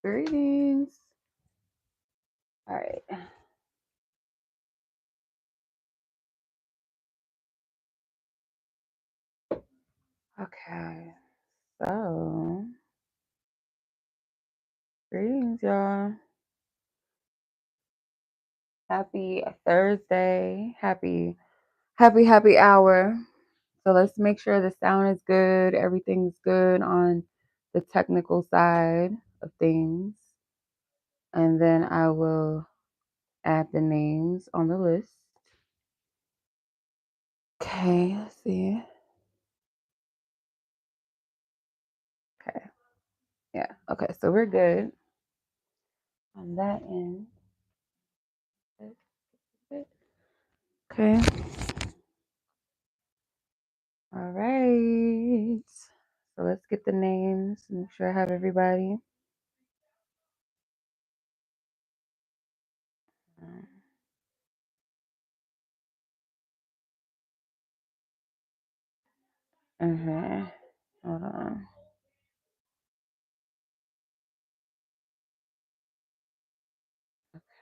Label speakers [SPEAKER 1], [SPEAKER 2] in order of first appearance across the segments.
[SPEAKER 1] Greetings. All right. Okay. So, greetings, y'all. Happy Thursday. Happy hour. So let's make sure the sound is good. Everything's good on the technical side of things. And then I will add the names on the list. Okay, let's see. Okay. Yeah. Okay, so we're good on that end. Okay. All right. So let's get the names. Make sure I have everybody. Okay. Hold on.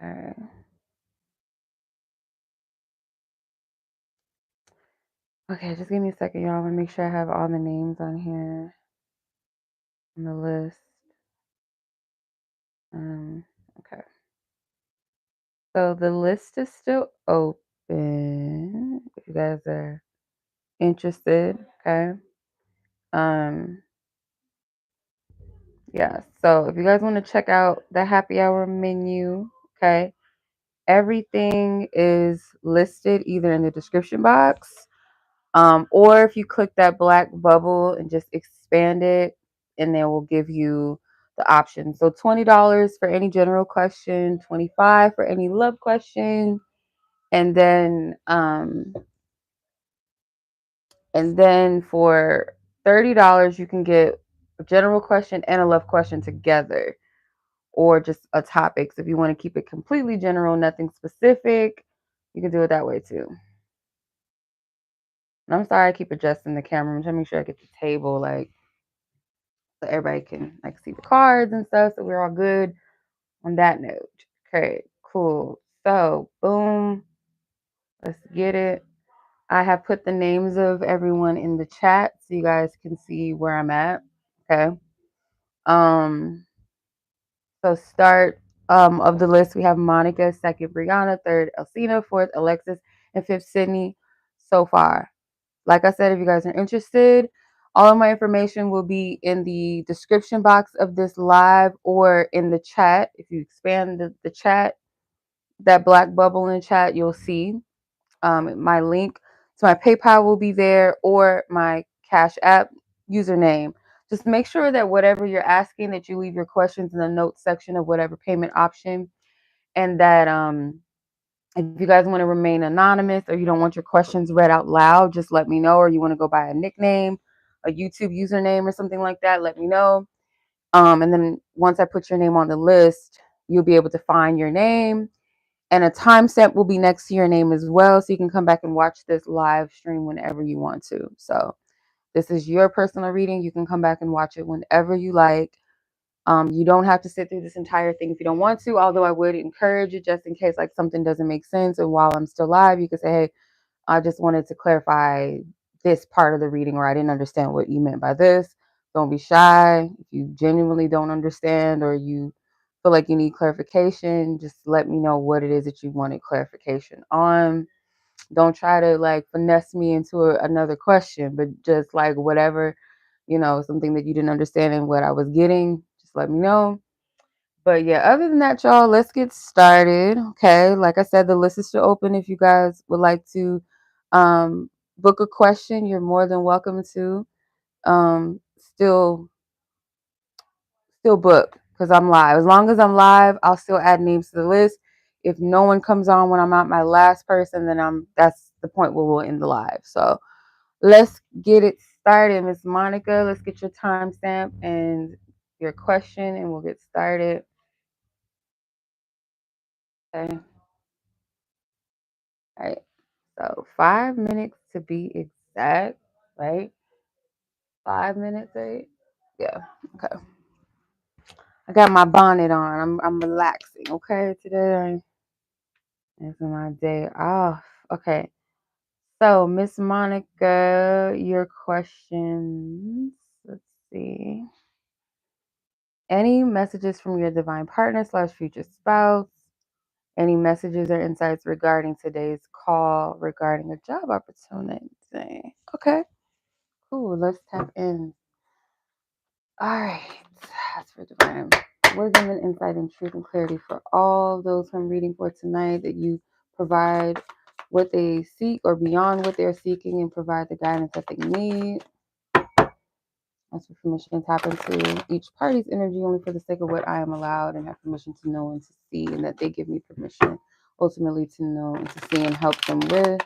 [SPEAKER 1] Okay. Okay, just give me a second, y'all. I want to make sure I have all the names on here on the list. Okay. So the list is still open if you guys are interested. Okay. Yeah. So if you guys want to check out the happy hour menu, okay, everything is listed either in the description box, or if you click that black bubble and just expand it, and then we'll give you the option. So $20 for any general question, $25 for any love question, and then for $30 you can get a general question and a love question together, or just a topic. So if you want to keep it completely general, nothing specific, you can do it that way too. And I'm sorry I keep adjusting the camera. I'm trying to make sure I get the table so everybody can see the cards and stuff. So we're all good on that note. Okay, cool. So boom, let's get it. I have put the names of everyone in the chat so you guys can see where I'm at. Okay. So start of the list, we have Monica, second Breyonna, third Elsena, fourth Alexis, and fifth Sydney so far. Like I said, if you guys are interested, all of my information will be in the description box of this live or in the chat. If you expand the chat, that black bubble in the chat, you'll see my link to my PayPal will be there, or my Cash App username. Just make sure that whatever you're asking, that you leave your questions in the notes section of whatever payment option, and that if you guys want to remain anonymous or you don't want your questions read out loud, just let me know. Or you want to go by a nickname, a YouTube username or something like that, let me know. And then once I put your name on the list, you'll be able to find your name, and a timestamp will be next to your name as well. So you can come back and watch this live stream whenever you want to. So this is your personal reading. You can come back and watch it whenever you like. You don't have to sit through this entire thing if you don't want to, although I would encourage it just in case something doesn't make sense. And while I'm still live, you can say, hey, I just wanted to clarify this part of the reading, or I didn't understand what you meant by this. Don't be shy. If you genuinely don't understand or you feel like you need clarification, just let me know what it is that you wanted clarification on. Don't try to finesse me into another question, but just whatever, something that you didn't understand and what I was getting, just let me know. But yeah, other than that, y'all, let's get started. Okay. Like I said, the list is still open. If you guys would like to book a question, you're more than welcome to still book, because I'm live. As long as I'm live, I'll still add names to the list. If no one comes on when I'm at my last person, then that's the point where we'll end the live. So let's get it started. Miss Monica, let's get your timestamp and your question, and we'll get started. Okay. All right. So 5 minutes to be exact, right? 5 minutes, right? Yeah. Okay. I got my bonnet on. I'm relaxing. Okay, today is my day off. Okay, so Miss Monica, your questions. Let's see. Any messages from your divine partner / future spouse? Any messages or insights regarding today's call regarding a job opportunity? Okay, cool. Let's tap in. All right. That's for divine wisdom and insight and truth and clarity for all those who I'm reading for tonight, that you provide what they seek or beyond what they're seeking and provide the guidance that they need. Ask for permission to tap into each party's energy only for the sake of what I am allowed and have permission to know and to see, and that they give me permission ultimately to know and to see and help them with.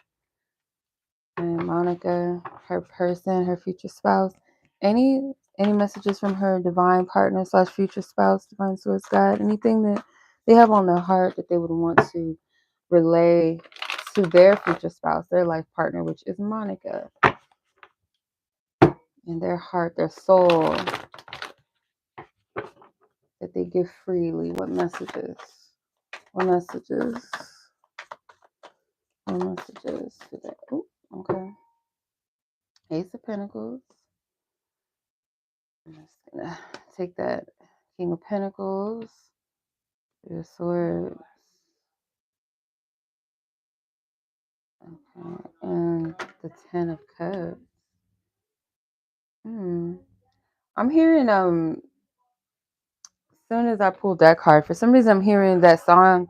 [SPEAKER 1] And Monica, her person, her future spouse. Any messages from her divine partner / future spouse, divine source guide, anything that they have on their heart that they would want to relay to their future spouse, their life partner, which is Monica, and their heart, their soul, that they give freely. What messages? What messages? What messages today? Oh, okay. Ace of Pentacles. I'm just gonna take that King of Pentacles, your swords, okay, and the Ten of Cups. I'm hearing as soon as I pulled that card, for some reason I'm hearing that song.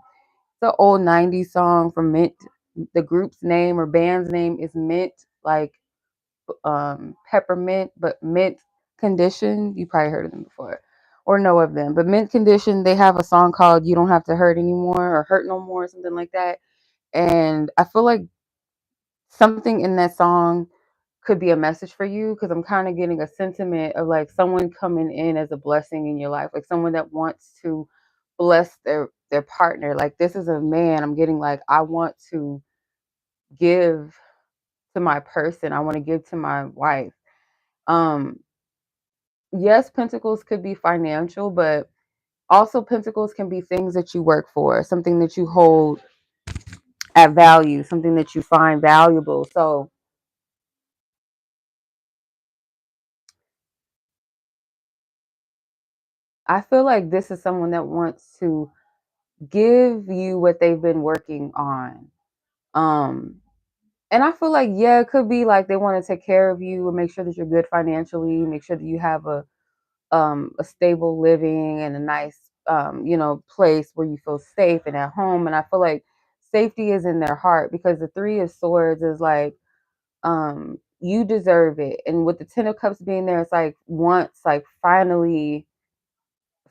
[SPEAKER 1] It's an old 90s song from Mint. The group's name or band's name is Mint, like peppermint, but Mint Condition. You probably heard of them before or know of them. But Mint Condition, they have a song called You Don't Have to Hurt Anymore or Hurt No More, something like that. And I feel like something in that song could be a message for you, because I'm kind of getting a sentiment of like someone coming in as a blessing in your life, like someone that wants to bless their partner. Like, this is a man. I'm getting like, I want to give to my person. I want to give to my wife. Yes, pentacles could be financial, but also pentacles can be things that you work for, something that you hold at value, something that you find valuable. So I feel like this is someone that wants to give you what they've been working on. And I feel like, yeah, it could be like they want to take care of you and make sure that you're good financially, make sure that you have a stable living and a nice place where you feel safe and at home. And I feel like safety is in their heart, because the Three of Swords is like, you deserve it. And with the Ten of Cups being there, it's like, once, like, finally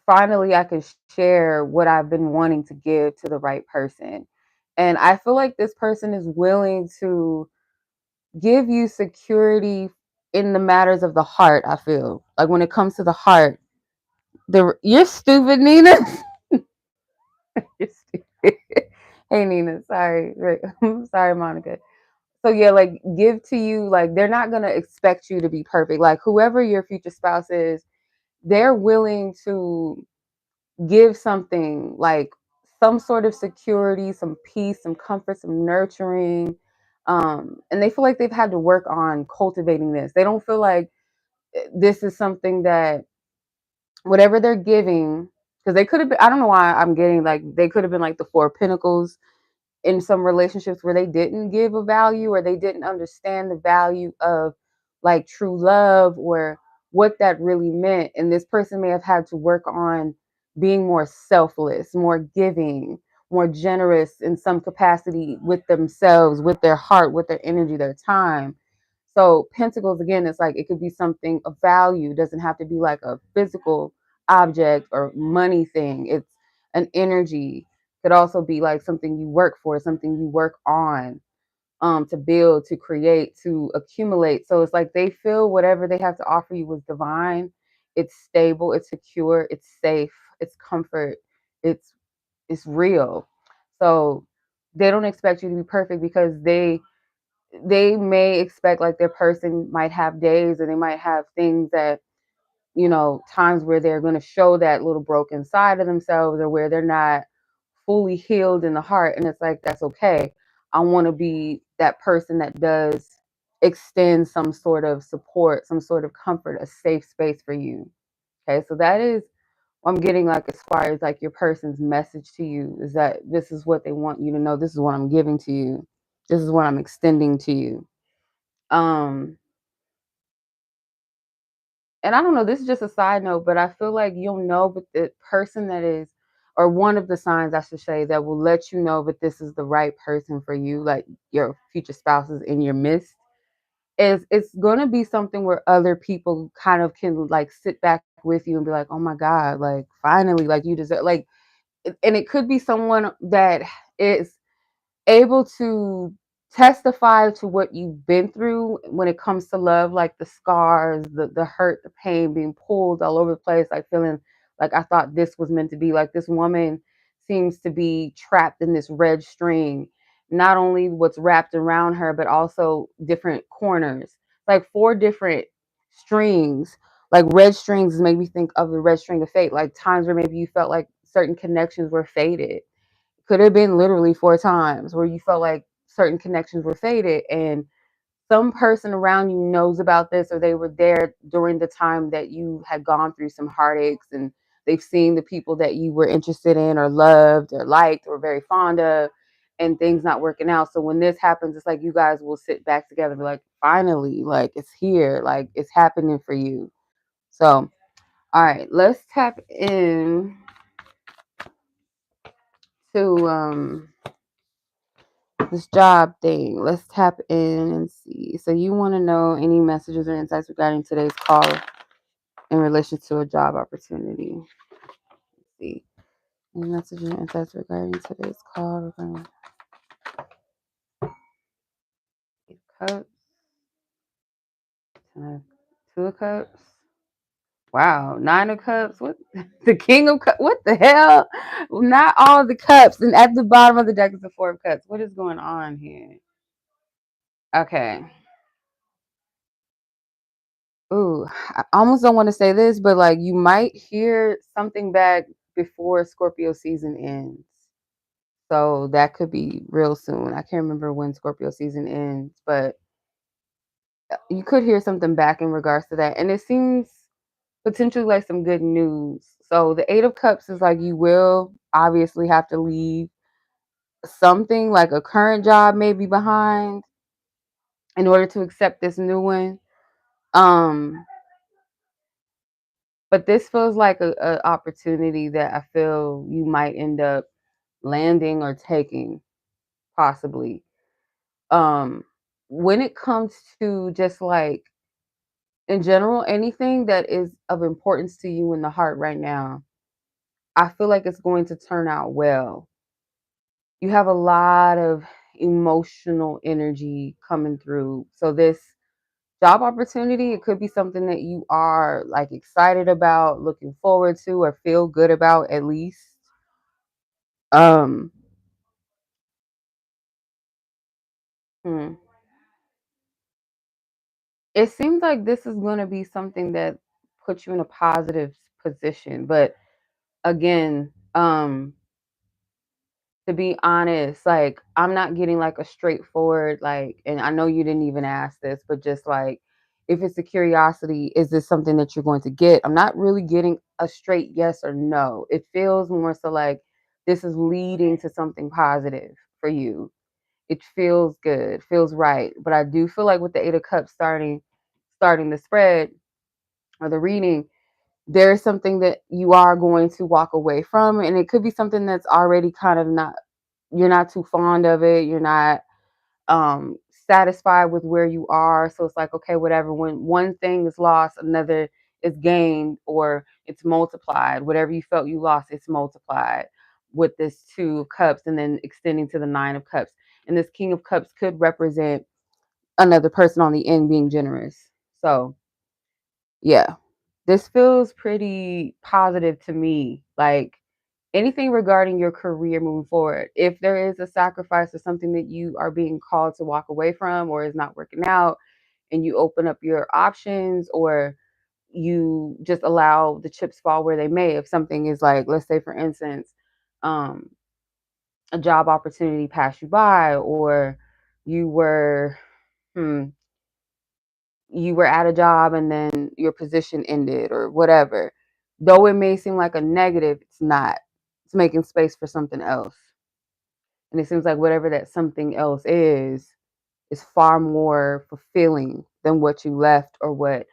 [SPEAKER 1] I can share what I've been wanting to give to the right person. And I feel like this person is willing to give you security in the matters of the heart. I feel like when it comes to the heart, you're stupid, Nina. You're stupid. Hey, Nina, sorry. Sorry, Monica. So yeah, like, give to you, like, they're not gonna expect you to be perfect. Like, whoever your future spouse is, they're willing to give something, like some sort of security, some peace, some comfort, some nurturing. And they feel like they've had to work on cultivating this. They don't feel like this is something that, whatever they're giving, because they could have been, I don't know why I'm getting like, they could have been like the Four of Pentacles in some relationships where they didn't give a value, or they didn't understand the value of like true love, or what that really meant. And this person may have had to work on being more selfless, more giving, more generous in some capacity with themselves, with their heart, with their energy, their time. So pentacles, again, it's like, it could be something of value. It doesn't have to be like a physical object or money thing. It's an energy. Could also be like something you work for, something you work on, to build, to create, to accumulate. So it's like they feel whatever they have to offer you was divine. It's stable, it's secure, it's safe, it's comfort, it's real. So they don't expect you to be perfect, because they may expect like their person might have days, or they might have things that times where they're going to show that little broken side of themselves, or where they're not fully healed in the heart. And it's like, that's okay. I want to be that person that does extend some sort of support, some sort of comfort, a safe space for you. Okay, so that is what I'm getting, like, as far as like your person's message to you, is that this is what they want you to know. This is what I'm giving to you. This is what I'm extending to you. Um, and I don't know, this is just a side note, but I feel like you'll know, but the person that is, or one of the signs I should say, that will let you know that this is the right person for you, like your future spouse is in your midst, is it's going to be something where other people kind of can like sit back with you and be like, oh my God, like finally, like you deserve, like, and it could be someone that is able to testify to what you've been through when it comes to love, like the scars, the hurt, the pain, being pulled all over the place, like feeling like I thought this was meant to be. Like this woman seems to be trapped in this red string, not only what's wrapped around her, but also different corners, like four different strings. Like red strings make me think of the red string of fate, like times where maybe you felt like certain connections were faded. Could have been literally four times where you felt like certain connections were faded, and some person around you knows about this, or they were there during the time that you had gone through some heartaches, and they've seen the people that you were interested in or loved or liked or very fond of, and things not working out. So when this happens, it's like you guys will sit back together and be like, finally, like it's here, like it's happening for you. So all right, let's tap in to this job thing. Let's tap in and see. So you want to know any messages or insights regarding today's call in relation to a job opportunity? Let's see. Any messages or insights regarding today's call regarding cups? Two of cups. Wow, nine of cups. What? The king of cups. What the hell? Not all the cups. And at the bottom of the deck is the four of cups. What is going on here? Okay. Ooh, I almost don't want to say this, but like you might hear something back before Scorpio season ends. So that could be real soon. I can't remember when Scorpio season ends, but you could hear something back in regards to that. And it seems potentially like some good news. So the Eight of Cups is like you will obviously have to leave something, like a current job maybe behind, in order to accept this new one. Um, but this feels like a opportunity that I feel you might end up landing or taking, possibly. Um, when it comes to just like in general, anything that is of importance to you in the heart right now, I feel like it's going to turn out well. You have a lot of emotional energy coming through. So this job opportunity, it could be something that you are like excited about, looking forward to, or feel good about at least. Um, hmm. It seems like this is going to be something that puts you in a positive position, but again, to be honest, like I'm not getting like a straightforward, like, and I know you didn't even ask this, but just like if it's a curiosity, is this something that you're going to get? I'm not really getting a straight yes or no. It feels more so like this is leading to something positive for you. It feels good, feels right. But I do feel like with the Eight of Cups starting the spread or the reading, there's something that you are going to walk away from, and it could be something that's already kind of not, you're not too fond of it, you're not satisfied with where you are, so it's like, okay, whatever, when one thing is lost, another is gained, or it's multiplied. Whatever you felt you lost, it's multiplied with this Two of Cups, and then extending to the Nine of Cups. And this King of Cups could represent another person on the end being generous. So yeah, this feels pretty positive to me. Like anything regarding your career moving forward, if there is a sacrifice or something that you are being called to walk away from, or is not working out, and you open up your options, or you just allow the chips fall where they may. If something is like, let's say for instance, a job opportunity passed you by, or you were you were at a job and then your position ended or whatever. Though it may seem like a negative, it's not. It's making space for something else. And it seems like whatever that something else is far more fulfilling than what you left, or what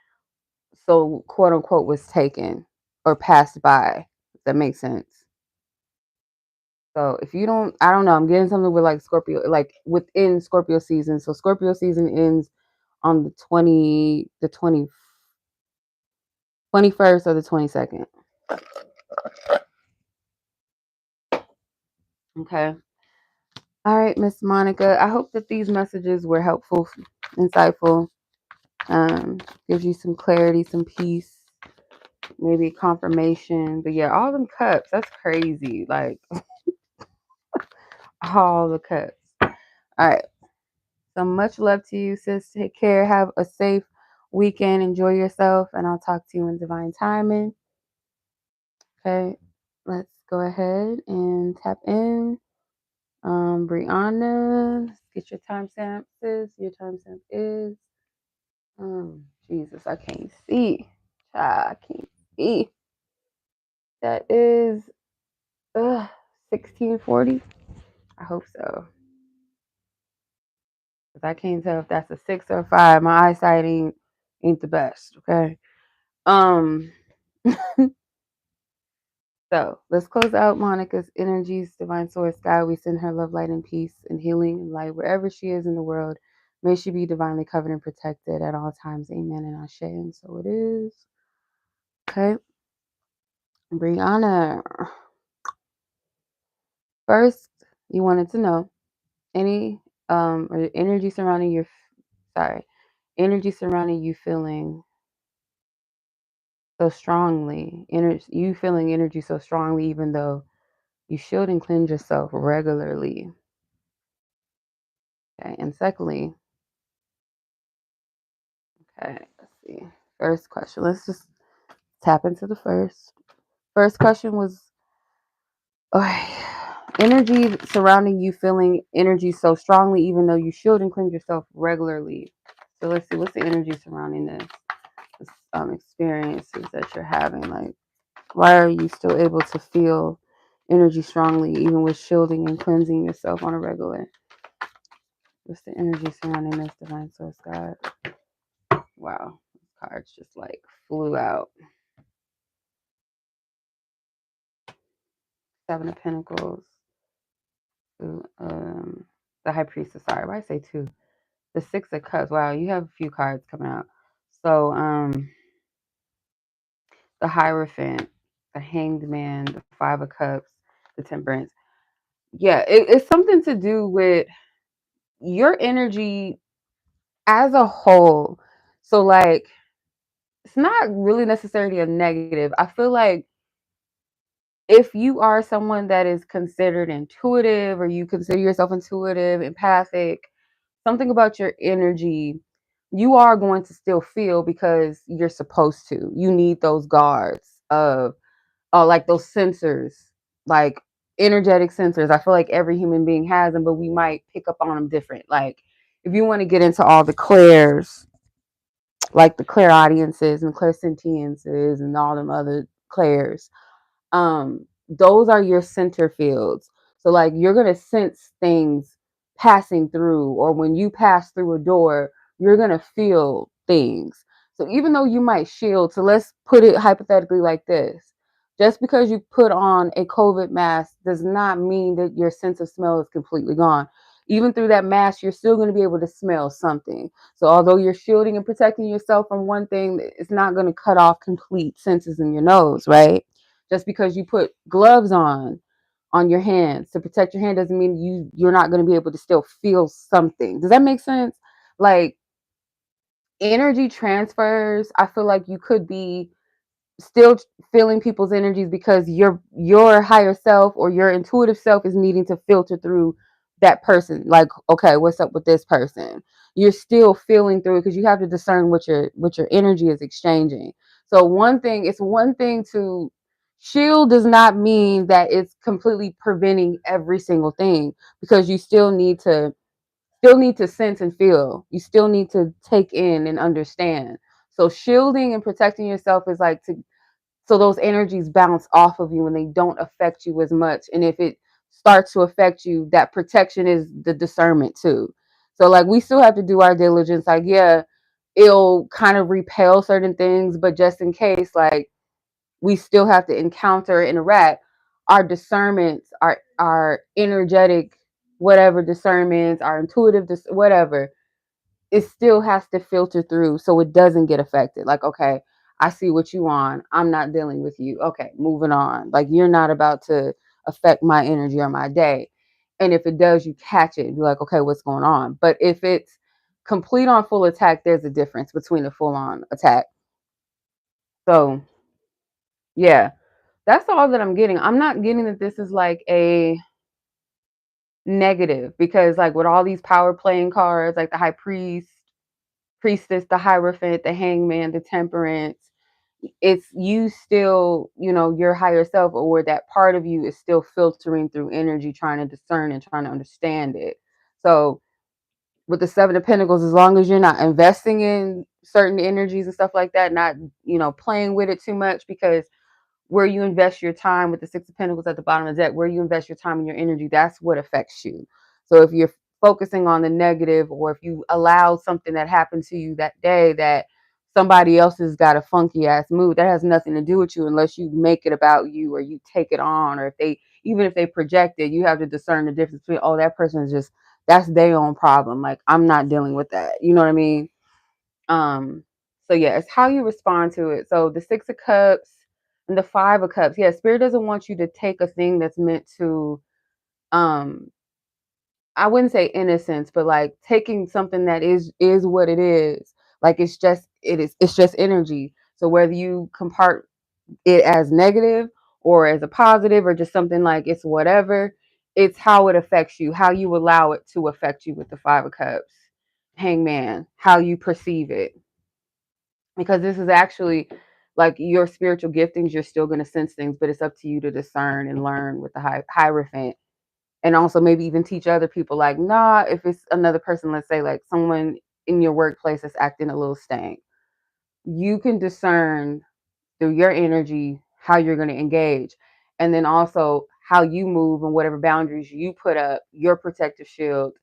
[SPEAKER 1] so quote unquote was taken or passed by. If that makes sense. So if you don't, I don't know, I'm getting something with like Scorpio, like within Scorpio season. So Scorpio season ends on the 21st or the 22nd. Okay. All right, Miss Monica. I hope that these messages were helpful, insightful, gives you some clarity, some peace, maybe confirmation. But yeah, all them cups, that's crazy. Like all the cups. All right. So much love to you, sis. Take care. Have a safe weekend. Enjoy yourself. And I'll talk to you in divine timing. Okay. Let's go ahead and tap in. Breyonna, get your timestamp, sis. Your timestamp is Jesus, I can't see. I can't see. That is 1640. I hope so. Because I can't tell if that's a 6 or a 5. My eyesight ain't the best, okay? So let's close out Monica's energies, divine source, God. We send her love, light, and peace, and healing and light wherever she is in the world. May she be divinely covered and protected at all times. Amen and Ashe. And so it is. Okay. Breyonna. First, you wanted to know any or energy surrounding you feeling so strongly. You feeling energy so strongly, even though you shield and cleanse yourself regularly. Okay, and secondly, okay, let's see. First question. Let's just tap into the first. First question was, okay, energy surrounding you feeling energy so strongly, even though you shield and cleanse yourself regularly. So let's see, what's the energy surrounding this experiences that you're having? Like, why are you still able to feel energy strongly, even with shielding and cleansing yourself on a regular? What's the energy surrounding this, divine source, God? Wow, cards just like flew out. 7 of Pentacles. The High Priestess. Sorry, why I say 2? The 6 of Cups. Wow, you have a few cards coming out. So, the Hierophant, the Hanged Man, the 5 of Cups, the Temperance. Yeah, it's something to do with your energy as a whole. So, like, it's not really necessarily a negative. I feel like if you are someone that is considered intuitive, or you consider yourself intuitive, empathic, something about your energy, you are going to still feel, because you're supposed to. You need those guards of, like those sensors, like energetic sensors. I feel like every human being has them, but we might pick up on them different. Like if you want to get into all the clairs, like the clairaudiences and clairsentiences and all them other clairs, those are your center fields. So like you're gonna sense things passing through, or when you pass through a door, you're gonna feel things. So even though you might shield, so let's put it hypothetically like this: just because you put on a COVID mask does not mean that your sense of smell is completely gone. Even through that mask, you're still going to be able to smell something. So although you're shielding and protecting yourself from one thing, it's not going to cut off complete senses in your nose, right? Just because you put gloves on your hands to protect your hand doesn't mean you're not going to be able to still feel something. Does that make sense? Like energy transfers, I feel like you could be still feeling people's energies, because your higher self or your intuitive self is needing to filter through that person. Like, okay, what's up with this person? you're still feeling through it, because you have to discern what your energy is exchanging. So it's one thing to shield, does not mean that it's completely preventing every single thing, because you still need to sense and feel. You still need to take in and understand. So shielding and protecting yourself is like to so those energies bounce off of you and they don't affect you as much. And if it starts to affect you, that protection is the discernment too. So like we still have to do our diligence. Like, yeah, it'll kind of repel certain things, but just in case, like we still have to encounter, interact. Our discernments, our energetic, whatever discernments, our intuitive, whatever, it still has to filter through so it doesn't get affected. Like, okay, I see what you want. I'm not dealing with you. Okay, moving on. Like, you're not about to affect my energy or my day. And if it does, you catch it and be like, okay, what's going on? But if it's complete on full attack, there's a difference between a full on attack. So, yeah, that's all that I'm getting. I'm not getting that this is like a negative, because like with all these power playing cards, like the high priest, priestess, the hierophant, the hangman, the temperance, it's you still, your higher self, or that part of you is still filtering through energy, trying to discern and trying to understand it. So with the Seven of Pentacles, as long as you're not investing in certain energies and stuff like that, not, playing with it too much, because where you invest your time, with the Six of Pentacles at the bottom of the deck, where you invest your time and your energy, that's what affects you. So if you're focusing on the negative, or if you allow something that happened to you that day that somebody else has got a funky ass mood, that has nothing to do with you, unless you make it about you or you take it on, or even if they project it, you have to discern the difference between, oh, that person is just, that's their own problem. Like, I'm not dealing with that. You know what I mean? So yeah, it's how you respond to it. So the Six of Cups and the Five of Cups. Yeah, Spirit doesn't want you to take a thing that's meant to, um, I wouldn't say innocence, but like taking something that is what it is. Like it's just energy. So whether you compart it as negative or as a positive, or just something like it's whatever, it's how it affects you, how you allow it to affect you with the Five of Cups. Hangman, how you perceive it, because this is actually like your spiritual giftings. You're still going to sense things, but it's up to you to discern and learn with the hierophant, and also maybe even teach other people, like, nah, if it's another person, let's say like someone in your workplace that's acting a little stank, you can discern through your energy how you're going to engage, and then also how you move and whatever boundaries you put up, your protective shield.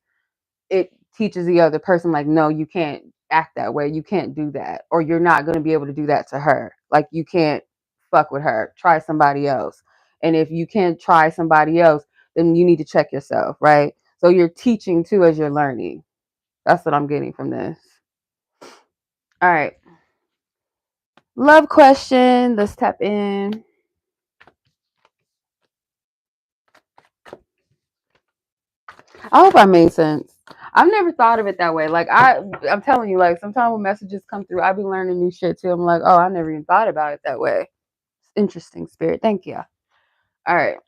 [SPEAKER 1] It teaches the other person, like, no, you can't act that way, you can't do that, or you're not going to be able to do that to her. Like, you can't fuck with her, try somebody else. And if you can't try somebody else, then you need to check yourself, right? So you're teaching too as you're learning. That's what I'm getting from this. All right, love question, let's tap in. I hope I made sense. I've never thought of it that way. Like, I'm telling you, like, sometimes when messages come through, I be learning new shit too. I'm like, oh, I never even thought about it that way. It's interesting, Spirit. Thank you. All right.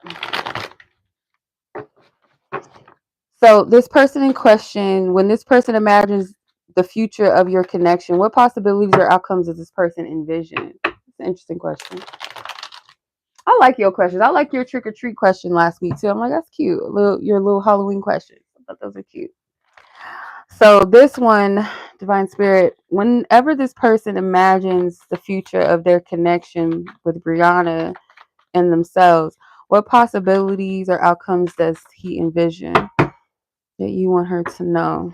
[SPEAKER 1] So this person in question, when this person imagines the future of your connection, what possibilities or outcomes does this person envision? It's an interesting question. I like your questions. I like your trick or treat question last week too. I'm like, that's cute. Your little Halloween question. I thought those are cute. So this one, Divine Spirit, whenever this person imagines the future of their connection with Breyonna and themselves, what possibilities or outcomes does he envision that you want her to know?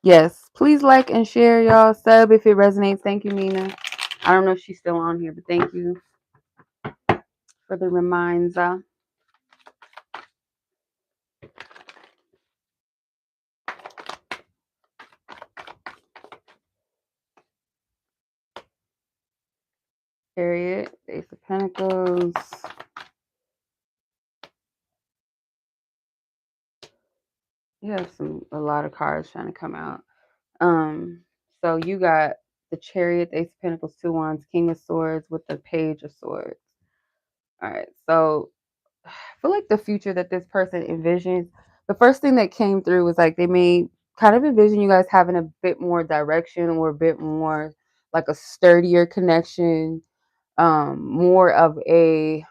[SPEAKER 1] Yes, please like and share, y'all. Sub if it resonates. Thank you, Minah. I don't know if she's still on here, but thank you for the reminder. Period. Ace of Pentacles. You have a lot of cards trying to come out. So you got the Chariot, the Ace of Pentacles, Two Wands, King of Swords with the Page of Swords. All right, so I feel like the future that this person envisions, the first thing that came through was like they may kind of envision you guys having a bit more direction or a bit more like a sturdier connection, more of a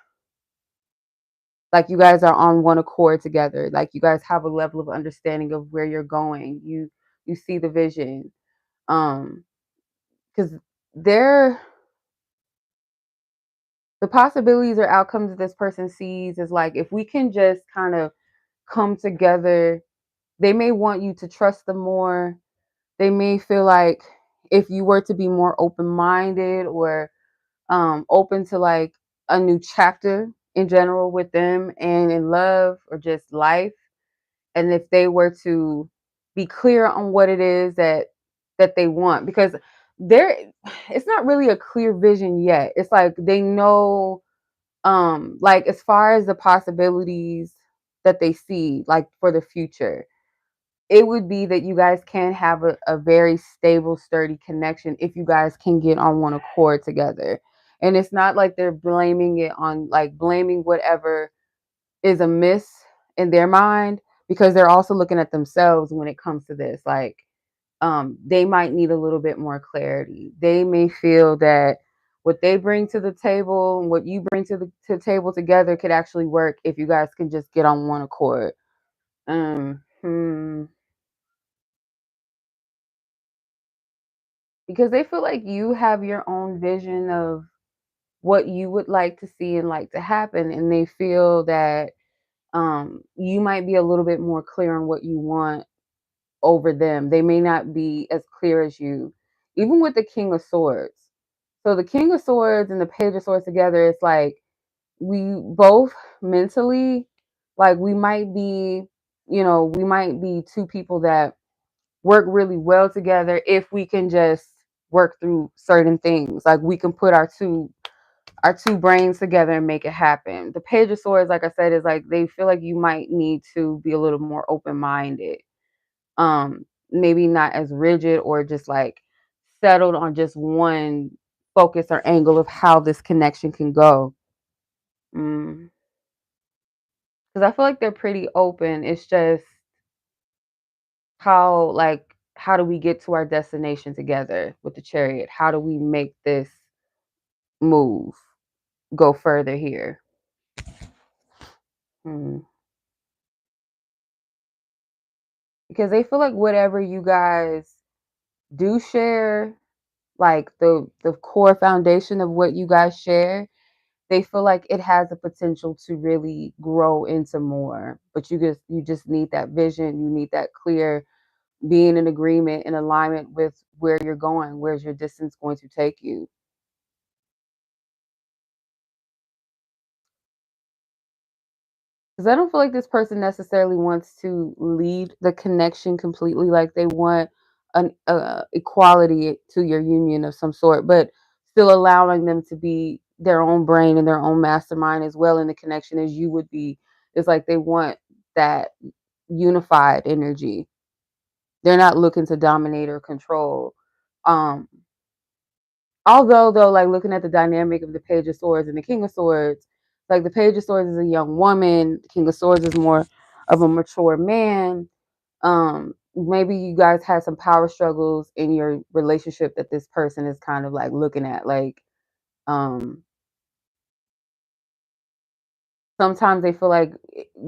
[SPEAKER 1] like you guys are on one accord together, like you guys have a level of understanding of where you're going. You see the vision, because they're the possibilities or outcomes that this person sees is like if we can just kind of come together, they may want you to trust them more. They may feel like if you were to be more open-minded or open to like a new chapter in general with them and in love or just life, and if they were to be clear on what it is that they want, because there it's not really a clear vision yet. It's like they know, like as far as the possibilities that they see like for the future, it would be that you guys can have a very stable, sturdy connection if you guys can get on one accord together. And it's not like they're blaming it on like blaming whatever is amiss in their mind, because they're also looking at themselves when it comes to this. Like, they might need a little bit more clarity. They may feel that what they bring to the table and what you bring to the table together could actually work if you guys can just get on one accord. Hmm. Because they feel like you have your own vision of what you would like to see and like to happen, and they feel that you might be a little bit more clear on what you want over them. They may not be as clear as you, even with the King of Swords. So the King of Swords and the Page of Swords together, it's like we both mentally, like we might be, we might be two people that work really well together if we can just work through certain things. Like we can put our two brains together and make it happen. The Page of Swords, like I said, is like they feel like you might need to be a little more open-minded. Maybe not as rigid or just like settled on just one focus or angle of how this connection can go. Because I feel like they're pretty open. It's just how do we get to our destination together with the Chariot? How do we make this move go further here? Mm. Because they feel like whatever you guys do share, like the core foundation of what you guys share, they feel like it has the potential to really grow into more. But you just need that vision. You need that clear being in agreement and alignment with where you're going. Where's your distance going to take you? Because I don't feel like this person necessarily wants to lead the connection completely. Like they want an equality to your union of some sort, but still allowing them to be their own brain and their own mastermind as well in the connection as you would be. It's like they want that unified energy. They're not looking to dominate or control. Um, Although though, like looking at the dynamic of the Page of Swords and the King of Swords, like the Page of Swords is a young woman, the King of Swords is more of a mature man. Maybe you guys had some power struggles in your relationship that this person is kind of like looking at. Like, um, sometimes they feel like,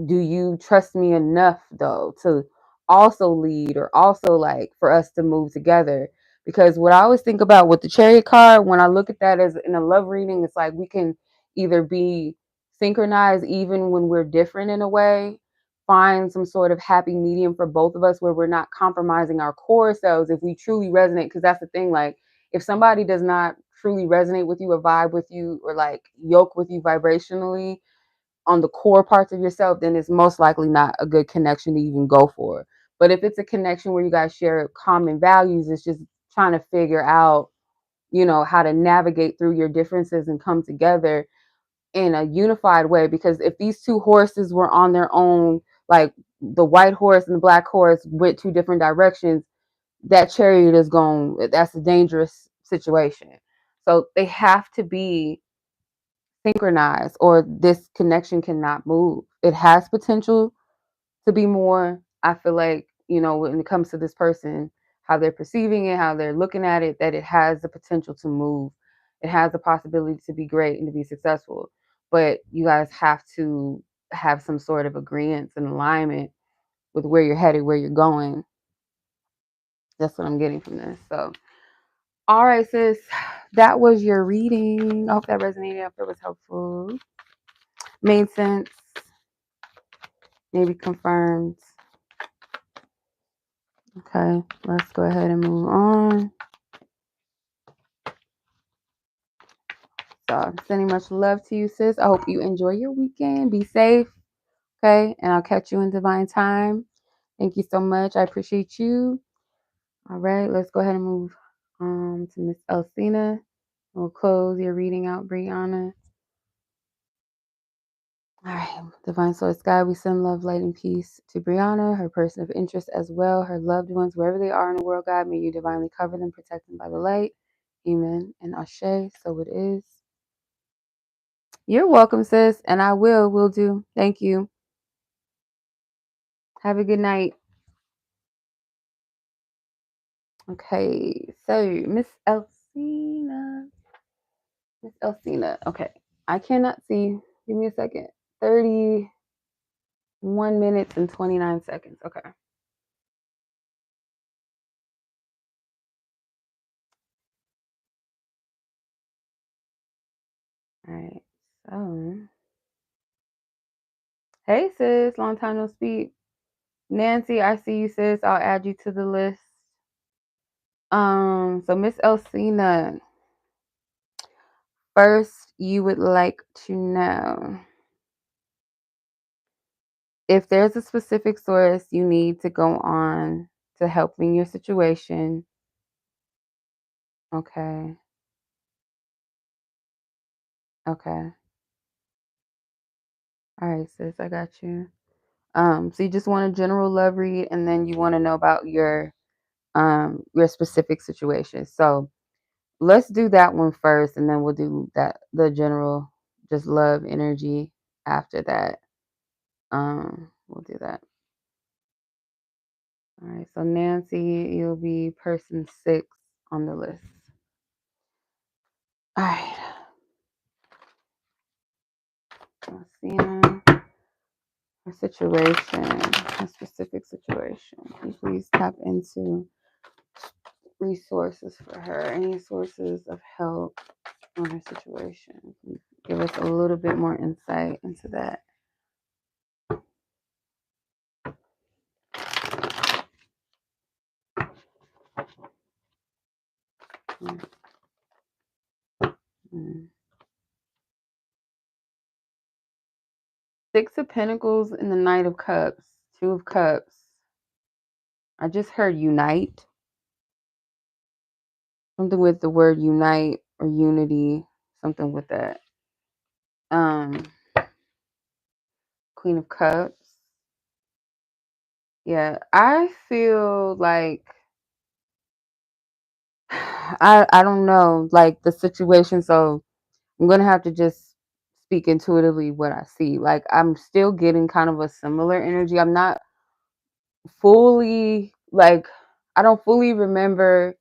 [SPEAKER 1] do you trust me enough though to also lead or also like for us to move together? Because what I always think about with the Chariot card, when I look at that as in a love reading, it's like we can either be synchronized even when we're different in a way, find some sort of happy medium for both of us where we're not compromising our core selves if we truly resonate. Because that's the thing, like if somebody does not truly resonate with you or vibe with you or like yoke with you vibrationally on the core parts of yourself, then it's most likely not a good connection to even go for. But if it's a connection where you guys share common values, it's just trying to figure out, how to navigate through your differences and come together in a unified way. Because if these two horses were on their own, like the white horse and the black horse went two different directions, that chariot is going, that's a dangerous situation. So they have to be synchronized or this connection cannot move. It has potential to be more, I feel like, when it comes to this person, how they're perceiving it, how they're looking at it, that it has the potential to move. It has the possibility to be great and to be successful. But you guys have to have some sort of agreement and alignment with where you're headed, where you're going. That's what I'm getting from this. So, all right, sis, that was your reading. I hope that resonated. I hope it was helpful. Made sense. Maybe confirmed. Okay, let's go ahead and move on. So, sending much love to you, sis. I hope you enjoy your weekend. Be safe. Okay, and I'll catch you in divine time. Thank you so much. I appreciate you. All right, let's go ahead and move to Miss Elsena. We'll close your reading out, Breyonna. All right, Divine Source God, we send love, light, and peace to Breyonna, her person of interest as well, her loved ones, wherever they are in the world, God, may you divinely cover them, protect them by the light. Amen and Ashe, so it is. You're welcome, sis, and I will do. Thank you. Have a good night. Okay, so Miss Elsena. Miss Elsena. Okay, I cannot see. Give me a second. 31 minutes and 29 seconds. Okay. All right. So, hey, sis. Long time no speak. Nancy, I see you, sis. I'll add you to the list. So Miss Elsena, first, you would like to know if there's a specific source you need to go on to help in your situation. Okay. Okay. All right, sis, I got you. So you just want a general love read, and then you want to know about your specific situation. So let's do that one first, and then we'll do the general just love energy after that. We'll do that. All right, so Nancy, you'll be person 6 on the list. All right. Elsena, her situation, her specific situation. Can you please tap into resources for her? Any sources of help on her situation? Give us a little bit more insight into that. Mm. 6 of Pentacles and the Knight of Cups. 2 of Cups. I just heard unite. Something with the word unite or unity. Something with that. Queen of Cups. Yeah, I feel like I don't know, like the situation, so I'm gonna have to just speak intuitively what I see. Like I'm still getting kind of a similar energy. I'm not fully like I don't fully remember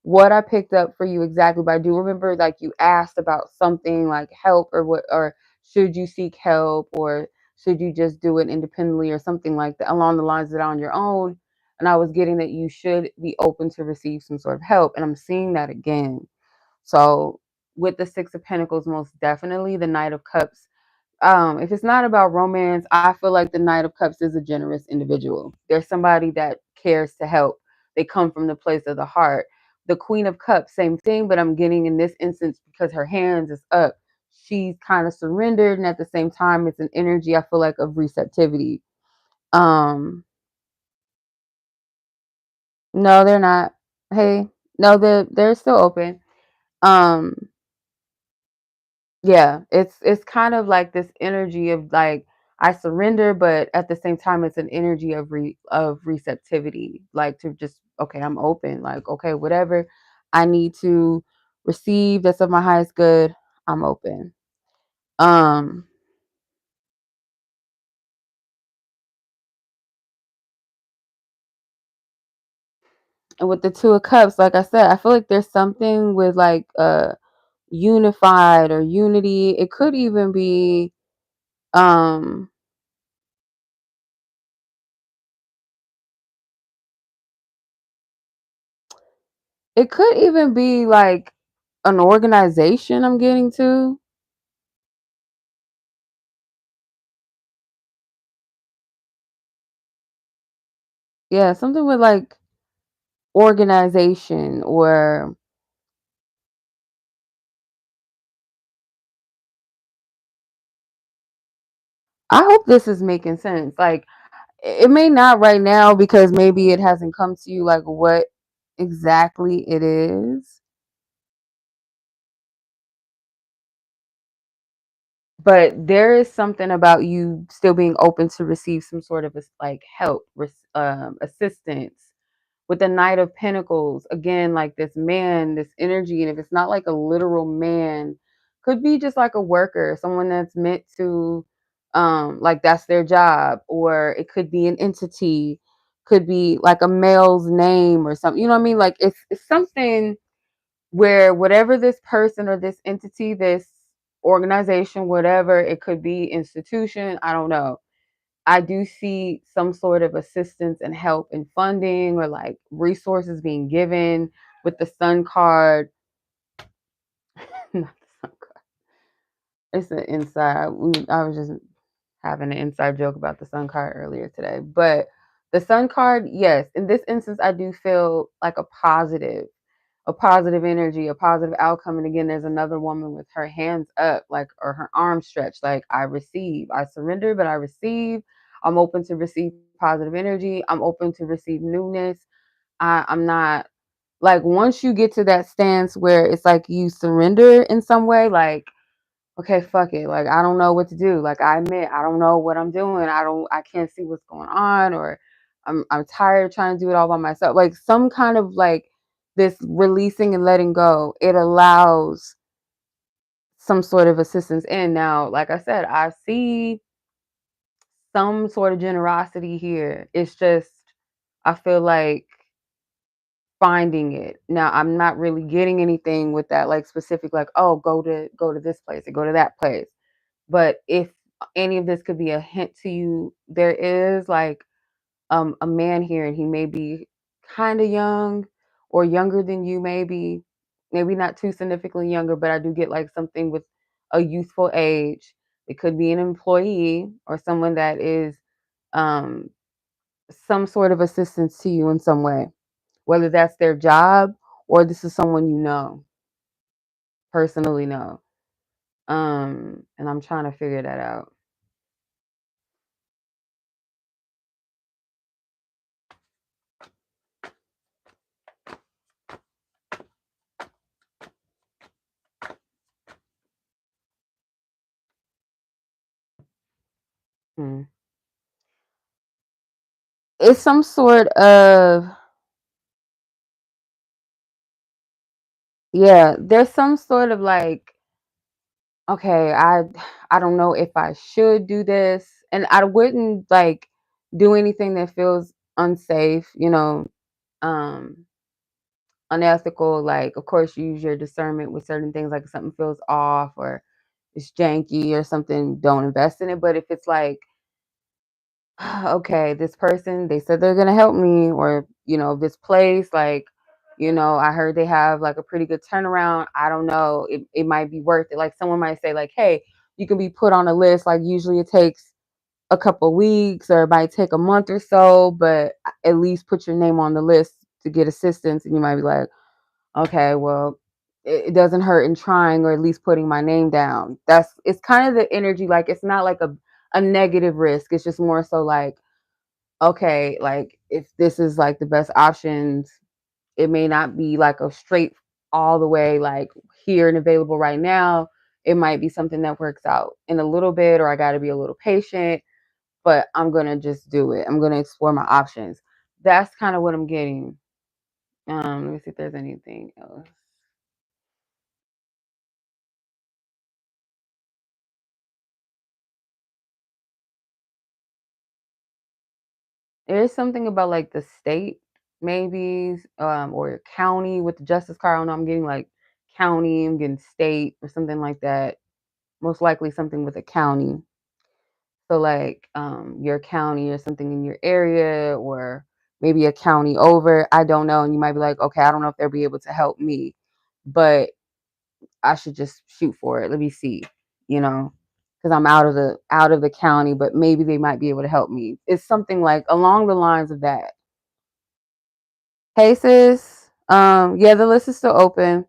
[SPEAKER 1] what I picked up for you exactly, but I do remember like you asked about something like help or what, or should you seek help, or should you just do it independently or something like that along the lines that on your own. And I was getting that you should be open to receive some sort of help. And I'm seeing that again. So with the 6 of Pentacles, most definitely the Knight of Cups. If it's not about romance, I feel like the Knight of Cups is a generous individual. There's somebody that cares to help. They come from the place of the heart. The Queen of Cups, same thing, but I'm getting in this instance because her hands is up. She's kind of surrendered, and at the same time, it's an energy I feel like of receptivity. No, they're not. Hey, no, they're still open. Um, Yeah, it's kind of like this energy of like I surrender, but at the same time, it's an energy of receptivity, like to just okay, I'm open, like okay, whatever I need to receive that's of my highest good, I'm open. Um, And with the Two of Cups, like I said, I feel like there's something with like unified or unity. It could even be um it could even be like an organization I'm getting to. Yeah, something with like organization or I hope this is making sense. Like it may not right now because maybe it hasn't come to you like what exactly it is. But there is something about you still being open to receive some sort of like help, assistance with the Knight of Pentacles. Again, like this man, this energy, and if it's not like a literal man, could be just like a worker, someone that's meant to, like that's their job, or it could be an entity, could be like a male's name or something. You know what I mean? Like it's something where whatever this person or this entity, this organization, whatever it could be, institution, I don't know. I do see some sort of assistance and help and funding or like resources being given with the Sun card. Not the Sun card. It's an inside. I was just having an inside joke about the Sun card earlier today. But the Sun card, yes, in this instance, I do feel like a positive energy, a positive outcome. And again, there's another woman with her hands up, like, or her arms stretched, like, I receive, I surrender, but I receive. I'm open to receive positive energy. I'm open to receive newness. I'm not like, once you get to that stance where it's like you surrender in some way, like, okay, fuck it. Like, I don't know what to do. Like, I admit, I don't know what I'm doing. I can't see what's going on, or I'm tired of trying to do it all by myself. Like, some kind of like this releasing and letting go, it allows some sort of assistance in. Now, like I said, I see some sort of generosity here. It's just, I feel like finding it. Now, I'm not really getting anything with that, like specific, like, oh, go to this place or go to that place. But if any of this could be a hint to you, there is like a man here, and he may be kind of young or younger than you, maybe not too significantly younger, but I do get like something with a youthful age. It could be an employee or someone that is um, some sort of assistance to you in some way, whether that's their job or this is someone you know, personally know. And I'm trying to figure that out. Hmm. It's some sort of, yeah, there's some sort of like, okay, I don't know if I should do this, and I wouldn't like do anything that feels unsafe, um unethical. Like, of course, you use your discernment with certain things, like if something feels off or it's janky or something, don't invest in it. But if it's like, okay, this person, they said they're gonna help me, or this place, like, I heard they have like a pretty good turnaround. I don't know, it might be worth it. Like, someone might say, like, hey, you can be put on a list. Like, usually it takes a couple weeks or it might take a month or so, but at least put your name on the list to get assistance. And you might be like, okay, well, it doesn't hurt in trying, or at least putting my name down. It's kind of the energy. Like, it's not like a negative risk. It's just more so like, okay, like if this is like the best options, it may not be like a straight all the way like here and available right now. It might be something that works out in a little bit, or I got to be a little patient, but I'm going to just do it. I'm going to explore my options. That's kind of what I'm getting. Let me see if there's anything else. There's something about like the state. maybe, or your county with the justice card. I don't know, I'm getting like county, I'm getting state or something like that. Most likely something with a county. So like your county or something in your area, or maybe a county over. I don't know. And you might be like, okay, I don't know if they'll be able to help me, but I should just shoot for it. Let me see, you know, because I'm out of the county, but maybe they might be able to help me. It's something like along the lines of that. Hey sis, yeah, the list is still open.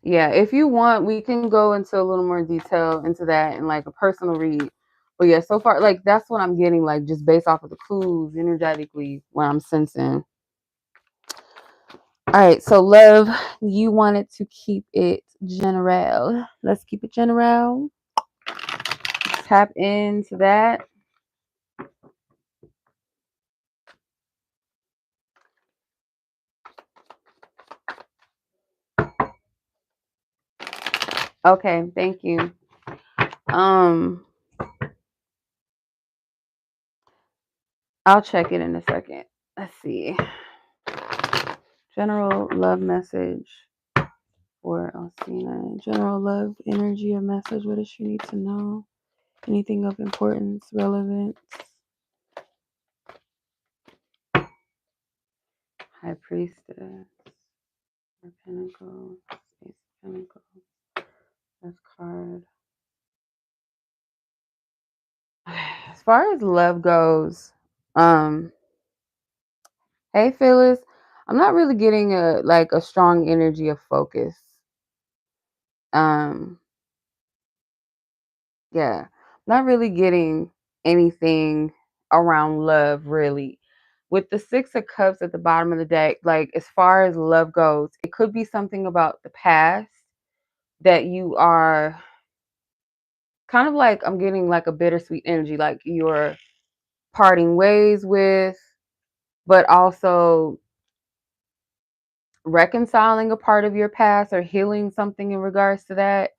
[SPEAKER 1] Yeah, if you want, we can go into a little more detail into that and like a personal read. But yeah, so far, like that's what I'm getting, like just based off of the clues energetically, what I'm sensing. All right, so love, you wanted to keep it general. Let's keep it general. Tap into that. Okay, thank you. Um, I'll check it in a second. Let's see. General love message for Elsena. General love energy of message. What does she need to know? Anything of importance, relevance? High Priestess. Four Pentacles. Ace of Pentacles. That's card. As far as love goes, hey Phyllis, I'm not really getting a strong energy of focus. Um, yeah, not really getting anything around love really. With the Six of Cups at the bottom of the deck, like as far as love goes, it could be something about the past that you are kind of like, I'm getting like a bittersweet energy, like you're parting ways with, but also reconciling a part of your past or healing something in regards to that.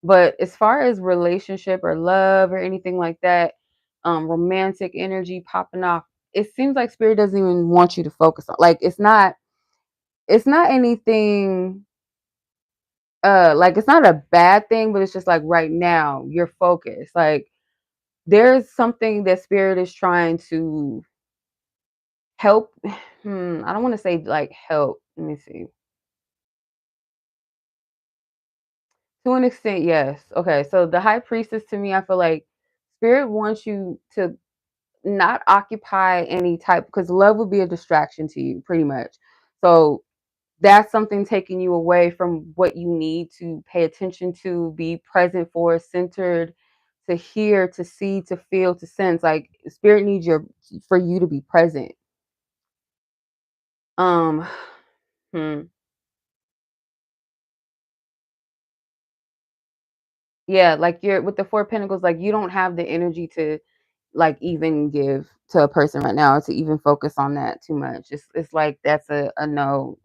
[SPEAKER 1] But as far as relationship or love or anything like that, romantic energy popping off, it seems like spirit doesn't even want you to focus on. Like it's not anything. Like it's not a bad thing, but it's just like right now you're focused. Like there's something that spirit is trying to help. I don't want to say like help. Let me see. To an extent, yes. Okay, so the high priestess to me, I feel like spirit wants you to not occupy any type, because love would be a distraction to you pretty much. So that's something taking you away from what you need to pay attention to, be present for, centered, to hear, to see, to feel, to sense. Like spirit needs for you to be present. Um hmm. Yeah, like you're with the Four of Pentacles, like you don't have the energy to like even give to a person right now, or to even focus on that too much. It's like that's a no.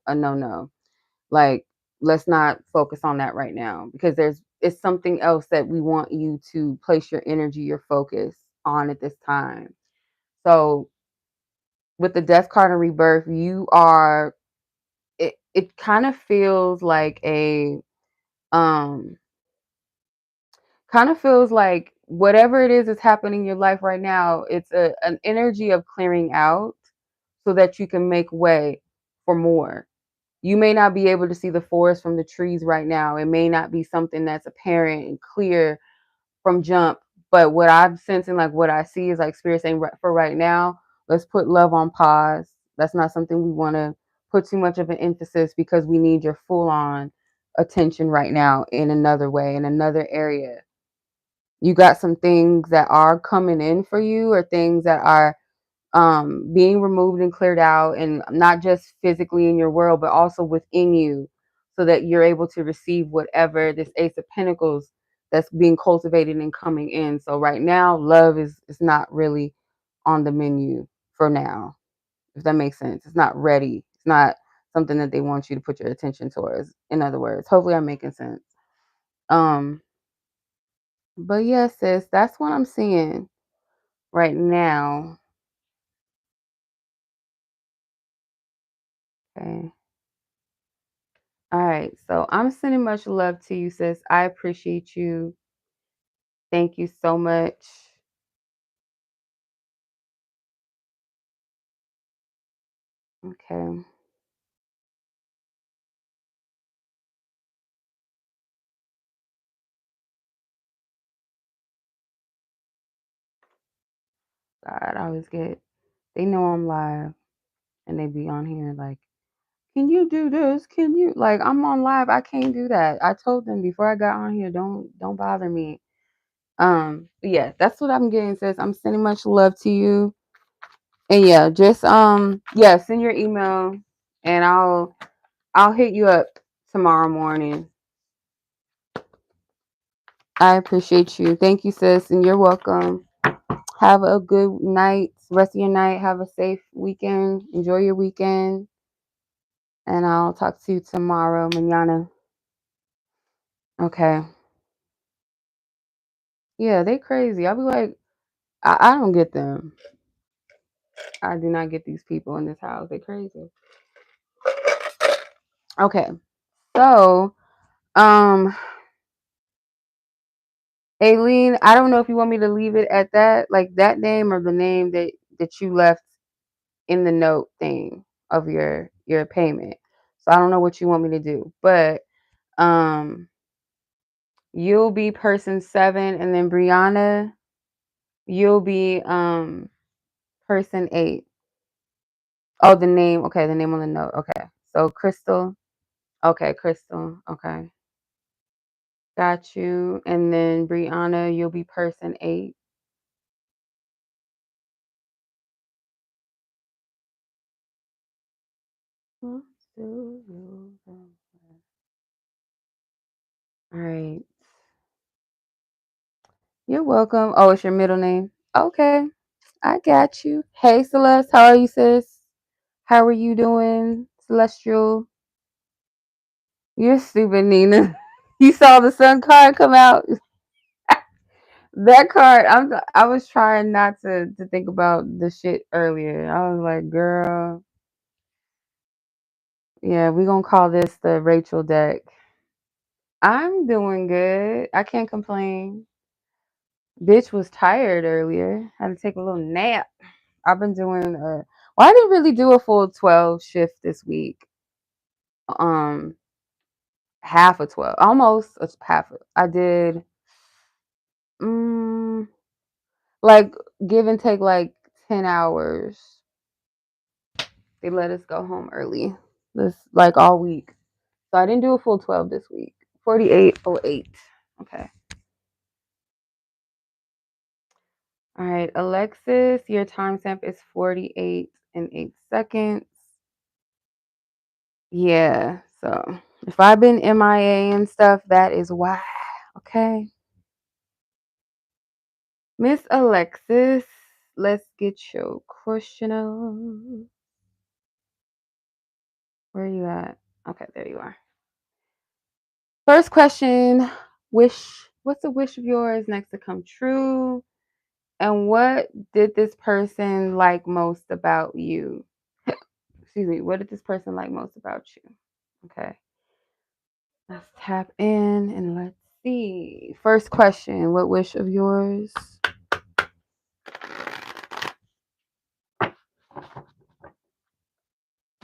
[SPEAKER 1] Like let's not focus on that right now, because it's something else that we want you to place your energy, your focus on at this time. So with the Death card and Rebirth, you are it kind of feels like a um kind of feels like whatever it is that's happening in your life right now, it's an energy of clearing out so that you can make way for more. You may not be able to see the forest from the trees right now. It may not be something that's apparent and clear from jump, but what I'm sensing, like what I see is like spirit saying for right now, let's put love on pause. That's not something we want to put too much of an emphasis, because we need your full on attention right now in another way, in another area. You got some things that are coming in for you, or things that are being removed and cleared out, and not just physically in your world, but also within you, so that you're able to receive whatever this Ace of Pentacles that's being cultivated and coming in. So right now, love is not really on the menu for now, if that makes sense. It's not ready. It's not something that they want you to put your attention towards. In other words, hopefully I'm making sense. Um, but yeah, sis, that's what I'm seeing right now. Okay. All right. So I'm sending much love to you, sis. I appreciate you. Thank you so much. Okay. God, I always get, they know I'm live and they be on here like, can you do this? Can you, like, I'm on live. I can't do that. I told them before I got on here, don't bother me. Yeah, that's what I'm getting, sis. I'm sending much love to you. And yeah, just yeah, send your email and I'll hit you up tomorrow morning. I appreciate you. Thank you, sis, and you're welcome. Have a good night, rest of your night. Have a safe weekend. Enjoy your weekend. And I'll talk to you tomorrow, mañana. Okay. Yeah, they crazy. I'll be like, I don't get them. I do not get these people in this house. They crazy. Okay. So, Aileen, I don't know if you want me to leave it at that, like that name or the name that you left in the note thing of your payment. So I don't know what you want me to do, but you'll be person 7, and then Breyonna, you'll be person 8. Oh, the name. Okay, the name on the note. Okay. So Crystal. Okay, Crystal. Okay. Got you. And then Breyonna, you'll be person 8. All right. You're welcome. Oh, it's your middle name. Okay. I got you. Hey, Celeste. How are you, sis? How are you doing, Celestial? You're stupid, Nina. You saw the sun card come out? That card, I was trying not to think about the shit earlier. I was like, girl, yeah, we gonna call this the Rachel deck. I'm doing good. I can't complain. Bitch was tired earlier. Had to take a little nap. I've been doing well, I didn't really do a full 12 shift this week. Um half of 12. Almost half. I did mm, like give and take like 10 hours. They let us go home early. This like all week. So I didn't do a full 12 this week. 48:08. Okay. All right, Alexis, your timestamp is 48 and 8 seconds. Yeah, so if I've been MIA and stuff, that is why. Okay. Miss Alexis, let's get your question on. Where are you at? Okay, there you are. First question, what's a wish of yours next to come true? And what did this person like most about you? Excuse me, what did this person like most about you? Okay. Let's tap in and let's see. First question, what wish of yours?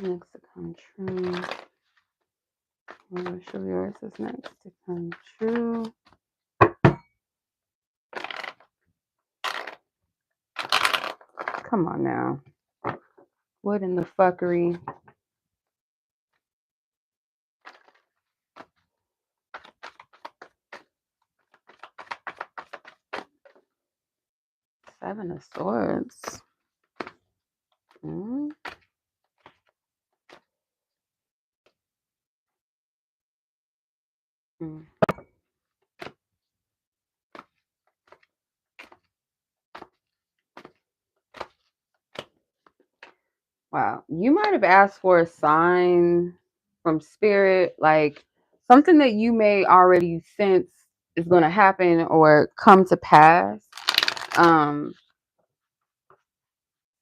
[SPEAKER 1] Next to come true. What wish of yours is next to come true? Come on now. What in the fuckery? Seven of Swords. Mm. Mm. Wow. You might have asked for a sign from spirit, like something that you may already sense is going to happen or come to pass. Um,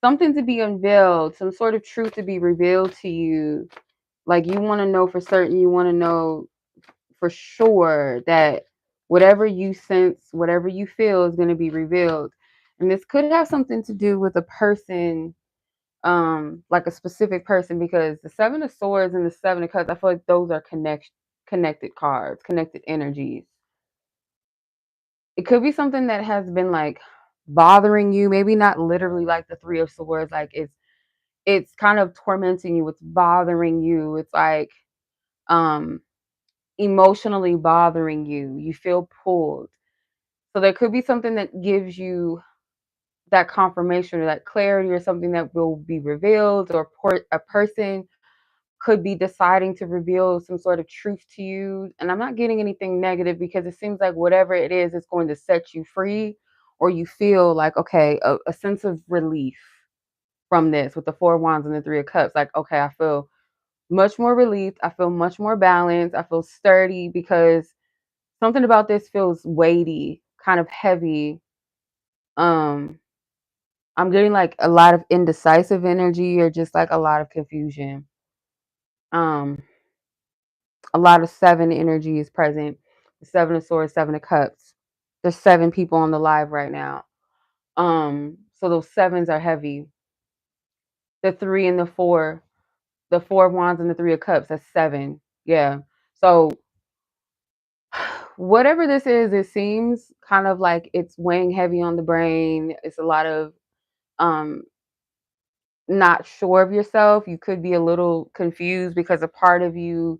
[SPEAKER 1] something to be unveiled, some sort of truth to be revealed to you. Like you want to know for certain, you want to know for sure that whatever you sense, whatever you feel is going to be revealed. And this could have something to do with a person, like a specific person, because the Seven of Swords and the Seven of Cups, I feel like those are connected cards, connected energies. It could be something that has been like bothering you, maybe not literally like the Three of Swords, like it's kind of tormenting you, it's bothering you, it's like um emotionally bothering you. You feel pulled. So there could be something that gives you that confirmation or that clarity or something that will be revealed, or a person could be deciding to reveal some sort of truth to you. And I'm not getting anything negative because it seems like whatever it is going to set you free, or you feel like, okay, a sense of relief from this with the Four of Wands and the Three of Cups. Like, okay, I feel much more relieved. I feel much more balanced. I feel sturdy because something about this feels weighty, kind of heavy. Um, I'm getting like a lot of indecisive energy, or just like a lot of confusion. Um, a lot of seven energy is present. The Seven of Swords, Seven of Cups. There's 7 people on the live right now. So those sevens are heavy. The 3 and the 4, the Four of Wands and the Three of Cups, that's 7. Yeah. So whatever this is, it seems kind of like it's weighing heavy on the brain. It's a lot of um not sure of yourself. You could be a little confused because a part of you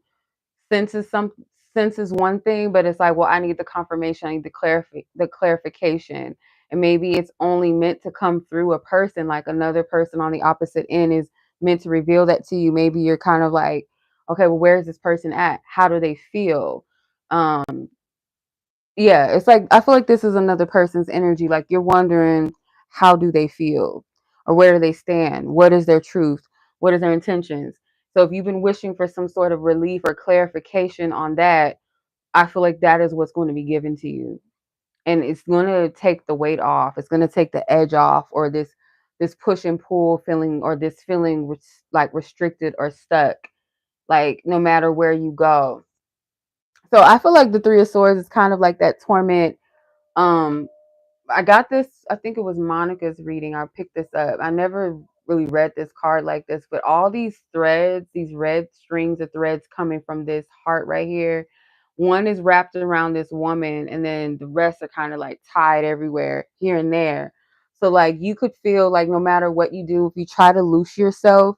[SPEAKER 1] senses some senses one thing, but it's like, well, I need the confirmation, I need the clarification. And maybe it's only meant to come through a person, like another person on the opposite end is meant to reveal that to you. Maybe you're kind of like, okay, well, where is this person at? How do they feel? Yeah, it's like I feel like this is another person's energy. Like you're wondering, how do they feel? Or where do they stand? What is their truth? What is their intentions? So if you've been wishing for some sort of relief or clarification on that, I feel like that is what's going to be given to you. And it's going to take the weight off. It's going to take the edge off, or this push and pull feeling, or this feeling like restricted or stuck, like no matter where you go. So I feel like the Three of Swords is kind of like that torment. um I got this, I think it was Monica's reading. I picked this up. I never really read this card like this, but all these threads, these red strings of threads coming from this heart right here, one is wrapped around this woman, and then the rest are kind of like tied everywhere here and there. So like you could feel like no matter what you do, if you try to loose yourself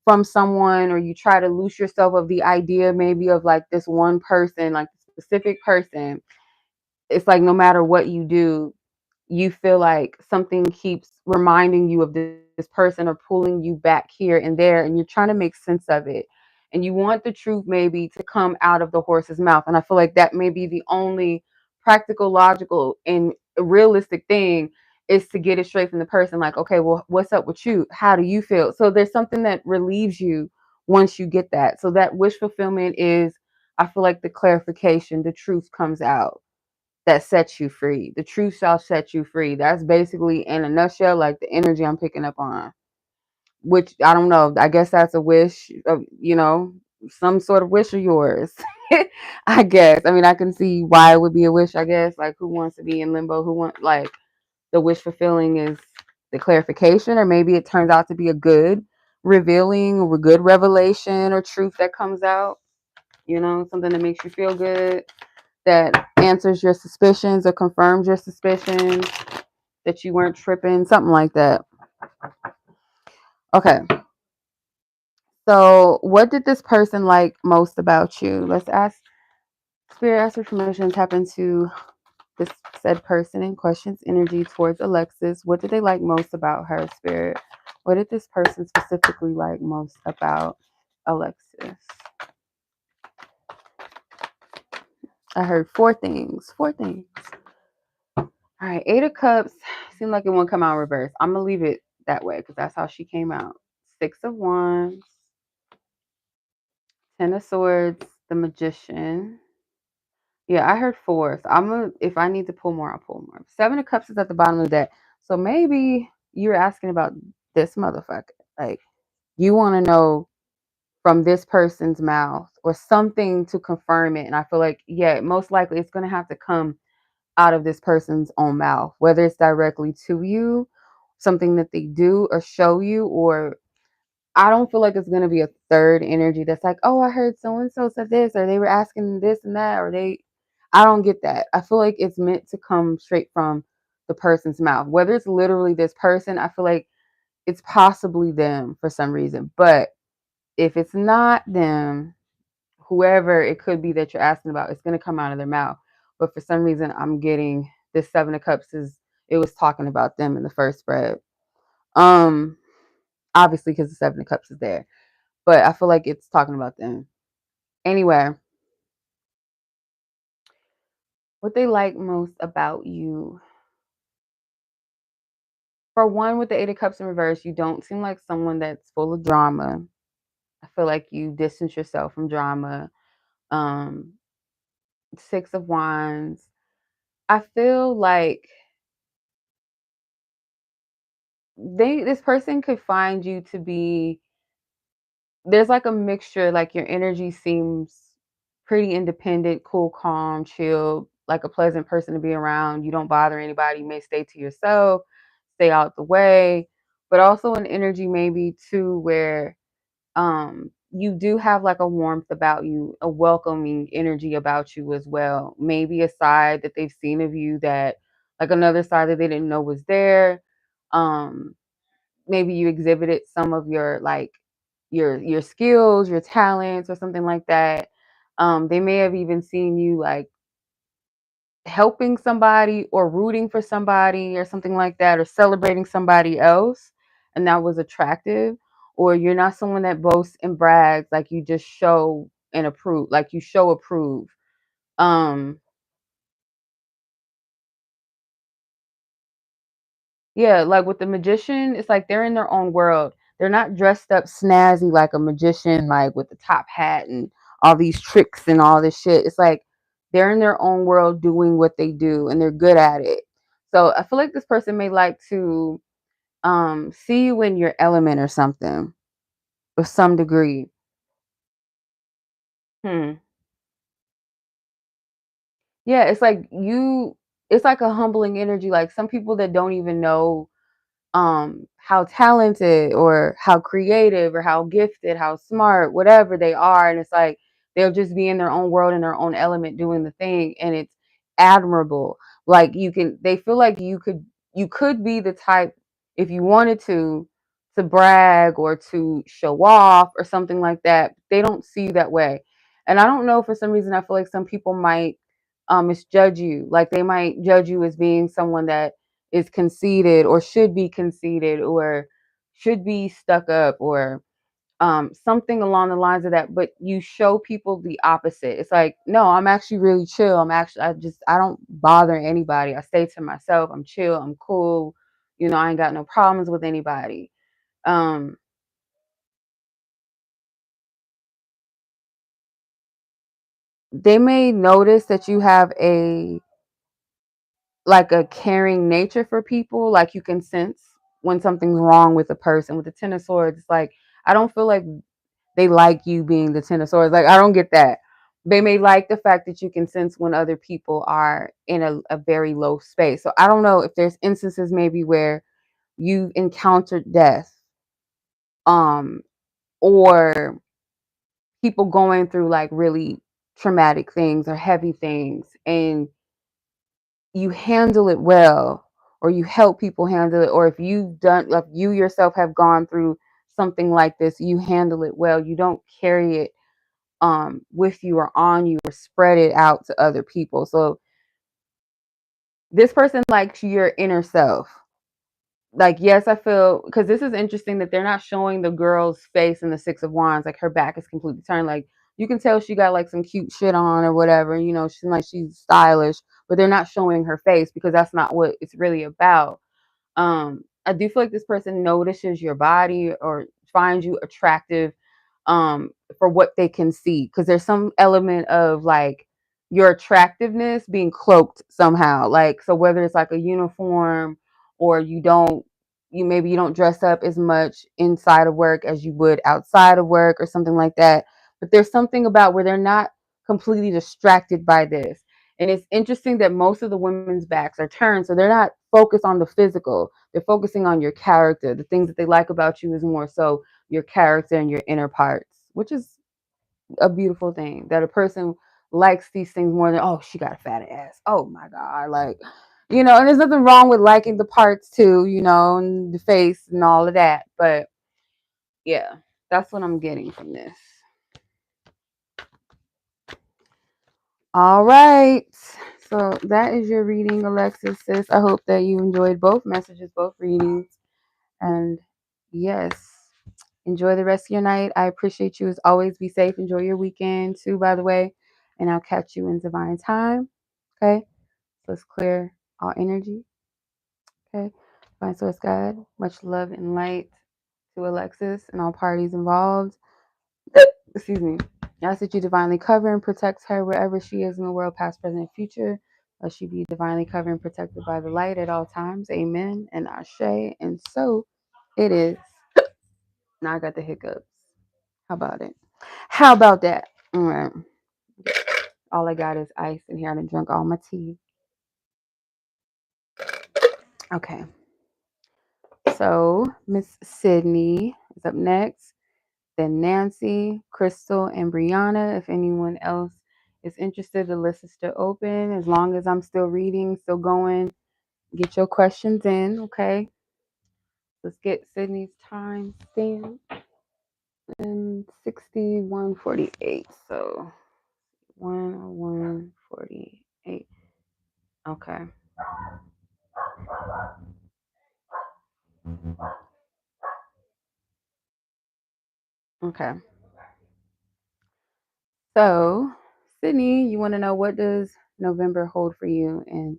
[SPEAKER 1] from someone, or you try to loose yourself of the idea maybe of like this one person, like a specific person, it's like no matter what you do, you feel like something keeps reminding you of this person, or pulling you back here and there, and you're trying to make sense of it. And you want the truth maybe to come out of the horse's mouth. And I feel like that may be the only practical, logical, and realistic thing, is to get it straight from the person. Like, okay, well, what's up with you? How do you feel? So there's something that relieves you once you get that. So that wish fulfillment is, I feel like the clarification, the truth comes out that sets you free. The truth shall set you free. That's basically, in a nutshell, like the energy I'm picking up on. Which I don't know. I guess that's a wish of, some sort of wish of yours. I guess. I mean, I can see why it would be a wish, I guess. Like, who wants to be in limbo? Who want, like, the wish fulfilling is the clarification, or maybe it turns out to be a good revealing, or a good revelation or truth that comes out. Something that makes you feel good, that answers your suspicions or confirms your suspicions, that you weren't tripping, something like that. Okay. So, what did this person like most about you? Let's ask Spirit, ask for permission, tap into this said person in question's energy towards Alexis. What did they like most about her, Spirit? What did this person specifically like most about Alexis? I heard 4 things. 4 things. All right, 8 of Cups. Seemed like it won't come out in reverse. I'm going to leave it that way because that's how she came out. 6 of Wands. 10 of Swords. The Magician. Yeah, I heard 4. So if I need to pull more, I'll pull more. 7 of Cups is at the bottom of the deck. So maybe you're asking about this motherfucker. Like, you want to know from this person's mouth or something to confirm it. And I feel like, yeah, most likely it's going to have to come out of this person's own mouth, whether it's directly to you, something that they do or show you, or I don't feel like it's going to be a third energy that's like, oh, I heard so and so said this, or they were asking this and that, or I don't get that. I feel like it's meant to come straight from the person's mouth, whether it's literally this person. I feel like it's possibly them for some reason, but if it's not them, whoever it could be that you're asking about, it's going to come out of their mouth. But for some reason, I'm getting this Seven of Cups it was talking about them in the first spread. Obviously because the Seven of Cups is there, but I feel like it's talking about them. Anyway, what they like most about you. For one, with the Eight of Cups in reverse, you don't seem like someone that's full of drama. I feel like you distance yourself from drama. Um, Six of Wands. I feel like this person could find you to be, there's like a mixture, like your energy seems pretty independent, cool, calm, chill, like a pleasant person to be around. You don't bother anybody. You may stay to yourself, stay out the way, but also an energy maybe too where you do have like a warmth about you, a welcoming energy about you as well. Maybe a side that they've seen of you that, like another side that they didn't know was there. Um Maybe you exhibited some of your like your skills, your talents or something like that. They may have even seen you like helping somebody or rooting for somebody or something like that, or celebrating somebody else, and that was attractive. Or you're not someone that boasts and brags, like you just show and approve, like you show approve. um Yeah, like with the magician, it's like they're in their own world. They're not dressed up snazzy like a magician, like with the top hat and all these tricks and all this shit. It's like they're in their own world doing what they do and they're good at it. So I feel like this person may like to see you in your element or something, of some degree. Hmm. Yeah, it's like a humbling energy. Like some people that don't even know how talented or how creative or how gifted, how smart, whatever they are, and it's like they'll just be in their own world, in their own element, doing the thing, and it's admirable. Like they feel like you could be the type, if you wanted to brag or to show off or something like that. They don't see you that way. And I don't know, for some reason I feel like some people might misjudge you. Like they might judge you as being someone that is conceited or should be conceited or should be stuck up or something along the lines of that. But you show people the opposite. It's like, no, I'm actually really chill. I don't bother anybody. I stay to myself. I'm chill. I'm cool. I ain't got no problems with anybody. um they may notice that you have a caring nature for people. Like you can sense when something's wrong with a person. With the Ten of Swords, it's like I don't feel like they like you being the Ten of Swords. Like I don't get that. They may like the fact that you can sense when other people are in a very low space. So I don't know if there's instances maybe where you've encountered death, um, or people going through like really traumatic things or heavy things, and you handle it well, or you help people handle it, or if like you yourself have gone through something like this, you handle it well. You don't carry it with you or on you or spread it out to other people. So this person likes your inner self. Like, yes, I feel, because this is interesting that they're not showing the girl's face in the Six of Wands. Like her back is completely turned. Like you can tell she got like some cute shit on or whatever. She's stylish, but they're not showing her face because that's not what it's really about. I do feel like this person notices your body or finds you attractive for what they can see, because there's some element of like your attractiveness being cloaked somehow. Like, so whether it's like a uniform or you don't maybe you don't dress up as much inside of work as you would outside of work or something like that. But there's something about where they're not completely distracted by this. And it's interesting that most of the women's backs are turned, so they're not focused on the physical. They're focusing on your character. The things that they like about you is more so your character and your inner parts, which is a beautiful thing. That a person likes these things more than, oh, she got a fat ass. Oh my God. Like, and there's nothing wrong with liking the parts too, and the face and all of that. But yeah, that's what I'm getting from this. All right. So that is your reading, Alexis, sis. I hope that you enjoyed both messages, both readings. And yes, enjoy the rest of your night. I appreciate you as always. Be safe. Enjoy your weekend too, by the way. And I'll catch you in divine time. Okay. So let's clear all energy. Okay. Divine source God. Much love and light to Alexis and all parties involved. Excuse me. I ask that you divinely cover and protect her wherever she is in the world, past, present, and future. Let she be divinely covered and protected by the light at all times. Amen and ashe. And so it is. Now I got the hiccups. How about it? How about that? All right. All I got is ice in here. I done drunk all my tea. Okay. So Miss Sydney is up next. Then Nancy, Crystal, and Breyonna. If anyone else is interested, the list is still open. As long as I'm still reading, still going, get your questions in, okay? Let's get Sydney's time stamp. And 61:48. So 1:48. Okay. Okay. So, Sydney, you want to know, what does November hold for you, and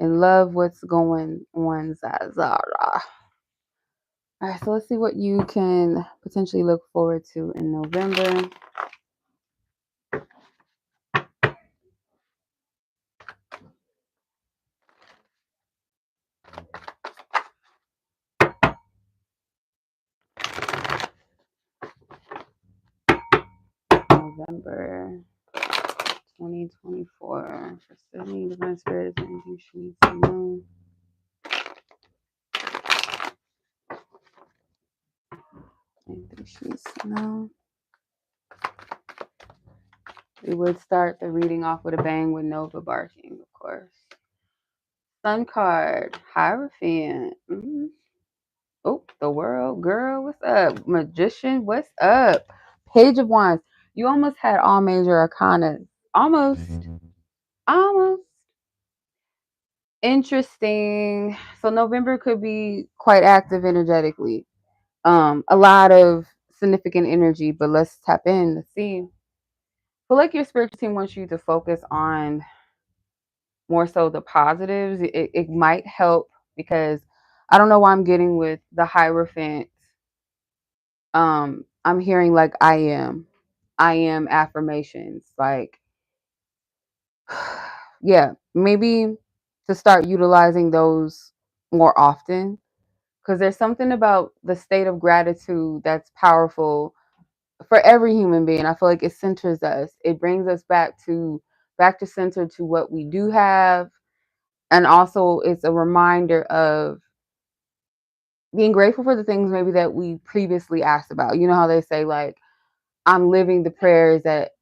[SPEAKER 1] love, what's going on, Zazara? All right, so let's see what you can potentially look forward to in November. November 2024 for Sydney, Divine Spirit. Is there anything she needs to know? Anything she needs to know? We would start the reading off with a bang with Nova barking, of course. Sun card, Hierophant. Oh, the world, girl, what's up? Magician, what's up? Page of Wands. You almost had all major arcana. Almost. Almost. Interesting. So November could be quite active energetically. A lot of significant energy, but let's tap in. Let's see. I feel like your spiritual team wants you to focus on more so the positives. It might help because I don't know why I'm getting with the Hierophant. I'm hearing like I am affirmations, like yeah, maybe to start utilizing those more often, because there's something about the state of gratitude that's powerful for every human being. I feel like it centers us. It brings us back to center to what we do have, and also it's a reminder of being grateful for the things maybe that we previously asked about. You know how they say, like, I'm living the prayers that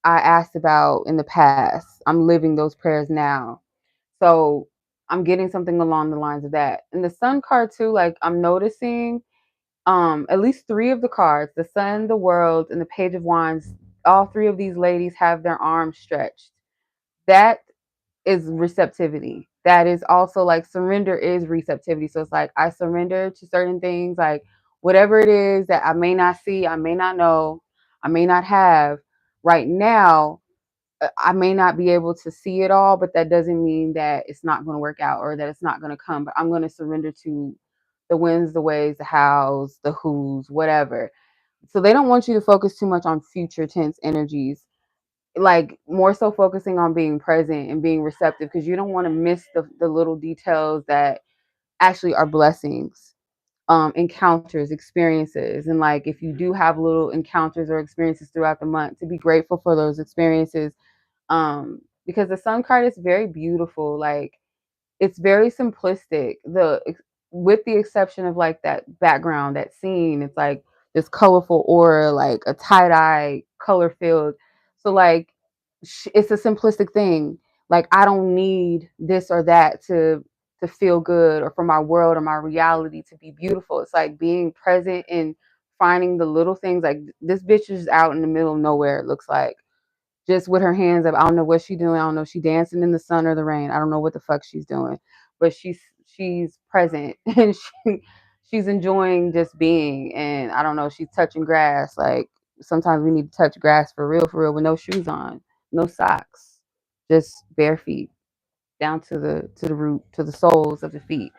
[SPEAKER 1] I asked about in the past. I'm living those prayers now. So I'm getting something along the lines of that. And the sun card too, like, I'm noticing at least three of the cards, the sun, the world, and the page of wands, all three of these ladies have their arms stretched. That is receptivity. That is also like surrender is receptivity. So it's like I surrender to certain things, like whatever it is that I may not see, I may not know, I may not have right now. I may not be able to see it all, but that doesn't mean that it's not going to work out or that it's not going to come. But I'm going to surrender to the whens, the ways, the hows, the who's, whatever. So they don't want you to focus too much on future tense energies, like more so focusing on being present and being receptive, because you don't want to miss the little details that actually are blessings. encounters, experiences. And like if you do have little encounters or experiences throughout the month, to be grateful for those experiences. Because the sun card is very beautiful. Like it's very simplistic. The With the exception of like that background, that scene, it's like this colorful aura, like a tie-dye color field. So like it's a simplistic thing. Like I don't need this or that to feel good, or for my world or my reality to be beautiful. It's like being present and finding the little things. Like this bitch is out in the middle of nowhere, it looks like, just with her hands up. I don't know what she's doing. I don't know if she's dancing in the sun or the rain. I don't know what the fuck she's doing, but she's present and she's enjoying just being. And I don't know, she's touching grass. Like sometimes we need to touch grass for real, with no shoes on, no socks, just bare feet down to the root, to the soles of the feet,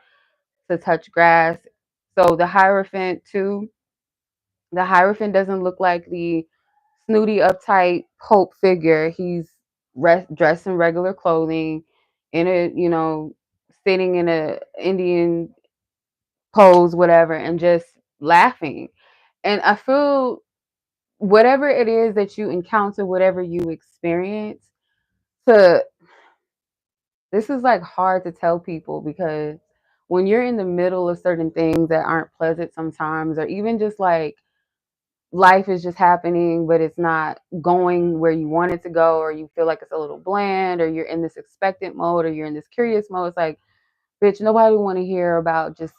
[SPEAKER 1] to touch grass. So the Hierophant too. The Hierophant doesn't look like the snooty, uptight Pope figure. He's dressed in regular clothing, in a, sitting in a Indian pose, whatever, and just laughing. And I feel whatever it is that you encounter, whatever you experience, to this is like hard to tell people, because when you're in the middle of certain things that aren't pleasant sometimes, or even just like life is just happening, but it's not going where you want it to go, or you feel like it's a little bland, or you're in this expectant mode, or you're in this curious mode. It's like, bitch, nobody want to hear about just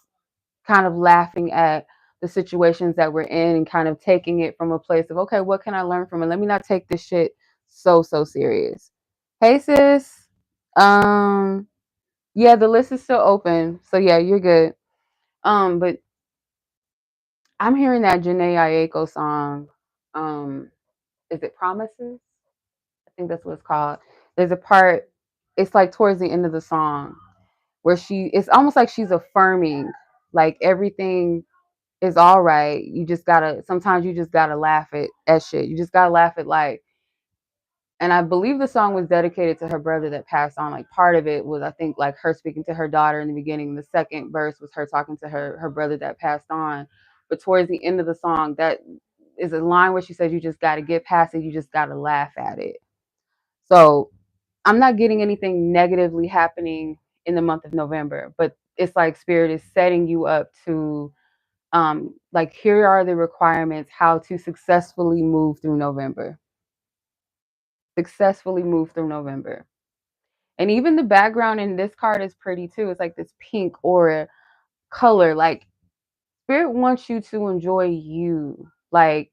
[SPEAKER 1] kind of laughing at the situations that we're in, and kind of taking it from a place of, okay, what can I learn from it? Let me not take this shit so serious. Hey sis. Yeah, the list is still open. So yeah, you're good. But I'm hearing that Janae Aiko song. Is it Promises? I think that's what it's called. There's a part, it's like towards the end of the song, where it's almost like she's affirming, like everything is all right. Sometimes you just gotta laugh at shit. You just gotta laugh at life. And I believe the song was dedicated to her brother that passed on. Like part of it was, I think, like her speaking to her daughter in the beginning. The second verse was her talking to her brother that passed on. But towards the end of the song, that is a line where she says, you just got to get past it. You just got to laugh at it. So I'm not getting anything negatively happening in the month of November, but it's like Spirit is setting you up to, like, here are the requirements, how to successfully move through November. Successfully move through November. And even the background in this card is pretty too. It's like this pink aura color. Like Spirit wants you to enjoy you. Like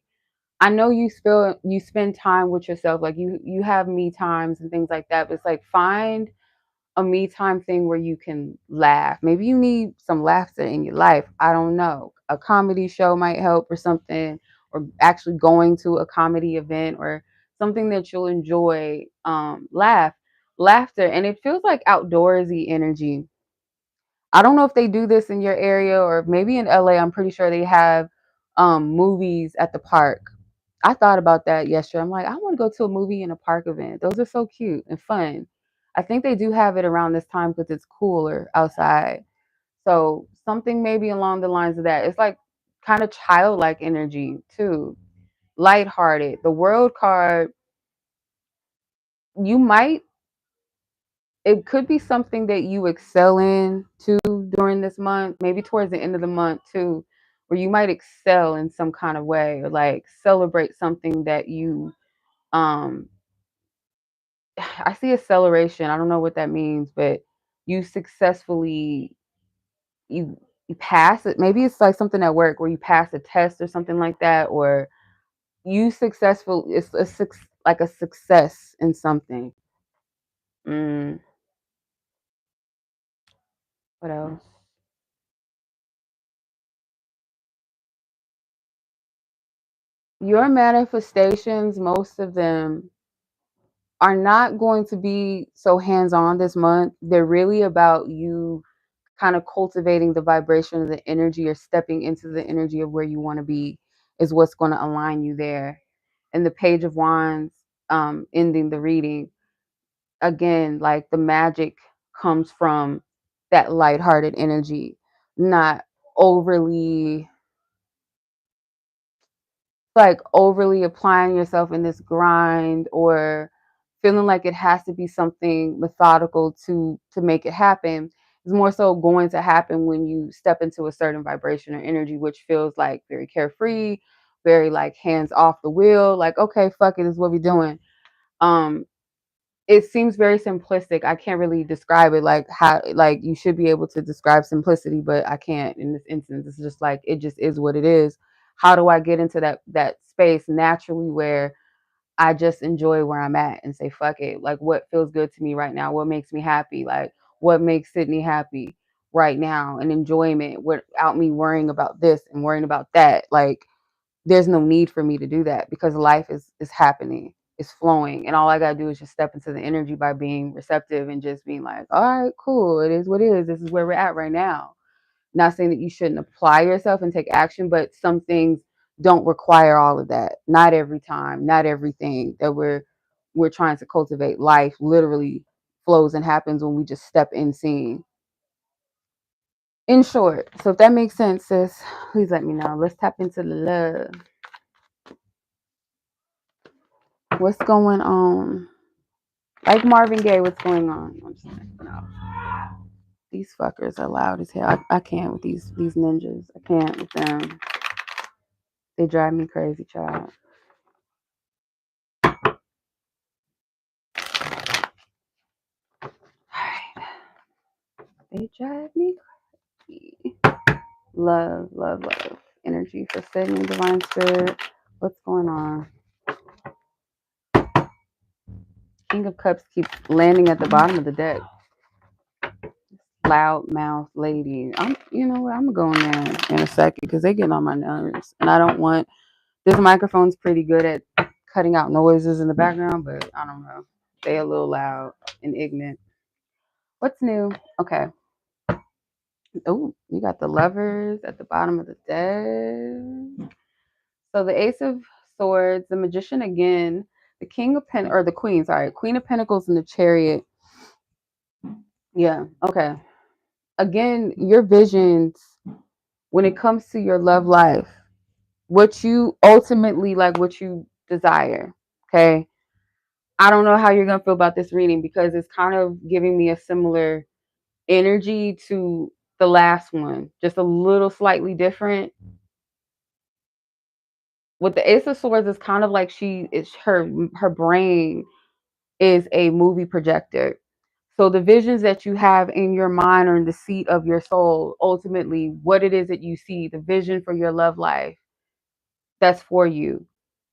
[SPEAKER 1] I know you spend time with yourself. Like you have me times and things like that. But it's like find a me time thing where you can laugh. Maybe you need some laughter in your life. I don't know. A comedy show might help, or something, or actually going to a comedy event, or something that you'll enjoy. Laughter. And it feels like outdoorsy energy. I don't know if they do this in your area, or maybe in LA. I'm pretty sure they have movies at the park. I thought about that yesterday. I'm like, I want to go to a movie in a park event. Those are so cute and fun. I think they do have it around this time because it's cooler outside. So something maybe along the lines of that. It's like kind of childlike energy too. Lighthearted. The world card, you might, it could be something that you excel in too during this month, maybe towards the end of the month too, where you might excel in some kind of way, or like celebrate something that you um I see acceleration. I don't know what that means, but you successfully you you pass it. Maybe it's like something at work where you pass a test or something like that, or you successful. Like a success in something. Mm, what else? Your manifestations, most of them are not going to be so hands-on this month. They're really about you kind of cultivating the vibration of the energy, or stepping into the energy of where you want to be, is what's going to align you there. And the Page of Wands, ending the reading, again, like the magic comes from that lighthearted energy, not overly applying yourself in this grind, or feeling like it has to be something methodical to make it happen. It's more so going to happen when you step into a certain vibration or energy, which feels like very carefree, very like hands off the wheel, like, okay, fuck it, this is what we're doing. It seems very simplistic. I can't really describe it, like how, like, you should be able to describe simplicity, but I can't in this instance. It's just like, it just is what it is. How do I get into that space naturally where I just enjoy where I'm at and say, fuck it. Like, what feels good to me right now? What makes me happy? Like, what makes Sydney happy right now? And enjoyment without me worrying about this and worrying about that. Like, there's no need for me to do that because life is happening, it's flowing, and all I gotta do is just step into the energy by being receptive and just being like, all right, cool, it is what it is. This is where we're at right now. Not saying that you shouldn't apply yourself and take action, but some things don't require all of that. Not every time, not everything that we're trying to cultivate. Life literally flows and happens when we just step in seeing. In short, so if that makes sense, sis, please let me know. Let's tap into the love. What's going on? Like Marvin Gaye, what's going on? I'm just like, no. These fuckers are loud as hell. I can't with these ninjas. I can't with them. They drive me crazy, child. Alright. They drive me crazy. Love, love, love. Energy for Sydney, divine spirit. What's going on? King of Cups keeps landing at the bottom of the deck. Loud mouth lady. You know what? I'm going there in a second because they get on my nerves, and I don't want. This microphone's pretty good at cutting out noises in the background, but I don't know. They a little loud and ignorant. What's new? Okay. Oh, you got the Lovers at the bottom of the deck. So the Ace of Swords, the Magician again, the King of Pen or the Queen, sorry, Queen of Pentacles and the Chariot. Yeah, okay. Again, your visions when it comes to your love life, what you ultimately like, what you desire. Okay. I don't know how you're gonna feel about this reading because it's kind of giving me a similar energy to the last one, just a little slightly different. With the Ace of Swords, it's kind of like her brain is a movie projector. So the visions that you have in your mind or in the seat of your soul, ultimately what it is that you see, the vision for your love life, that's for you.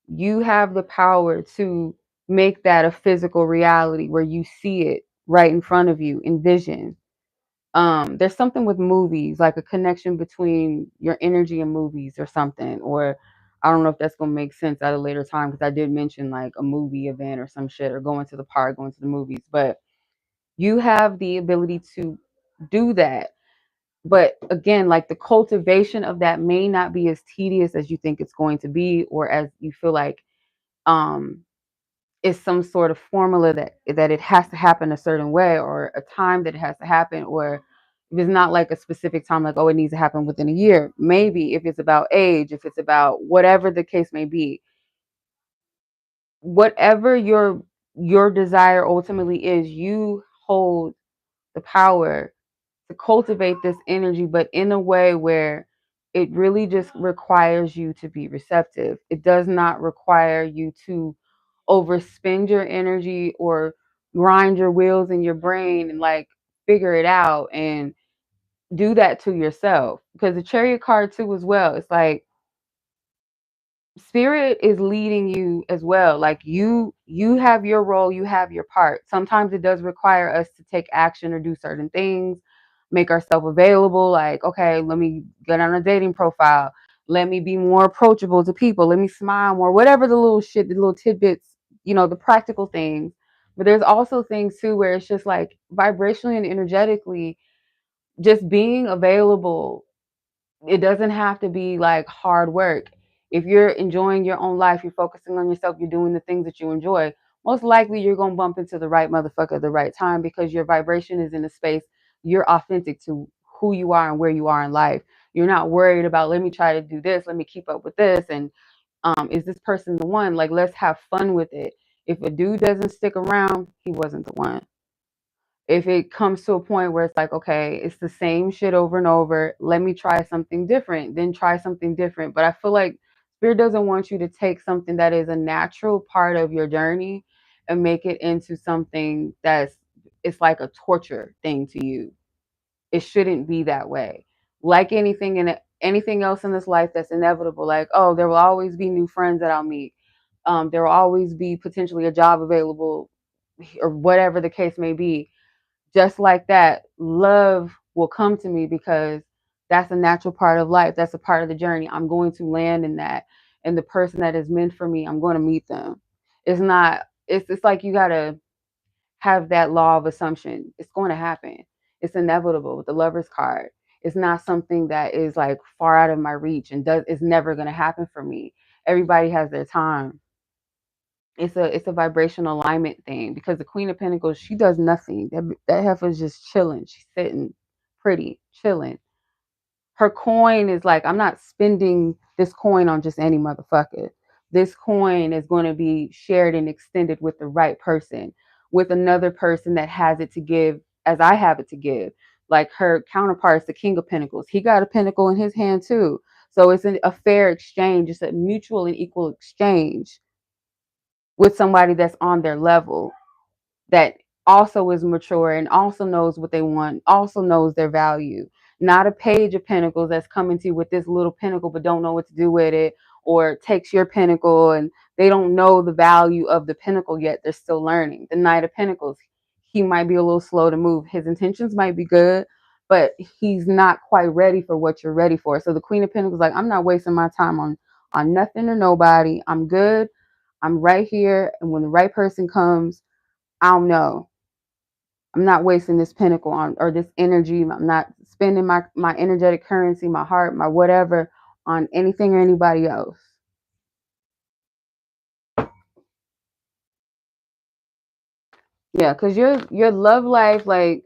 [SPEAKER 1] You have the power to make that a physical reality where you see it right in front of you in vision. There's something with movies, like a connection between your energy and movies or something, or I don't know if that's gonna make sense at a later time because I did mention like a movie event or some shit or going to the park, going to the movies, but you have the ability to do that. But again, like the cultivation of that may not be as tedious as you think it's going to be, or as you feel like um is some sort of formula that it has to happen a certain way, or a time that it has to happen, or if it's not like a specific time, like, oh, it needs to happen within a year. Maybe if it's about age, if it's about whatever the case may be, whatever your desire ultimately is, you hold the power to cultivate this energy, but in a way where it really just requires you to be receptive. It does not require you to overspend your energy or grind your wheels in your brain and like figure it out and do that to yourself. Because the Chariot card too as well, it's like spirit is leading you as well. Like you have your role, you have your part. Sometimes it does require us to take action or do certain things, make ourselves available, like, okay, let me get on a dating profile, let me be more approachable to people, let me smile more, whatever the little shit, the little tidbits, the practical things. But there's also things too where it's just like vibrationally and energetically just being available. It doesn't have to be like hard work. If you're enjoying your own life, you're focusing on yourself, you're doing the things that you enjoy, most likely you're going to bump into the right motherfucker at the right time because your vibration is in a space, you're authentic to who you are and where you are in life. You're not worried about, let me try to do this, let me keep up with this, and is this person the one? Like, let's have fun with it. If a dude doesn't stick around, he wasn't the one. If it comes to a point where it's like, okay, it's the same shit over and over, let me try something different, then try something different. But I feel like Spirit doesn't want you to take something that is a natural part of your journey and make it into something that's, it's like a torture thing to you. It shouldn't be that way. Like anything in it, anything else in this life that's inevitable, like, oh, there will always be new friends that I'll meet. There will always be potentially a job available, or whatever the case may be. Just like that, love will come to me because that's a natural part of life. That's a part of the journey. I'm going to land in that. And the person that is meant for me, I'm going to meet them. It's not, it's like you got to have that law of assumption. It's going to happen. It's inevitable with the Lover's card. It's not something that is like far out of my reach and it's never going to happen for me. Everybody has their time. It's a vibrational alignment thing, because the Queen of Pentacles, she does nothing. That heifer is just chilling. She's sitting pretty, chilling. Her coin is like, I'm not spending this coin on just any motherfucker. This coin is going to be shared and extended with the right person, with another person that has it to give as I have it to give. Like her counterparts, the King of Pentacles. He got a pentacle in his hand too. So it's a fair exchange. It's a mutual and equal exchange with somebody that's on their level, that also is mature and also knows what they want, also knows their value. Not a Page of Pentacles that's coming to you with this little pentacle but don't know what to do with it, or takes your pentacle and they don't know the value of the pentacle yet. They're still learning. The Knight of Pentacles, he might be a little slow to move. His intentions might be good, but he's not quite ready for what you're ready for. So the Queen of Pentacles, like, I'm not wasting my time on nothing or nobody. I'm good. I'm right here. And when the right person comes, I don't know. I'm not wasting this pentacle on, or this energy. I'm not spending my energetic currency, my heart, my whatever, on anything or anybody else. Yeah, because your love life, like,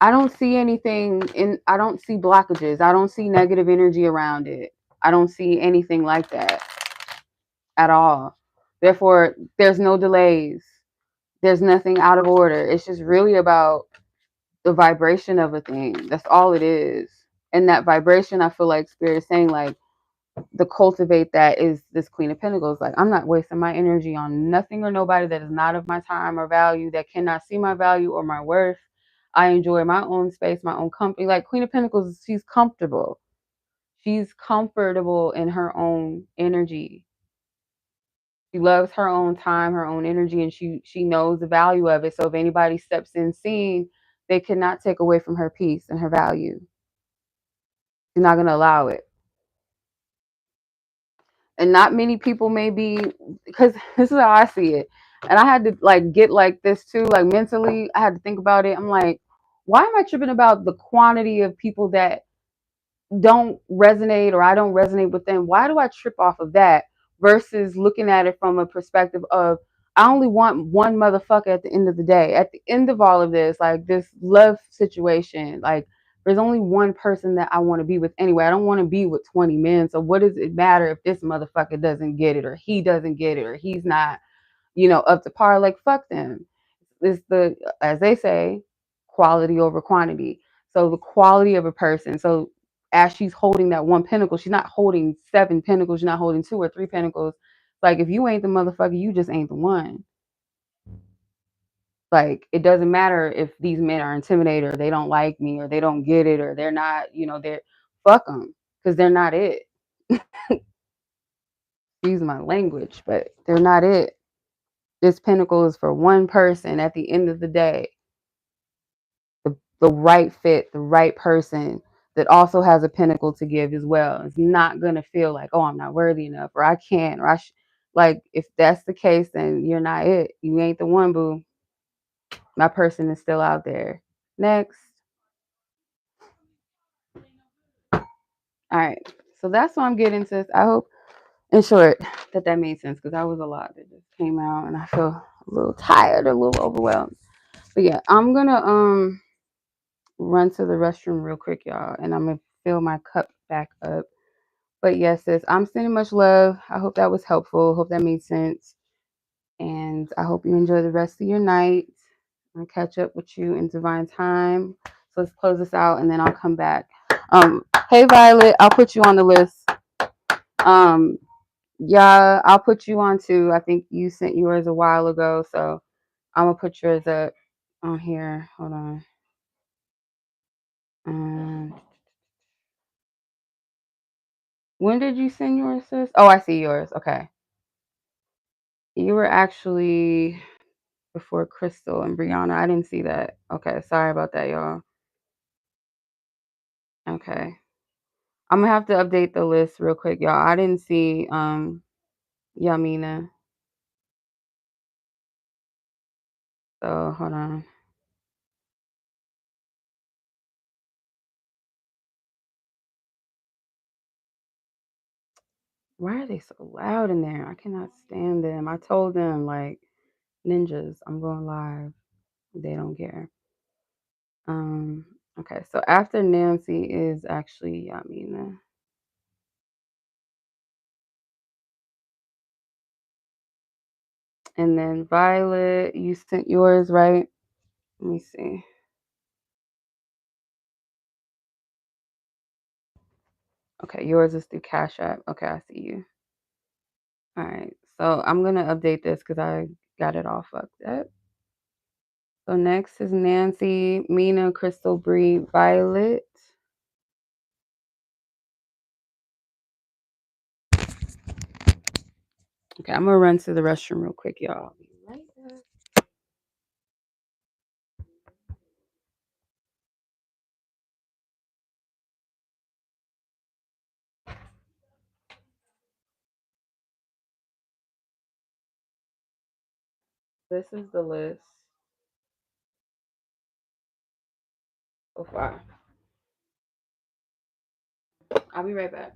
[SPEAKER 1] I don't see anything I don't see blockages. I don't see negative energy around it. I don't see anything like that at all. Therefore, there's no delays. There's nothing out of order. It's just really about the vibration of a thing. That's all it is. And that vibration, I feel like Spirit is saying, like, the cultivate that is this Queen of Pentacles. Like, I'm not wasting my energy on nothing or nobody that is not of my time or value, that cannot see my value or my worth. I enjoy my own space, my own company. Like, Queen of Pentacles, she's comfortable. She's comfortable in her own energy. She loves her own time, her own energy, and she knows the value of it. So if anybody steps in seeing, they cannot take away from her peace and her value. She's not going to allow it. And not many people may be, because this is how I see it. And I had to like get like this too, like mentally, I had to think about it. I'm like, why am I tripping about the quantity of people that don't resonate, or I don't resonate with them? Why do I trip off of that versus looking at it from a perspective of, I only want one motherfucker at the end of the day. At the end of all of this, like this love situation, like, there's only one person that I want to be with anyway. I don't want to be with 20 men. So what does it matter if this motherfucker doesn't get it, or he doesn't get it, or he's not, up to par? Like, fuck them. It's the, as they say, quality over quantity. So the quality of a person. So as she's holding that one pentacle, she's not holding 7 pentacles. She's not holding 2 or 3 pentacles. Like, if you ain't the motherfucker, you just ain't the one. Like, it doesn't matter if these men are intimidated, or they don't like me, or they don't get it, or they're not, they're, fuck them, because they're not it. Excuse my language, but they're not it. This pentacle is for one person at the end of the day. The right fit, the right person that also has a pinnacle to give as well. It's not going to feel like, oh, I'm not worthy enough, or I can't, or like, if that's the case, then you're not it. You ain't the one, boo. My person is still out there. Next. All right. So that's what I'm getting to. I hope, in short, that made sense, because that was a lot that just came out and I feel a little tired, a little overwhelmed. But yeah, I'm going to run to the restroom real quick, y'all, and I'm going to fill my cup back up. But yes, sis, I'm sending much love. I hope that was helpful. Hope that made sense. And I hope you enjoy the rest of your night. I'll catch up with you in divine time. So let's close this out and then I'll come back. Hey Violet, I'll put you on the list. Yeah, I'll put you on too. I think you sent yours a while ago, so I'm gonna put yours up on here. Hold on. When did you send yours, sis? Oh, I see yours. Okay. You were actually before Crystal and Breyonna. I didn't see that. Okay, sorry about that, y'all. Okay. I'm gonna have to update the list real quick, y'all. I didn't see Yamina. So hold on. Why are they so loud in there? I cannot stand them. I told them like ninjas, I'm going live. They don't care. Okay, so after Nancy is actually Yamina. And then Violet, you sent yours, right? Let me see. Okay, yours is through Cash App. Okay, I see you. All right, so I'm gonna update this because I got it all fucked up. So next is Nancy, Minah, Crystal, Bree, Violet. Okay, I'm gonna run to the restroom real quick, y'all. I'll be right back. This is the list so far. I'll be right back.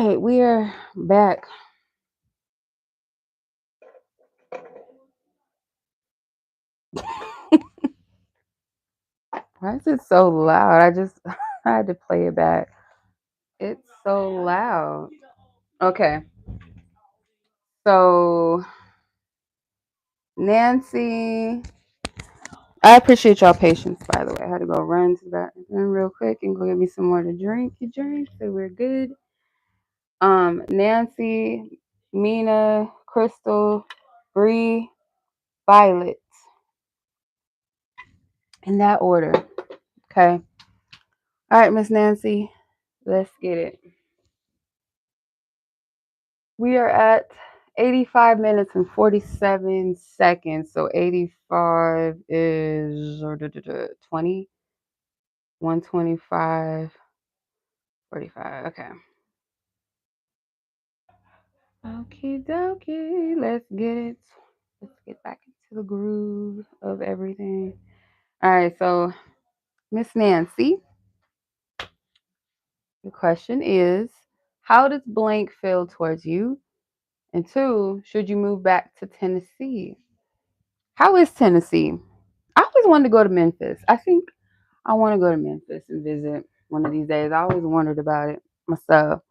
[SPEAKER 1] right, we are back. Why is it so loud? I had to play it back. It's so loud. Okay. So Nancy, I appreciate y'all patience, by the way. I had to go run to the bathroom real quick and go get me some more to drink. You drink, so we're good. Nancy, Minah, Crystal, Bree, Violet. In that order. Okay. All right, Miss Nancy, let's get it. We are at 85 minutes and 47 seconds. So 85 is 20, 125, 45. Okay. Okie dokie. Let's get it. Let's get back into the groove of everything. All right. So, Miss Nancy, the question is, how does blank feel towards you? And two, should you move back to Tennessee? How is Tennessee? I always wanted to go to Memphis. I think I want to go to Memphis and visit one of these days. I always wondered about it myself.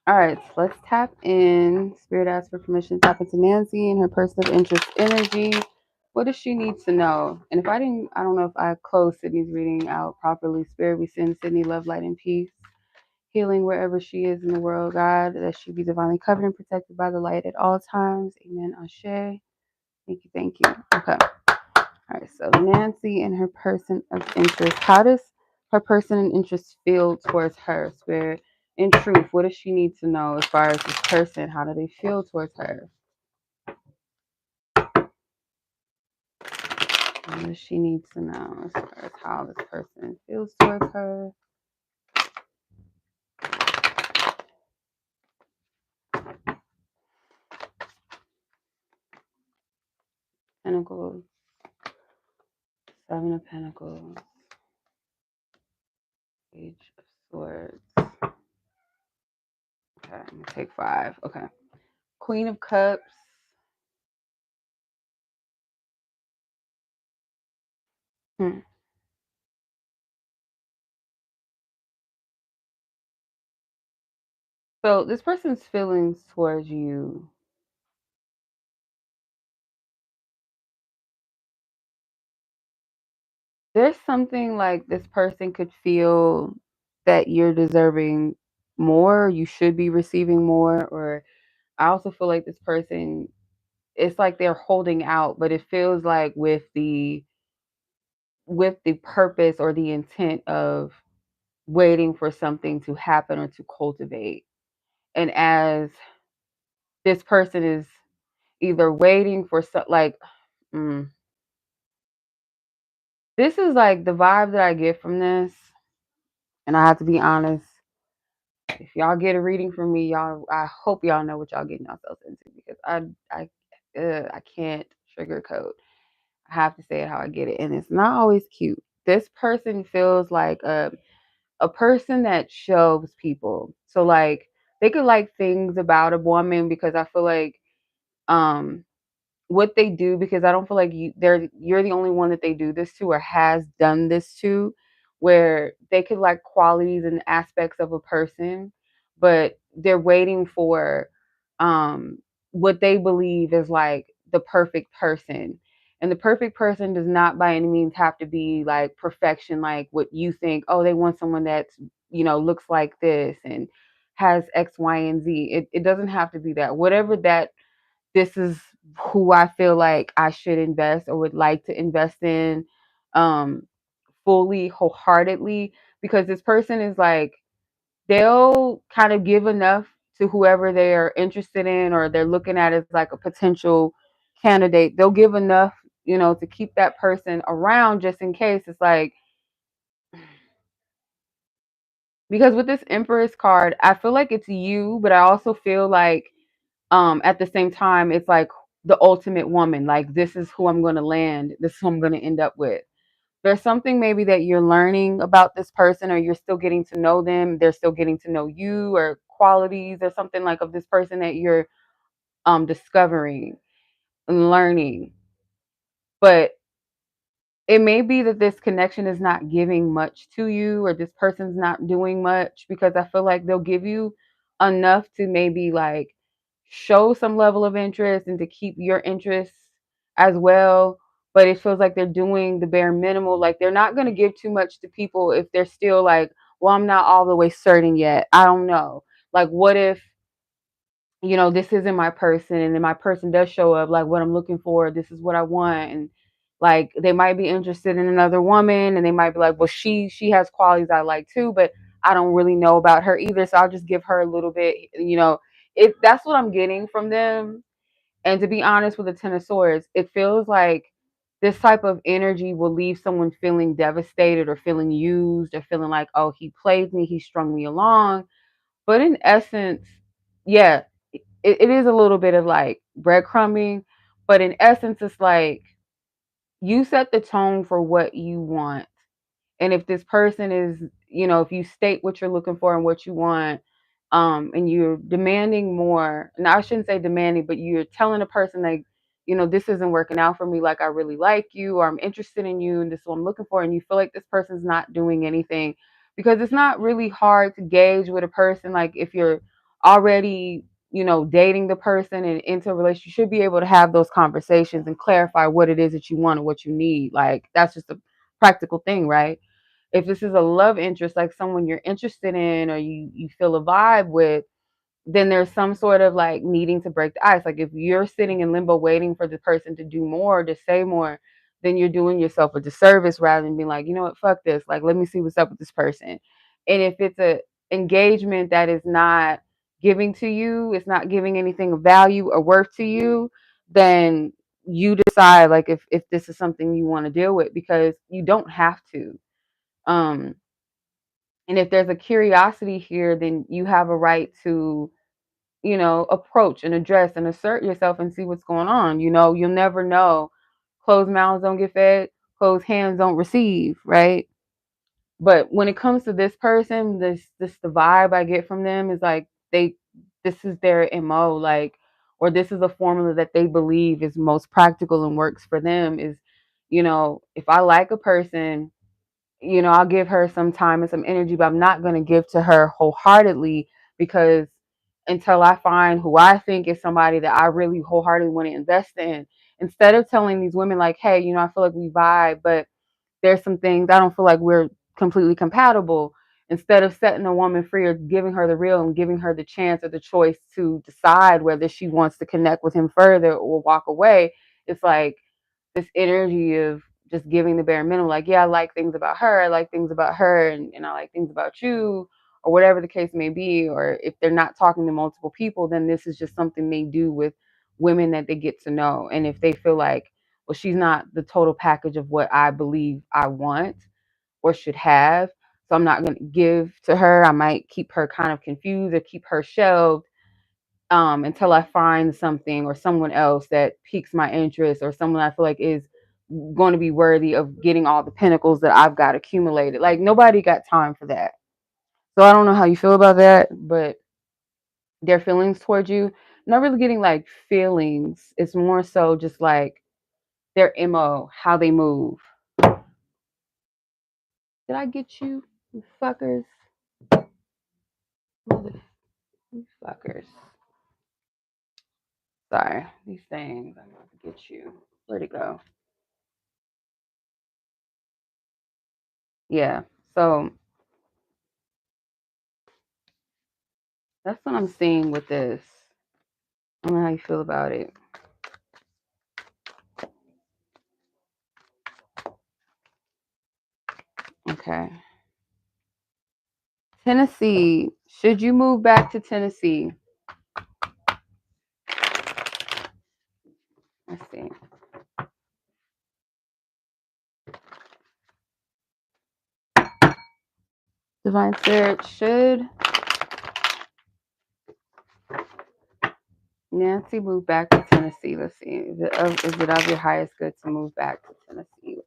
[SPEAKER 1] All right, so let's tap in. Spirit asks for permission to tap into Nancy and her person of interest energy. What does she need to know? And if I didn't, I don't know if I closed Sydney's reading out properly. Spirit, we send Sydney love, light, and peace. Healing wherever she is in the world, God, that she be divinely covered and protected by the light at all times. Amen. Ashe. Thank you. Thank you. Okay. All right, so Nancy and her person of interest. How does her person of interest feel towards her, Spirit? In truth, what does she need to know as far as this person? How do they feel towards her? What does she need to know as far as how this person feels towards her? Pentacles, Seven of Pentacles, Page of Swords. Okay, I'm gonna take 5. Okay. Queen of Cups. So this person's feelings towards you. There's something like this person could feel that you're deserving more, you should be receiving more, or I also feel like this person, it's like they're holding out, but it feels like with the purpose or the intent of waiting for something to happen or to cultivate. And as this person is either waiting for mm, this is like the vibe that I get from this, and I have to be honest. If y'all get a reading from me, y'all, I hope y'all know what y'all getting yourselves into, because I can't sugarcoat. I have to say it how I get it, and it's not always cute. This person feels like a person that shows people. So like they could like things about a woman, because I feel like um what they do, because I don't feel like you're the only one that they do this to or has done this to, where they could like qualities and aspects of a person, but they're waiting for um what they believe is like the perfect person. And the perfect person does not by any means have to be like perfection, like what you think. Oh, they want someone that's, looks like this and has X, Y, and Z. It doesn't have to be that. Whatever that, this is who I feel like I should invest or would like to invest in um fully, wholeheartedly, because this person is like, they'll kind of give enough to whoever they're interested in or they're looking at as like a potential candidate. They'll give enough, to keep that person around just in case. It's like, because with this Empress card, I feel like it's you, but I also feel like at the same time, it's like the ultimate woman. Like, this is who I'm going to land. This is who I'm going to end up with. there's something maybe that you're learning about this person, or you're still getting to know them, they're still getting to know you, or qualities or something like of this person that you're discovering and learning. But it may be that this connection is not giving much to you, or this person's not doing much, because I feel like they'll give you enough to maybe like show some level of interest and to keep your interests as well. But it feels like they're doing the bare minimal. Like they're not going to give too much to people if they're still like, well, I'm not all the way certain yet. I don't know. Like, what if, this isn't my person, and then my person does show up like what I'm looking for, this is what I want, and like they might be interested in another woman, and they might be like, well, she has qualities I like too, but I don't really know about her either, so I'll just give her a little bit. If that's what I'm getting from them. And to be honest, with the Ten of Swords, it feels like this type of energy will leave someone feeling devastated, or feeling used, or feeling like, oh, he played me, he strung me along. But in essence, yeah, it is a little bit of like breadcrumbing, but in essence, it's like you set the tone for what you want. And if this person is, if you state what you're looking for and what you want, and you're demanding more, and I shouldn't say demanding, but you're telling a person like, this isn't working out for me, like I really like you, or I'm interested in you, and this is what I'm looking for, and you feel like this person's not doing anything, because it's not really hard to gauge with a person. Like if you're already, dating the person and into a relationship, you should be able to have those conversations and clarify what it is that you want and what you need. Like that's just a practical thing, right? If this is a love interest, like someone you're interested in, or you feel a vibe with, then there's some sort of like needing to break the ice. Like if you're sitting in limbo waiting for the person to do more, to say more, then you're doing yourself a disservice, rather than being like, you know what, fuck this. Like, let me see what's up with this person. And if it's a engagement that is not giving to you, it's not giving anything of value or worth to you, then you decide like if this is something you want to deal with, because you don't have to. Um, and if there's a curiosity here, then you have a right to, approach and address and assert yourself and see what's going on. You'll never know. Closed mouths don't get fed, closed hands don't receive, right? But when it comes to this person, this the vibe I get from them is like this is their MO, like, or this is a formula that they believe is most practical and works for them. Is, if I like a person, I'll give her some time and some energy, but I'm not going to give to her wholeheartedly, because until I find who I think is somebody that I really wholeheartedly want to invest in, instead of telling these women like, hey, I feel like we vibe, but there's some things I don't feel like we're completely compatible. Instead of setting a woman free, or giving her the real and giving her the chance or the choice to decide whether she wants to connect with him further or walk away, it's like this energy of just giving the bare minimum. Like, yeah, I like things about her, I like things about her, and I like things about you, or whatever the case may be. Or if they're not talking to multiple people, then this is just something they do with women that they get to know. And if they feel like, well, she's not the total package of what I believe I want or should have, so I'm not going to give to her, I might keep her kind of confused or keep her shelved, until I find something or someone else that piques my interest, or someone I feel like is going to be worthy of getting all the pinnacles that I've got accumulated. Like nobody got time for that. So I don't know how you feel about that, but their feelings towards you, not really getting like feelings. It's more so just like their MO, how they move. Did I get you, you fuckers? You fuckers. Sorry, these things. I'm about to get you. Where'd it go? Yeah. So that's what I'm seeing with this. I don't know how you feel about it. Okay. Tennessee. Should you move back to Tennessee? Let's see. Divine Spirit, should Nancy move back to Tennessee? Let's see. Is it of your highest good to move back to Tennessee?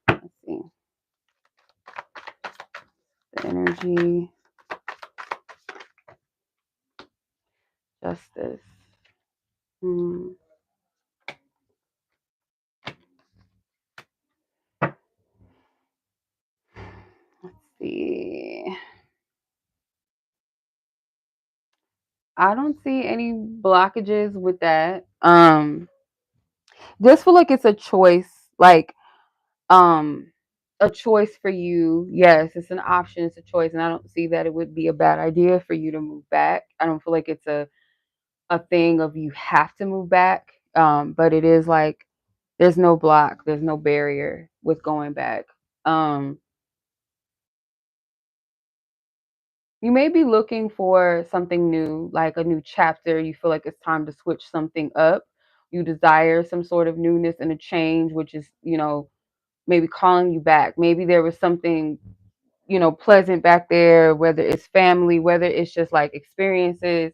[SPEAKER 1] Let's see. energy. Justice. Let's see. I don't see any blockages with that. Just feel like it's a choice, like a choice for you. Yes, it's an option, it's a choice, and I don't see that it would be a bad idea for you to move back. I don't feel like it's a thing of you have to move back. But it is like there's no block, there's no barrier with going back. You may be looking for something new, like a new chapter. You feel like it's time to switch something up. You desire some sort of newness and a change, which is, maybe calling you back. Maybe there was something, pleasant back there, whether it's family, whether it's just like experiences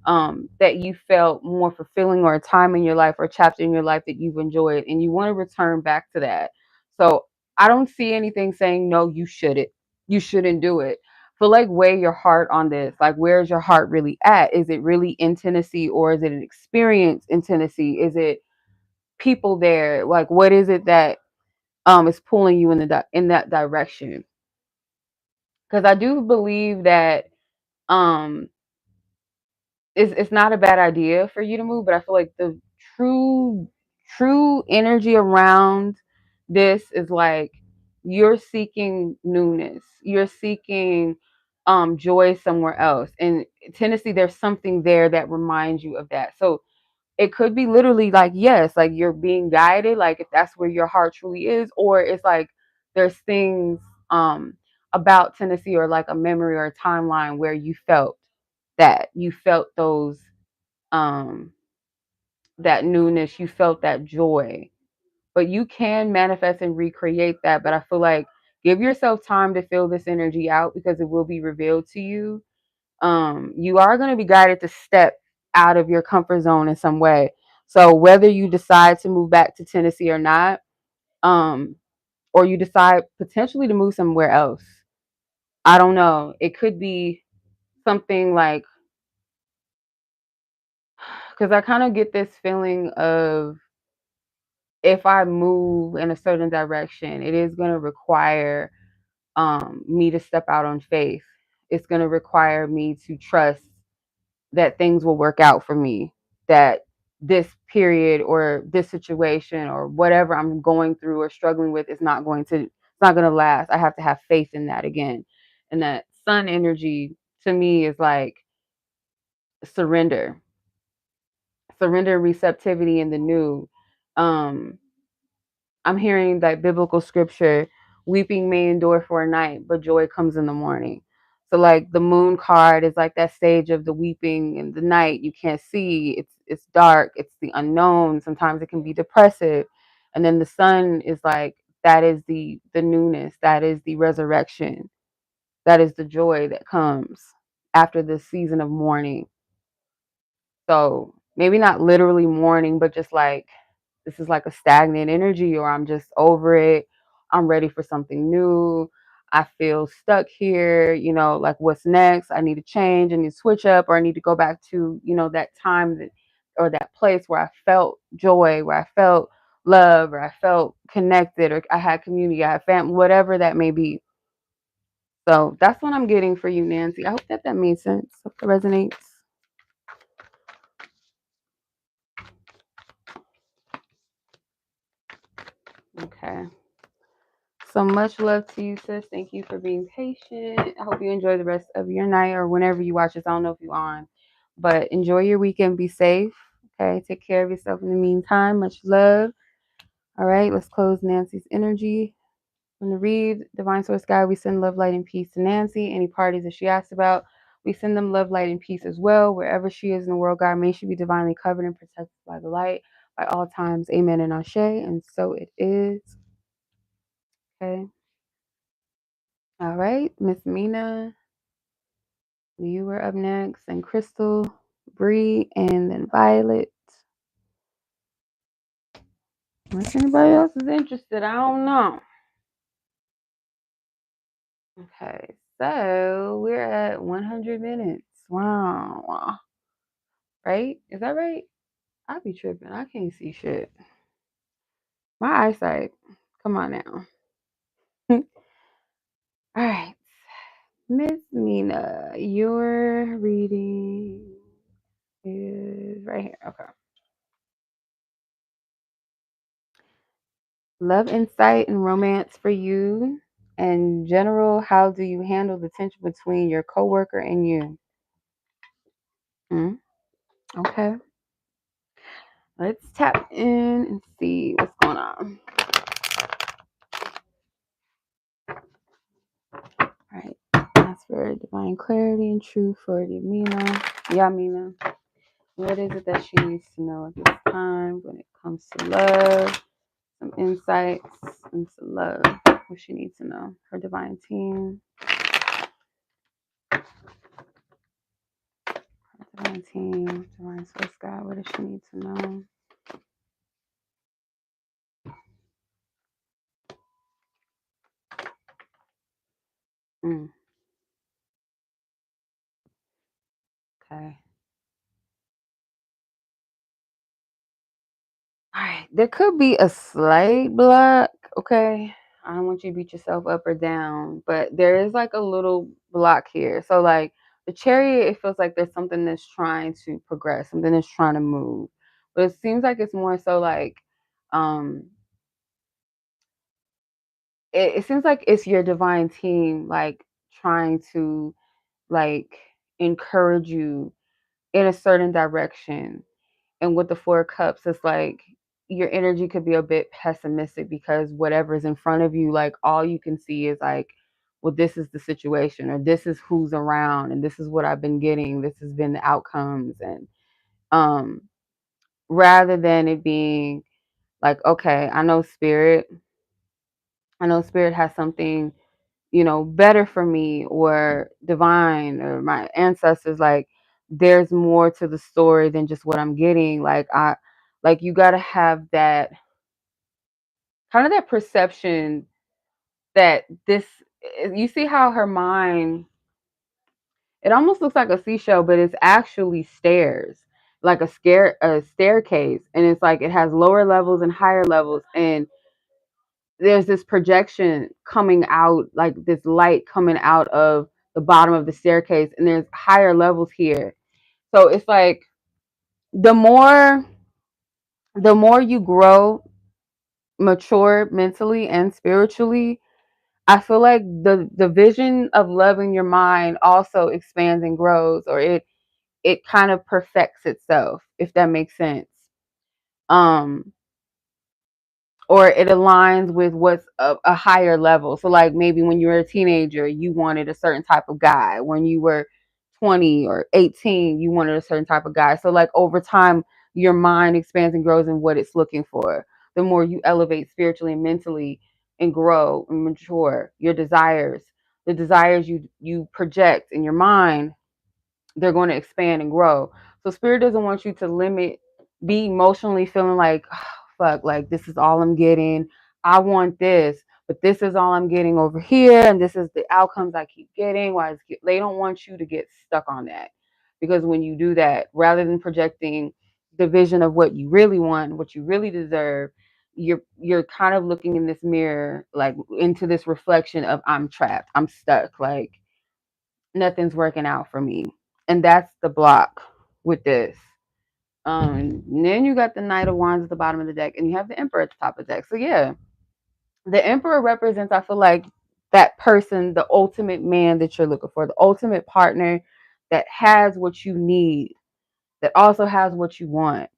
[SPEAKER 1] that you felt more fulfilling, or a time in your life or a chapter in your life that you've enjoyed, and you want to return back to that. So I don't see anything saying no, you shouldn't do it. Feel like weigh your heart on this. Like, where's your heart really at? Is it really in Tennessee, or is it an experience in Tennessee? Is it people there? Like, what is it that is pulling you in in that direction? Because I do believe that um it's not a bad idea for you to move, but I feel like the true true energy around this is like you're seeking newness. You're seeking joy somewhere else. In Tennessee, there's something there that reminds you of that. So it could be literally like, yes, like you're being guided, like if that's where your heart truly is, or it's like there's things about Tennessee, or like a memory or a timeline where you felt those um that newness, you felt that joy. But you can manifest and recreate that. But I feel like give yourself time to feel this energy out, because it will be revealed to you. You are going to be guided to step out of your comfort zone in some way. So whether you decide to move back to Tennessee or not, um, or you decide potentially to move somewhere else, I don't know. It could be something like, because I kind of get this feeling of, if I move in a certain direction, it is going to require me to step out on faith. It's going to require me to trust that things will work out for me, that this period or this situation or whatever I'm going through or struggling with is not going to last. I have to have faith in that again. And that sun energy to me is like surrender, receptivity in the new. Um, I'm hearing that biblical scripture, weeping may endure for a night, but joy comes in the morning. So like the moon card is like that stage of the weeping in the night. You can't see. It's dark. It's the unknown. Sometimes it can be depressive. And then the sun is like, that is the newness. That is the resurrection. That is the joy that comes after this season of mourning. So maybe not literally mourning, but just like, this is like a stagnant energy, or I'm just over it. I'm ready for something new. I feel stuck here, like what's next? I need to change, I need to switch up, or I need to go back to, that time or that place where I felt joy, where I felt love, or I felt connected, or I had community, I had family, whatever that may be. So that's what I'm getting for you, Nancy. I hope that made sense. Hope that resonates. Okay. So much love to you, sis. Thank you for being patient. I hope you enjoy the rest of your night, or whenever you watch this. I don't know if you're on, but enjoy your weekend. Be safe. Okay. Take care of yourself in the meantime. Much love. All right. Let's close Nancy's energy. From the read, Divine Source Guide, we send love, light, and peace to Nancy. Any parties that she asked about, we send them love, light, and peace as well. Wherever she is in the world, God, may she be divinely covered and protected by the light by all times. Amen and Ashe. And so it is. Okay. All right, Miss Minah, you were up next, and Crystal, Bree, and then Violet. Unless anybody else is interested, I don't know. Okay, So we're at 100 minutes. Wow. Right? Is that right? I be tripping. I can't see shit. My eyesight. Come on now. All right. Miss Minah, your reading is right here. Okay. Love, insight, and romance for you. In general, how do you handle the tension between your coworker and you? Okay. Let's tap in and see what's going on. All right. That's for divine clarity and truth for the Minah. Yeah, Minah. What is it that she needs to know at this time when it comes to love? Some insights into love. What she needs to know. Her divine team. Divine team. Divine source God. What does she need to know? Okay. All right. There could be a slight block. Okay. I don't want you to beat yourself up or down, but there is like a little block here. So like the chariot, it feels like there's something that's trying to progress, something that's trying to move. But it seems like it's more so like um it seems like it's your divine team like trying to like encourage you in a certain direction. And with the Four Cups, it's like your energy could be a bit pessimistic because whatever's in front of you, like all you can see is like, well, this is the situation, or this is who's around, and this is what I've been getting. This has been the outcomes, and um, rather than it being like, okay, I know spirit has something, better for me, or divine, or my ancestors. Like, there's more to the story than just what I'm getting. Like you got to have that kind of that perception that this, you see how her mind, it almost looks like a seashell, but it's actually stairs, like a staircase. And it's like it has lower levels and higher levels. And there's this projection coming out, like this light coming out of the bottom of the staircase. And there's higher levels here. So it's like the more you grow, mature mentally and spiritually, I feel like the vision of love in your mind also expands and grows, or it kind of perfects itself, if that makes sense. Um, or it aligns with what's a higher level. So like maybe when you were a teenager, you wanted a certain type of guy. When you were 20 or 18, you wanted a certain type of guy. So like over time, your mind expands and grows in what it's looking for. The more you elevate spiritually and mentally and grow and mature, the desires you project in your mind, they're going to expand and grow. So spirit doesn't want you to be emotionally feeling like, oh, fuck, like this is all I'm getting. I want this, but this is all I'm getting over here, and this is the outcomes I keep getting. They don't want you to get stuck on that, because when you do that, rather than projecting the vision of what you really want, what you really deserve, you're kind of looking in this mirror, like into this reflection of I'm trapped, I'm stuck, like nothing's working out for me. And that's the block with this. And then you got the Knight of Wands at the bottom of the deck, and you have the Emperor at the top of the deck. So yeah, the Emperor represents, I feel like, that person, the ultimate man that you're looking for, the ultimate partner that has what you need, that also has what you want.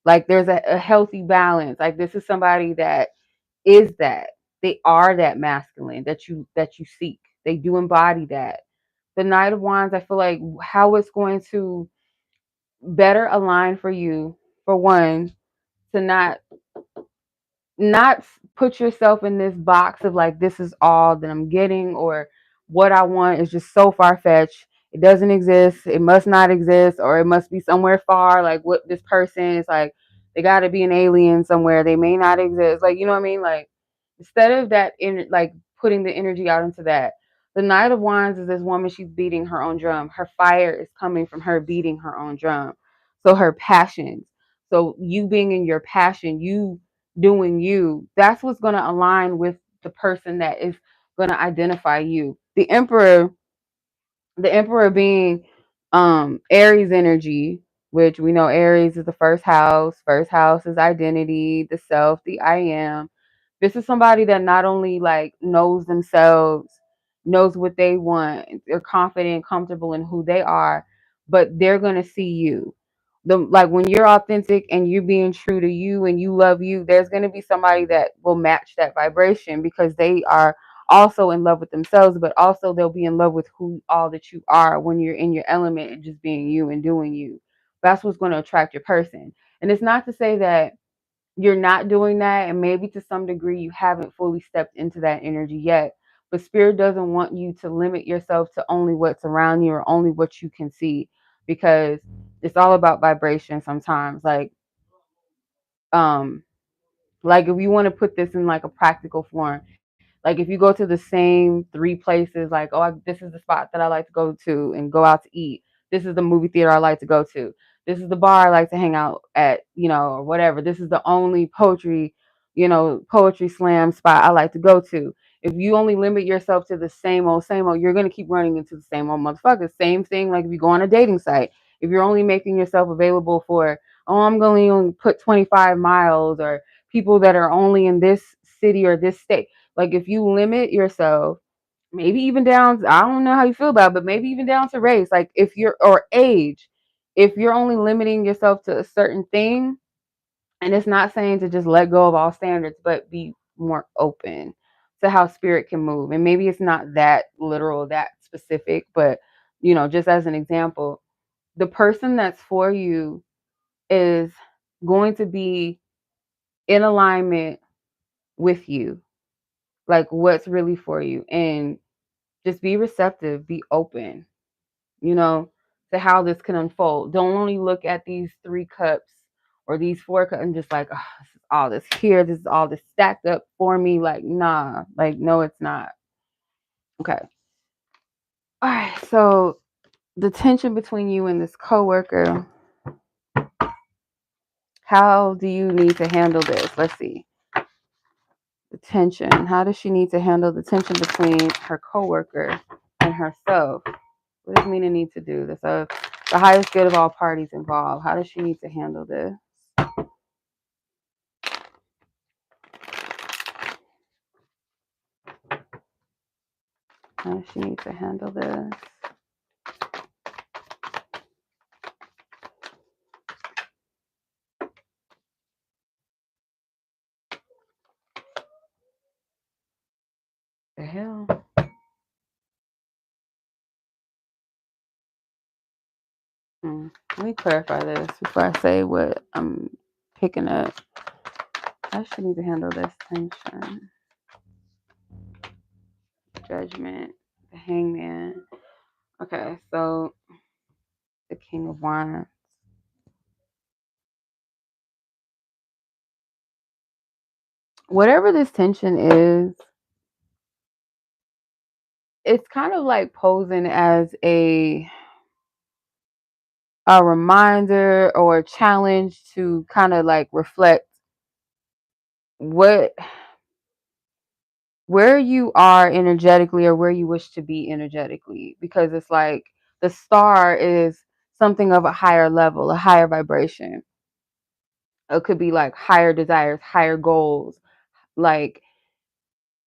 [SPEAKER 1] Like there's a healthy balance. Like this is somebody that is that. They are that masculine that you seek. They do embody that. The Knight of Wands, I feel like how it's going to better align for you, for one, to not put yourself in this box of like, this is all that I'm getting, or what I want is just so far-fetched, it doesn't exist, it must not exist, or it must be somewhere far. Like what this person is like, they got to be an alien somewhere, they may not exist. Like, you know what I mean? Like instead of that, in like putting the energy out into that, The Knight of Wands is this woman, she's beating her own drum. Her fire is coming from her beating her own drum. So her passions. So you being in your passion, you doing you, that's what's going to align with the person that is going to identify you. The emperor being Aries energy, which we know Aries is the first house. First house is identity, the self, the I am. This is somebody that not only like knows themselves, knows what they want, they're confident and comfortable in who they are, but they're gonna see you. Like when you're authentic and you're being true to you and you love you, there's gonna be somebody that will match that vibration because they are also in love with themselves, but also they'll be in love with who all that you are when you're in your element and just being you and doing you. That's what's going to attract your person. And it's not to say that you're not doing that, and maybe to some degree you haven't fully stepped into that energy yet. But spirit doesn't want you to limit yourself to only what's around you or only what you can see, because it's all about vibration sometimes. Um like if you want to put this in like a practical form, like if you go to the same three places, like, oh, this is the spot that I like to go to and go out to eat. This is the movie theater I like to go to. This is the bar I like to hang out at, or whatever. This is the only poetry slam spot I like to go to. If you only limit yourself to the same old, you're going to keep running into the same old motherfuckers. Same thing like if you go on a dating site. If you're only making yourself available for, oh, I'm going to only put 25 miles, or people that are only in this city or this state. Like if you limit yourself, maybe even down, I don't know how you feel about it, but maybe even down to race, like if you're, or age, if you're only limiting yourself to a certain thing, and it's not saying to just let go of all standards, but be more open to how spirit can move. And maybe it's not that literal, that specific, but just as an example, the person that's for you is going to be in alignment with you, like what's really for you. And just be receptive, be open, you know, to how this can unfold. Don't only look at these 3 cups or these 4 cups and just like, oh, this is all this here, this is all this stacked up for me. Like, nah, like, no, it's not. Okay. All right. So the tension between you and this coworker, how do you need to handle this? Let's see. The tension. How does she need to handle the tension between her coworker and herself? What does Minah need to do? This the highest good of all parties involved. How does she need to handle this? How does she need to handle this? The hell? Let me clarify this before I say what I'm picking up. How does she need to handle this tension? Judgment. The Hangman. Okay, so the King of Wands. Whatever this tension is, it's kind of like posing as a reminder or a challenge to kind of like reflect what where you are energetically or where you wish to be energetically, because it's like the star is something of a higher level, a higher vibration. It could be like higher desires, higher goals, like,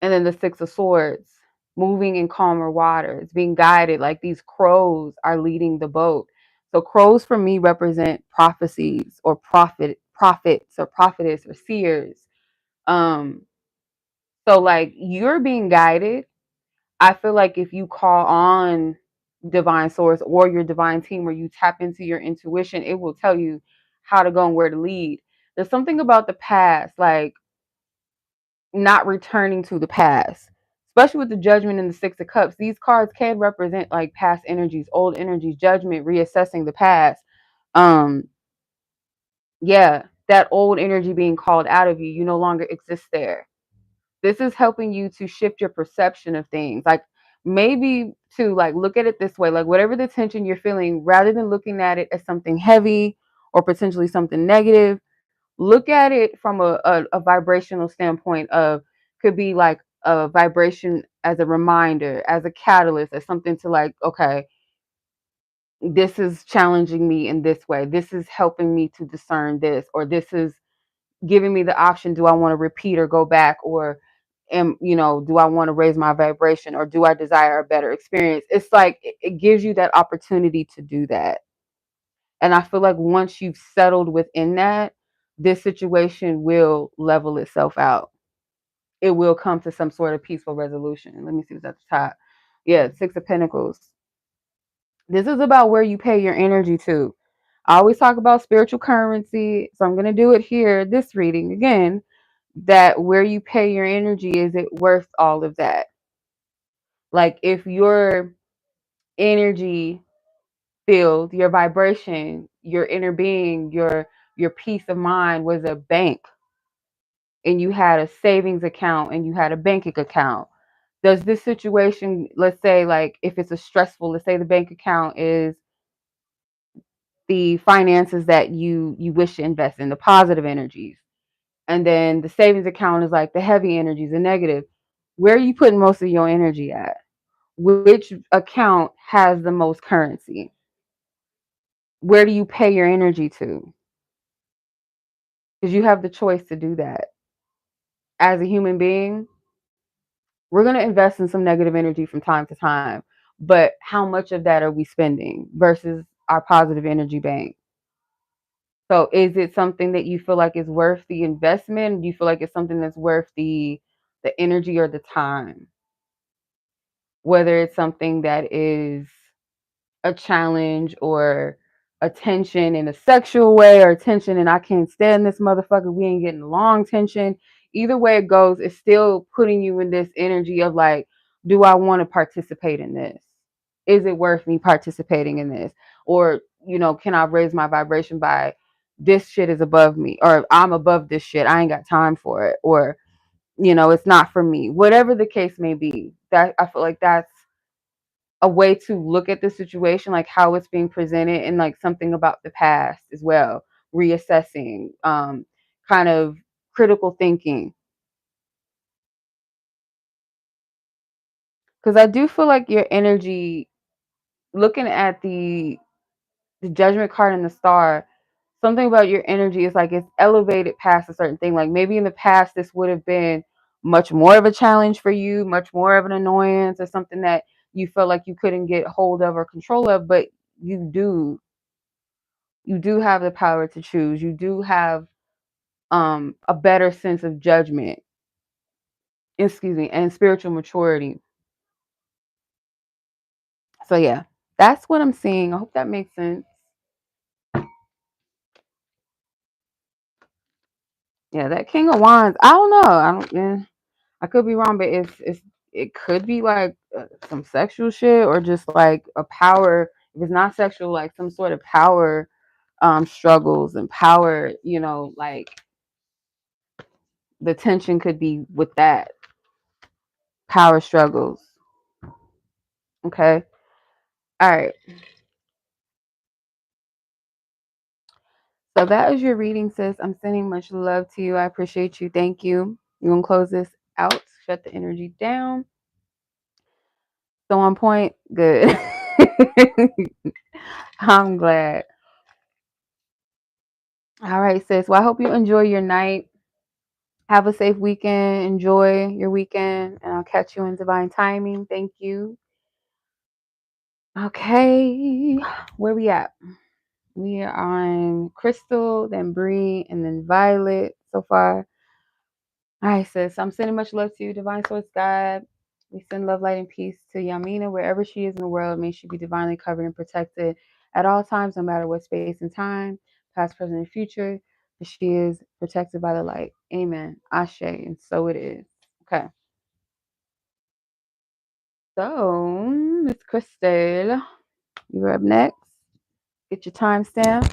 [SPEAKER 1] and then the 6 of Swords, moving in calmer waters, being guided, like these crows are leading the boat. So crows for me represent prophecies or prophets or prophetess or seers. Um, so like you're being guided. I feel like if you call on divine source or your divine team, where you tap into your intuition, it will tell you how to go and where to lead. There's something about the past, like not returning to the past, especially with the Judgment and the 6 of Cups. These cards can represent like past energies, old energies, judgment, reassessing the past. Um, yeah, that old energy being called out of you, no longer exists there. This is helping you to shift your perception of things. Like maybe to like look at it this way, like whatever the tension you're feeling, rather than looking at it as something heavy or potentially something negative, look at it from a vibrational standpoint of, could be like a vibration as a reminder, as a catalyst, as something to like, okay, this is challenging me in this way. This is helping me to discern this, or this is giving me the option. Do I want to repeat or go back, or do I want to raise my vibration, or do I desire a better experience? It's like it gives you that opportunity to do that. And I feel like once you've settled within that, this situation will level itself out. It will come to some sort of peaceful resolution. Let me see what's at the top. Yeah, Six of Pentacles. This is about where you pay your energy to. I always talk about spiritual currency, so I'm going to do it here, this reading again, that where you pay your energy, is it worth all of that? Like if your energy field, your vibration, your inner being, your peace of mind was a bank, and you had a savings account and you had a banking account. Does this situation, let's say like if it's a stressful, let's say the bank account is the finances that you wish to invest in, the positive energies. And then the savings account is like the heavy energies, the negative. Where are you putting most of your energy at? Which account has the most currency? Where do you pay your energy to? Because you have the choice to do that. As a human being, we're going to invest in some negative energy from time to time. But how much of that are we spending versus our positive energy bank? So is it something that you feel like is worth the investment? Do you feel like it's something that's worth the energy or the time? Whether it's something that is a challenge or a tension in a sexual way, or tension and I can't stand this motherfucker, we ain't getting along tension. Either way it goes, it's still putting you in this energy of like, do I want to participate in this? Is it worth me participating in this? Or, can I raise my vibration by, this shit is above me, or I'm above this shit, I ain't got time for it, or, it's not for me. Whatever the case may be, that I feel like that's a way to look at the situation, like how it's being presented, and like something about the past as well, reassessing, kind of critical thinking. Because I do feel like your energy, looking at the judgment card and the star, something about your energy is like it's elevated past a certain thing. Like maybe in the past this would have been much more of a challenge for you, much more of an annoyance, or something that you felt like you couldn't get hold of or control of, but you do have the power to choose. You do have a better sense of judgment, excuse me, and spiritual maturity. So yeah, that's what I'm seeing. I hope that makes sense. Yeah, that King of Wands. I don't know. I could be wrong, but it could be like some sexual shit, or just like a power. If it's not sexual, like some sort of power struggles and power. Like the tension could be with that power struggles. Okay. All right. So that is your reading, sis. I'm sending much love to you. I appreciate you. Thank you. You want to close this out? Shut the energy down. So on point? Good. I'm glad. All right, sis. Well, I hope you enjoy your night. Have a safe weekend. Enjoy your weekend. And I'll catch you in divine timing. Thank you. Okay. Where we at? We are on Crystal, then Bree, and then Violet so far. All right, sis. I'm sending much love to you, Divine Source God. We send love, light, and peace to Yamina, wherever she is in the world. May she be divinely covered and protected at all times, no matter what space and time, past, present, and future. That she is protected by the light. Amen. Ashe. And so it is. Okay. So, Miss Crystal, you're up next. Get your timestamp.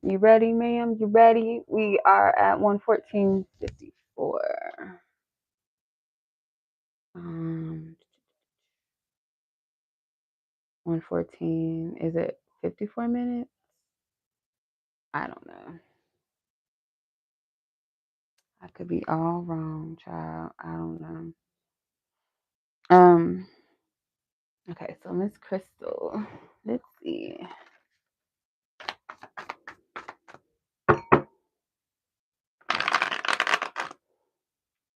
[SPEAKER 1] You ready, ma'am? You ready? We are at 1:14:54. 1:14. Is it 54 minutes? I don't know. I could be all wrong, child. I don't know. Okay, so Miss Crystal. Let's see.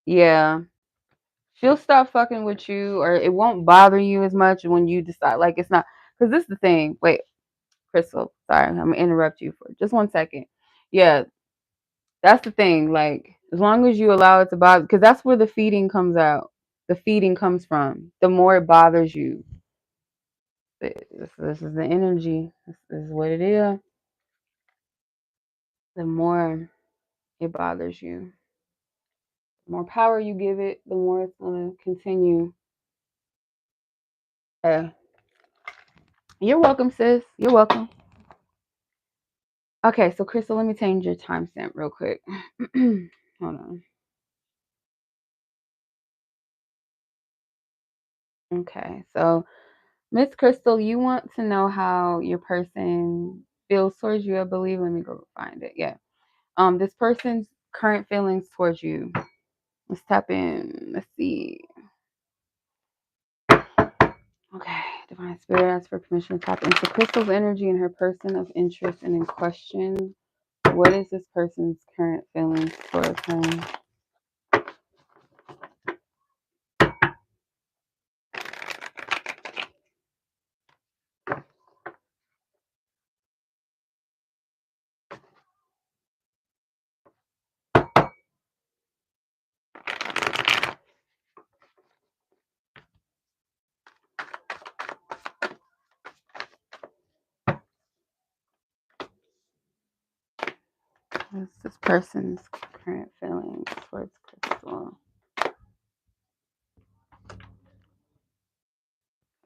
[SPEAKER 1] Yeah. She'll stop fucking with you, or it won't bother you as much when you decide, like, it's not, because this is the thing. Wait, Crystal, sorry, I'm gonna interrupt you for just 1 second. Yeah, that's the thing. Like, as long as you allow it to bother, because that's where the feeding comes out. The feeding comes from. The more it bothers you, this is the energy. This is what it is. The more it bothers you, the more power you give it, the more it's gonna continue. You're welcome, sis. You're welcome. Okay, so Crystal, let me change your timestamp real quick. Hold on. Okay, so Miss Crystal, you want to know how your person feels towards you, I believe. Let me go find it. Yeah. This person's current feelings towards you. Let's tap in. Let's see. Okay, Divine Spirit asks for permission to tap into Crystal's energy and her person of interest and in question. What is this person's current feelings towards her? What's this person's current feelings towards Crystal?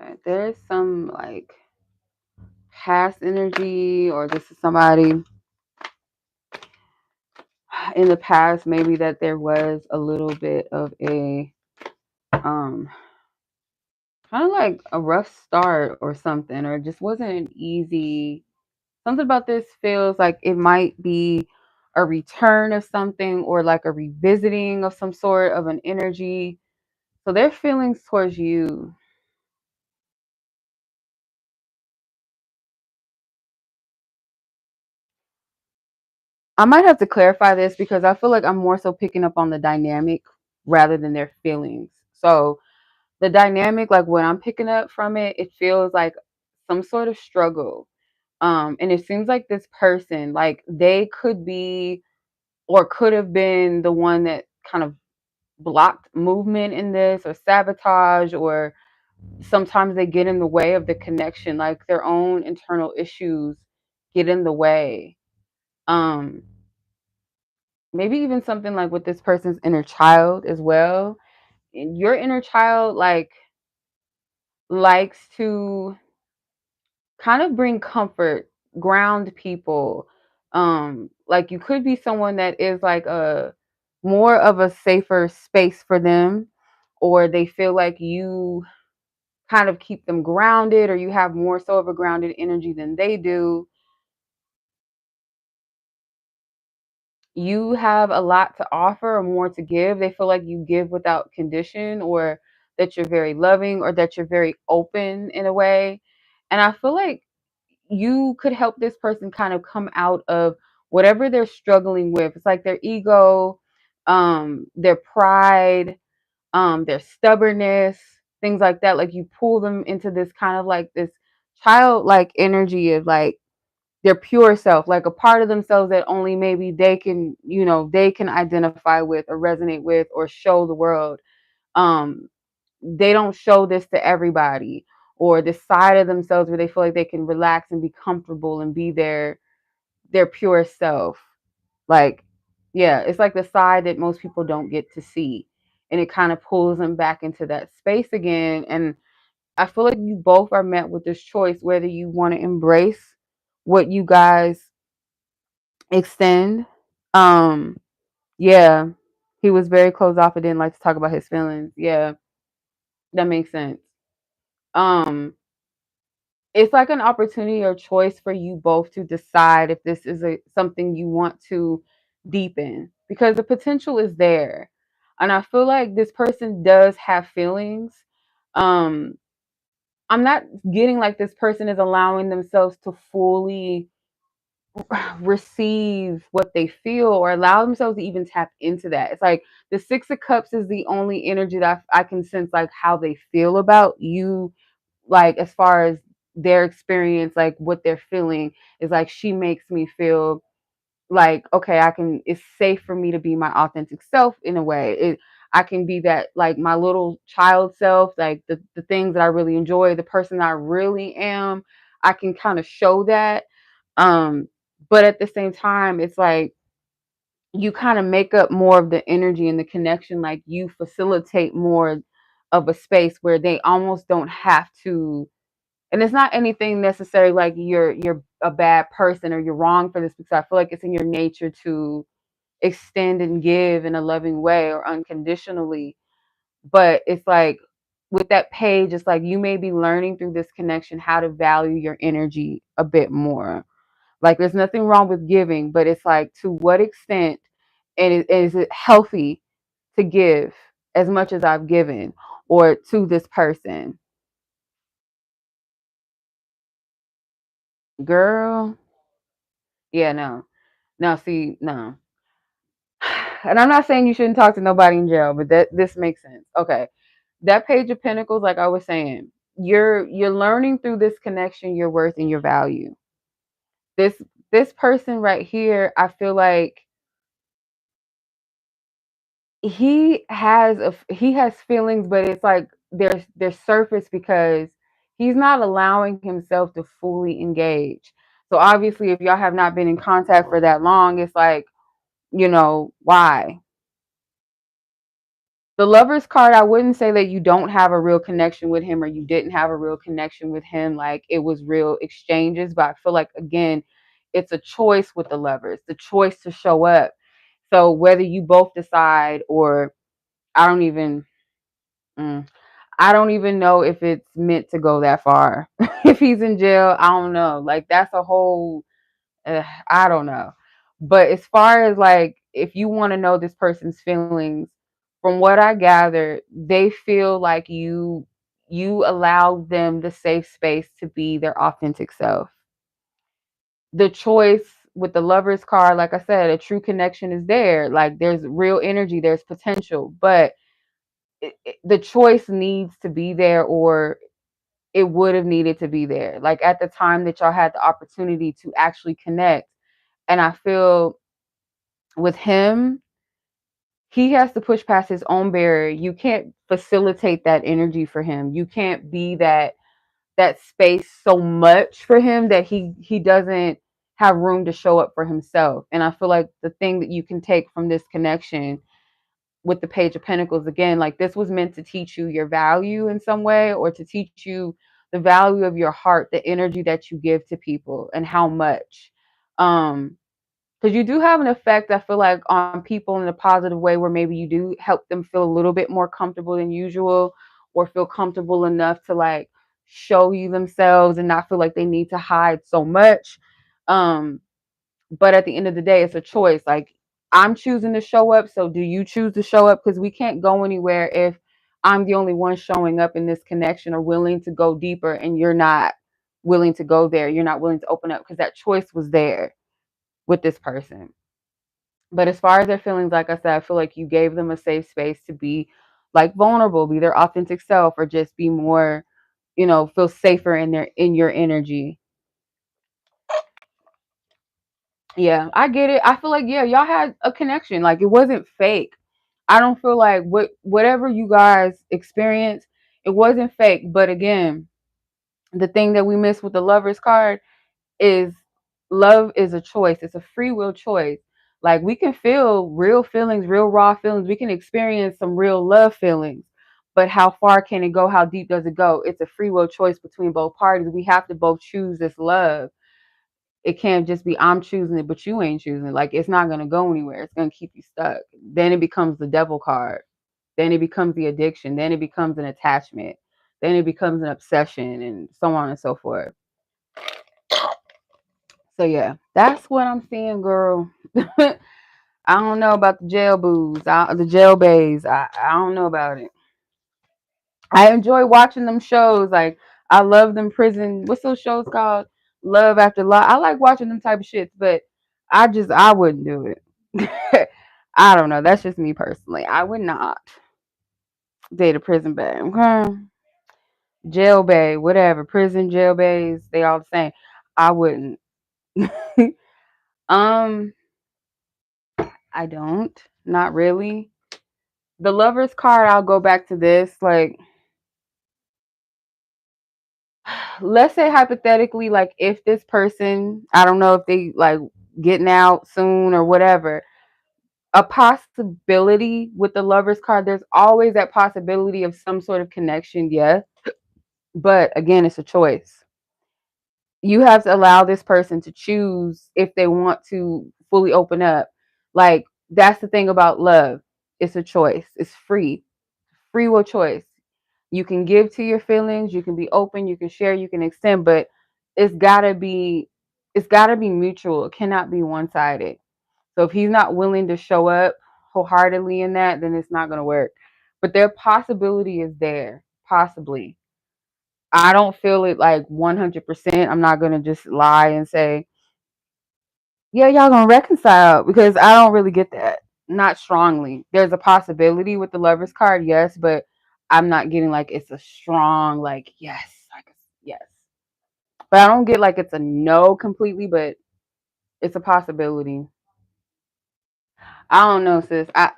[SPEAKER 1] Okay, there's some like past energy, or this is somebody in the past, maybe that there was a little bit of a kind of like a rough start or something, or it just wasn't an easy. Something about this feels like it might be a return of something, or like a revisiting of some sort of an energy. So their feelings towards you. I might have to clarify this because I feel like I'm more so picking up on the dynamic rather than their feelings. So the dynamic, like what I'm picking up from it, it feels like some sort of struggle. And it seems like this person, like they could be or could have been the one that kind of blocked movement in this, or sabotage, or sometimes they get in the way of the connection, like their own internal issues get in the way. Um, Maybe even something like with this person's inner child as well. And your inner child like likes to kind of bring comfort, ground people. Like you could be someone that is like a more of a safer space for them, or they feel like you kind of keep them grounded, or you have more so of a grounded energy than they do. You have a lot to offer or more to give. They feel like you give without condition, or that you're very loving, or that you're very open in a way. And I feel like you could help this person kind of come out of whatever they're struggling with. It's like their ego, their pride, their stubbornness, things like that. Like you pull them into this kind of like this childlike energy of like their pure self, like a part of themselves that only maybe they can, they can identify with or resonate with or show the world. Um, they don't show this to everybody, or this side of themselves where they feel like they can relax and be comfortable and be their pure self. Like, yeah, it's like the side that most people don't get to see. And it kind of pulls them back into that space again. And I feel like you both are met with this choice whether you want to embrace what you guys extend. Um, yeah, he was very closed off and didn't like to talk about his feelings. Yeah, that makes sense. Um, it's like an opportunity or choice for you both to decide if this is something you want to deepen, because the potential is there. And I feel like this person does have feelings. Um, I'm not getting like this person is allowing themselves to fully receive what they feel or allow themselves to even tap into that. It's like the Six of Cups is the only energy that I can sense, like how they feel about you, like as far as their experience, like what they're feeling is like, she makes me feel like, okay, it's safe for me to be my authentic self in a way. I can be that, like my little child self, like the things that I really enjoy, the person I really am. I can kind of show that. Um, but at the same time, it's like you kind of make up more of the energy and the connection, like you facilitate more of a space where they almost don't have to. And it's not anything necessary like you're a bad person or you're wrong for this, because I feel like it's in your nature to extend and give in a loving way or unconditionally. But it's like with that page, it's like you may be learning through this connection how to value your energy a bit more. Like there's nothing wrong with giving, but it's like, to what extent, and is it healthy to give as much as I've given or to this person? Girl, yeah, no. Now, see, no. And I'm not saying you shouldn't talk to nobody in jail, but this makes sense. Okay. That Page of Pentacles, like I was saying, you're learning through this connection your worth and your value. This this person right here, I feel like he has feelings, but it's like they're surface because he's not allowing himself to fully engage. So obviously, if y'all have not been in contact for that long, it's like, why? The Lover's card, I wouldn't say that you don't have a real connection with him or you didn't have a real connection with him. Like it was real exchanges, but I feel like, again, it's a choice with the Lovers, the choice to show up. So whether you both decide, or I don't even, I don't even know if it's meant to go that far. If he's in jail, I don't know. Like that's a whole, I don't know. But as far as like, if you want to know this person's feelings, from what I gather, they feel like you allow them the safe space to be their authentic self. The choice with the Lover's card, like I said, a true connection is there. Like there's real energy, there's potential, but the choice needs to be there, or it would have needed to be there. Like at the time that y'all had the opportunity to actually connect. And I feel with him, he has to push past his own barrier. You can't facilitate that energy for him. You can't be that space so much for him that he doesn't have room to show up for himself. And I feel like the thing that you can take from this connection with the Page of Pentacles, again, like this was meant to teach you your value in some way, or to teach you the value of your heart, the energy that you give to people and how much. Because you do have an effect, I feel like, on people in a positive way, where maybe you do help them feel a little bit more comfortable than usual, or feel comfortable enough to like show you themselves and not feel like they need to hide so much. But at the end of the day, it's a choice. Like I'm choosing to show up. So do you choose to show up? Because we can't go anywhere if I'm the only one showing up in this connection or willing to go deeper, and you're not willing to go there. You're not willing to open up, because that choice was there with this person. But as far as their feelings, like I said, I feel like you gave them a safe space to be like vulnerable, be their authentic self, or just be more, feel safer in your energy. Yeah, I get it. I feel like, yeah, y'all had a connection. Like it wasn't fake. I don't feel like whatever you guys experienced, it wasn't fake. But again, the thing that we miss with the Lover's card is love is a choice. It's a free will choice. Like we can feel real feelings, real raw feelings. We can experience some real love feelings. But how far can it go? How deep does it go? It's a free will choice between both parties. We have to both choose this love. It can't just be I'm choosing it, but you ain't choosing it. Like it's not gonna go anywhere. It's gonna keep you stuck. Then it becomes the devil card. Then it becomes the addiction. Then it becomes an attachment. Then it becomes an obsession, and so on and so forth. So yeah, that's what I'm seeing, girl. I don't know about the jail booze, the jail bays. I don't know about it. I enjoy watching them shows. Like I love them prison. What's those shows called? Love After Law. I like watching them type of shits, but I wouldn't do it. I don't know. That's just me personally. I would not date a prison bae. Okay, jail bay, whatever, prison jail bays. They all the same. I wouldn't. um, I don't. Not really. The lover's card. I'll go back to this. Like let's say hypothetically, like if this person, I don't know if they like getting out soon or whatever, a possibility with the lover's card, there's always that possibility of some sort of connection, yeah. But again, it's a choice. You have to allow this person to choose if they want to fully open up. Like that's the thing about love. It's a choice. It's free will choice. You can give to your feelings, you can be open, you can share, you can extend, but it's gotta be it's gotta be mutual. It cannot be one-sided. So if he's not willing to show up wholeheartedly in that, then it's not gonna work. But their possibility is there, possibly. I don't feel it like 100%. I'm not gonna just lie and say, yeah, y'all gonna reconcile because I don't really get that. Not strongly. There's a possibility with the lover's card, yes, but I'm not getting like it's a strong like yes, like yes. But I don't get like it's a no completely, but it's a possibility. I don't know, sis. Uh,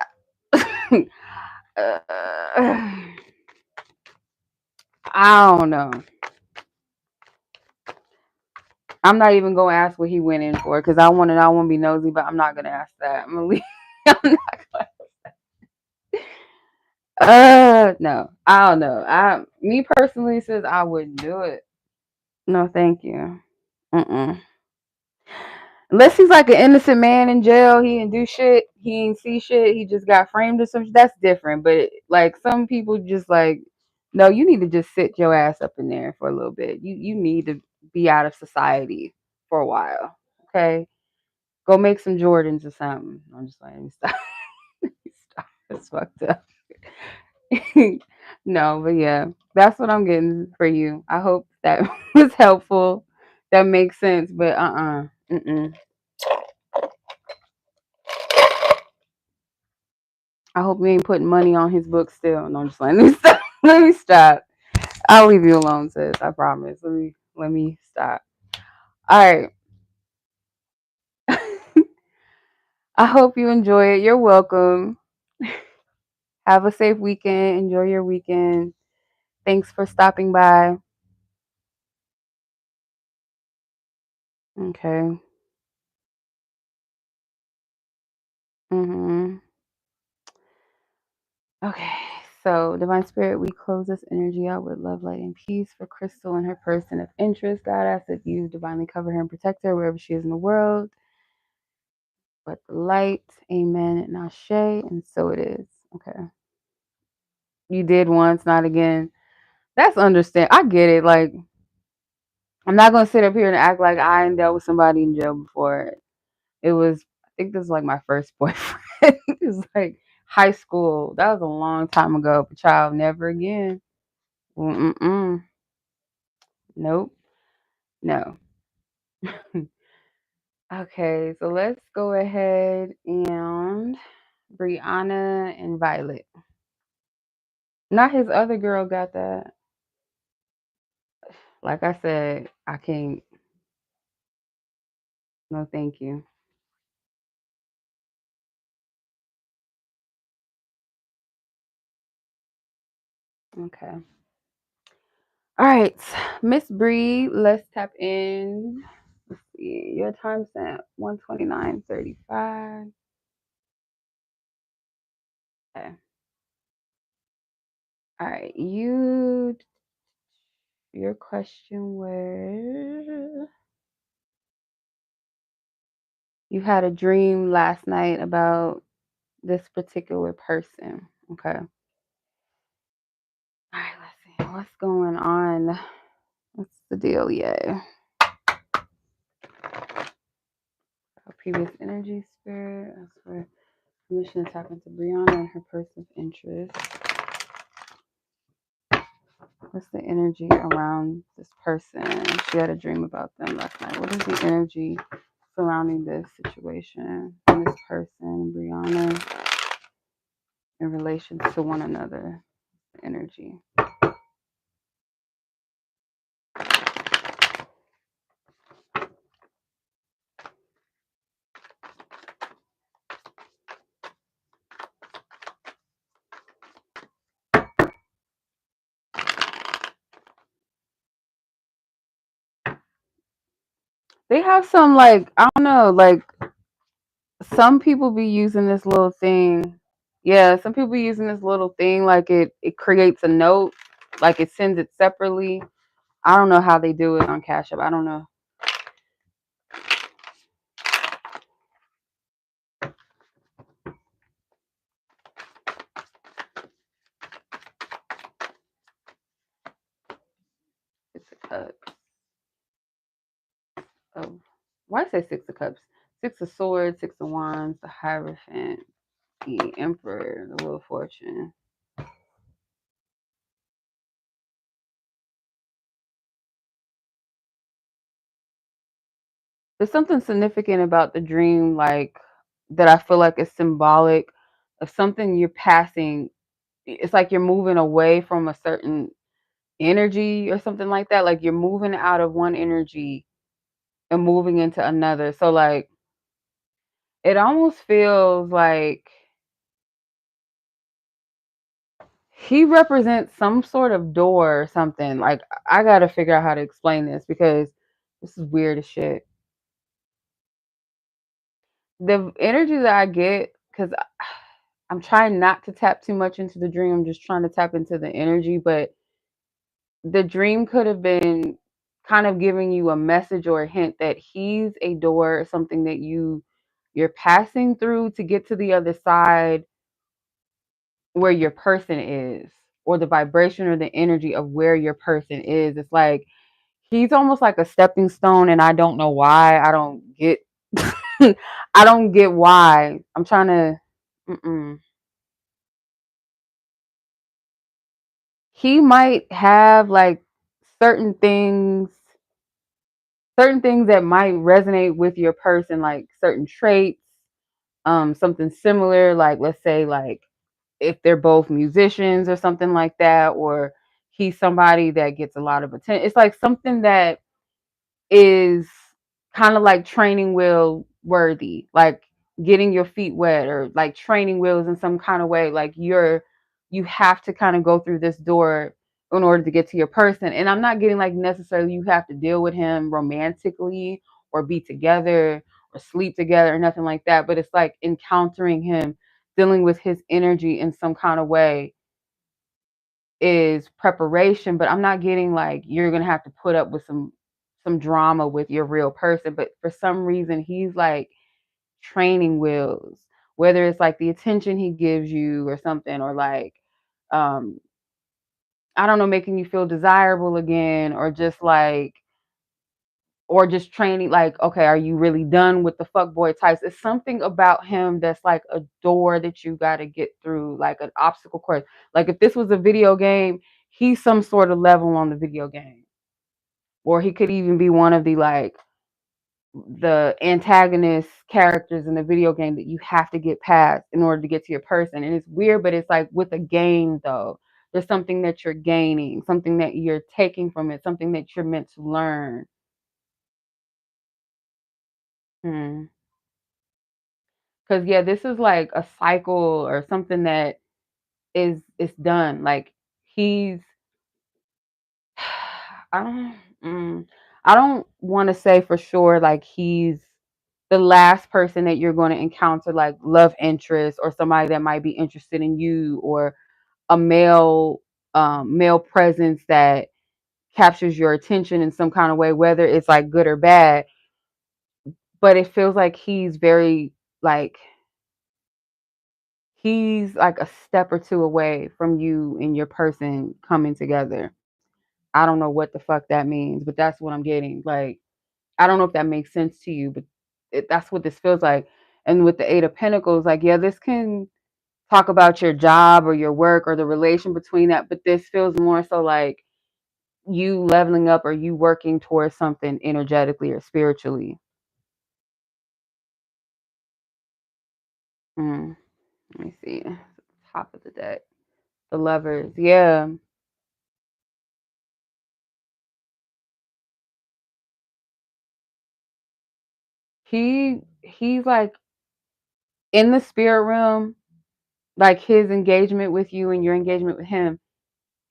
[SPEAKER 1] I don't know. I'm not even gonna ask what he went in for because I want to be nosy, but I'm not gonna ask that. I'm gonna leave. I'm not gonna. No, I don't know. Me personally says I wouldn't do it. No, thank you. Mm-mm. Unless he's like an innocent man in jail, he didn't do shit, he ain't see shit, he just got framed or something. That's different. But like some people just like, no, you need to just sit your ass up in there for a little bit. You need to be out of society for a while. Okay, go make some Jordans or something. I'm just like, let me stop. Let me stop. It's fucked up. No, but yeah, that's what I'm getting for you. I hope that was helpful. That makes sense. But mm-mm. I hope you ain't putting money on his book still. No, I'm just like, let me stop. Let me stop. I'll leave you alone, sis. I promise. Let me stop. All right. I hope you enjoy it. You're welcome. Have a safe weekend. Enjoy your weekend. Thanks for stopping by. Okay. Mm-hmm. Okay. So, Divine Spirit, we close this energy out with love, light, and peace for Crystal and her person of interest. God, I ask that you divinely cover her and protect her wherever she is in the world. But the light, amen, and ashe, and so it is. Okay. You did once, not again. That's understand. I get it. Like, I'm not gonna sit up here and act like I ain't dealt with somebody in jail before. It was, I think this was like my first boyfriend. It was like high school. That was a long time ago. But child, never again. Mm-mm. Nope. No. Okay, so let's go ahead and Breyonna and Violet. Not his other girl got that. Like I said, I can't. No, thank you. Okay. All right, Miss Bree, let's tap in. Let's see. Your time stamp 129:35. Okay. All right. Your question was you had a dream last night about this particular person. Okay. All right, let's see. What's going on? What's the deal? Yeah. Previous energy, spirit. Ask for permission to tap into Breyonna and her person's interest. What's the energy around this person? She had a dream about them last night. What is the energy surrounding this situation and this person, Breyonna, in relation to one another? Energy. They have some, like, I don't know, like, some people be using this little thing. Yeah, some people be using this little thing, like it creates a note, like it sends it separately. I don't know how they do it on Cash App. I don't know. Six of Cups. Oh, why did I say Six of Cups? Six of Swords, Six of Wands, the Hierophant, the Emperor, the Wheel of Fortune. There's something significant about the dream, like that I feel like is symbolic of something you're passing. It's like you're moving away from a certain energy or something like that. Like you're moving out of one energy and moving into another. So like it almost feels like he represents some sort of door or something. Like I gotta figure out how to explain this because this is weird as shit. The energy that I get, because I'm trying not to tap too much into the dream. I'm just trying to tap into the energy, but the dream could have been kind of giving you a message or a hint that he's a door, something that you're passing through to get to the other side where your person is, or the vibration or the energy of where your person is. It's like he's almost like a stepping stone, and I don't know why. I don't get I don't get why. I'm trying to he might have like certain things certain things that might resonate with your person, like certain traits, something similar, like let's say like if they're both musicians or something like that, or he's somebody that gets a lot of attention. It's like something that is kind of like training wheel worthy, like getting your feet wet or like training wheels in some kind of way. Like you have to kind of go through this door in order to get to your person. And I'm not getting like necessarily you have to deal with him romantically or be together or sleep together or nothing like that. But it's like encountering him, dealing with his energy in some kind of way is preparation, but I'm not getting like you're gonna have to put up with some drama with your real person. But for some reason he's like training wheels, whether it's like the attention he gives you or something, or like um I don't know, making you feel desirable again, or just training, like, okay, are you really done with the fuckboy types? It's something about him that's like a door that you got to get through, like an obstacle course. Like if this was a video game, he's some sort of level on the video game, or he could even be one of the antagonist characters in the video game that you have to get past in order to get to your person. And it's weird, but it's like with a game though. There's something that you're gaining, something that you're taking from it, something that you're meant to learn. Hmm. Because yeah, this is like a cycle or something that is done. Like he's I don't I don't want to say for sure like he's the last person that you're going to encounter, like love interest or somebody that might be interested in you, or a male presence that captures your attention in some kind of way, whether it's like good or bad. But it feels like he's very like he's like a step or two away from you and your person coming together. I don't know what the fuck that means, but that's what I'm getting. Like, I don't know if that makes sense to you, but that's what this feels like. And with the Eight of Pentacles, like, yeah, this can talk about your job or your work or the relation between that, but this feels more so like you leveling up or you working towards something energetically or spiritually. Mm, let me see. Top of the deck. The Lovers. Yeah. He's like in the spirit realm, like his engagement with you and your engagement with him,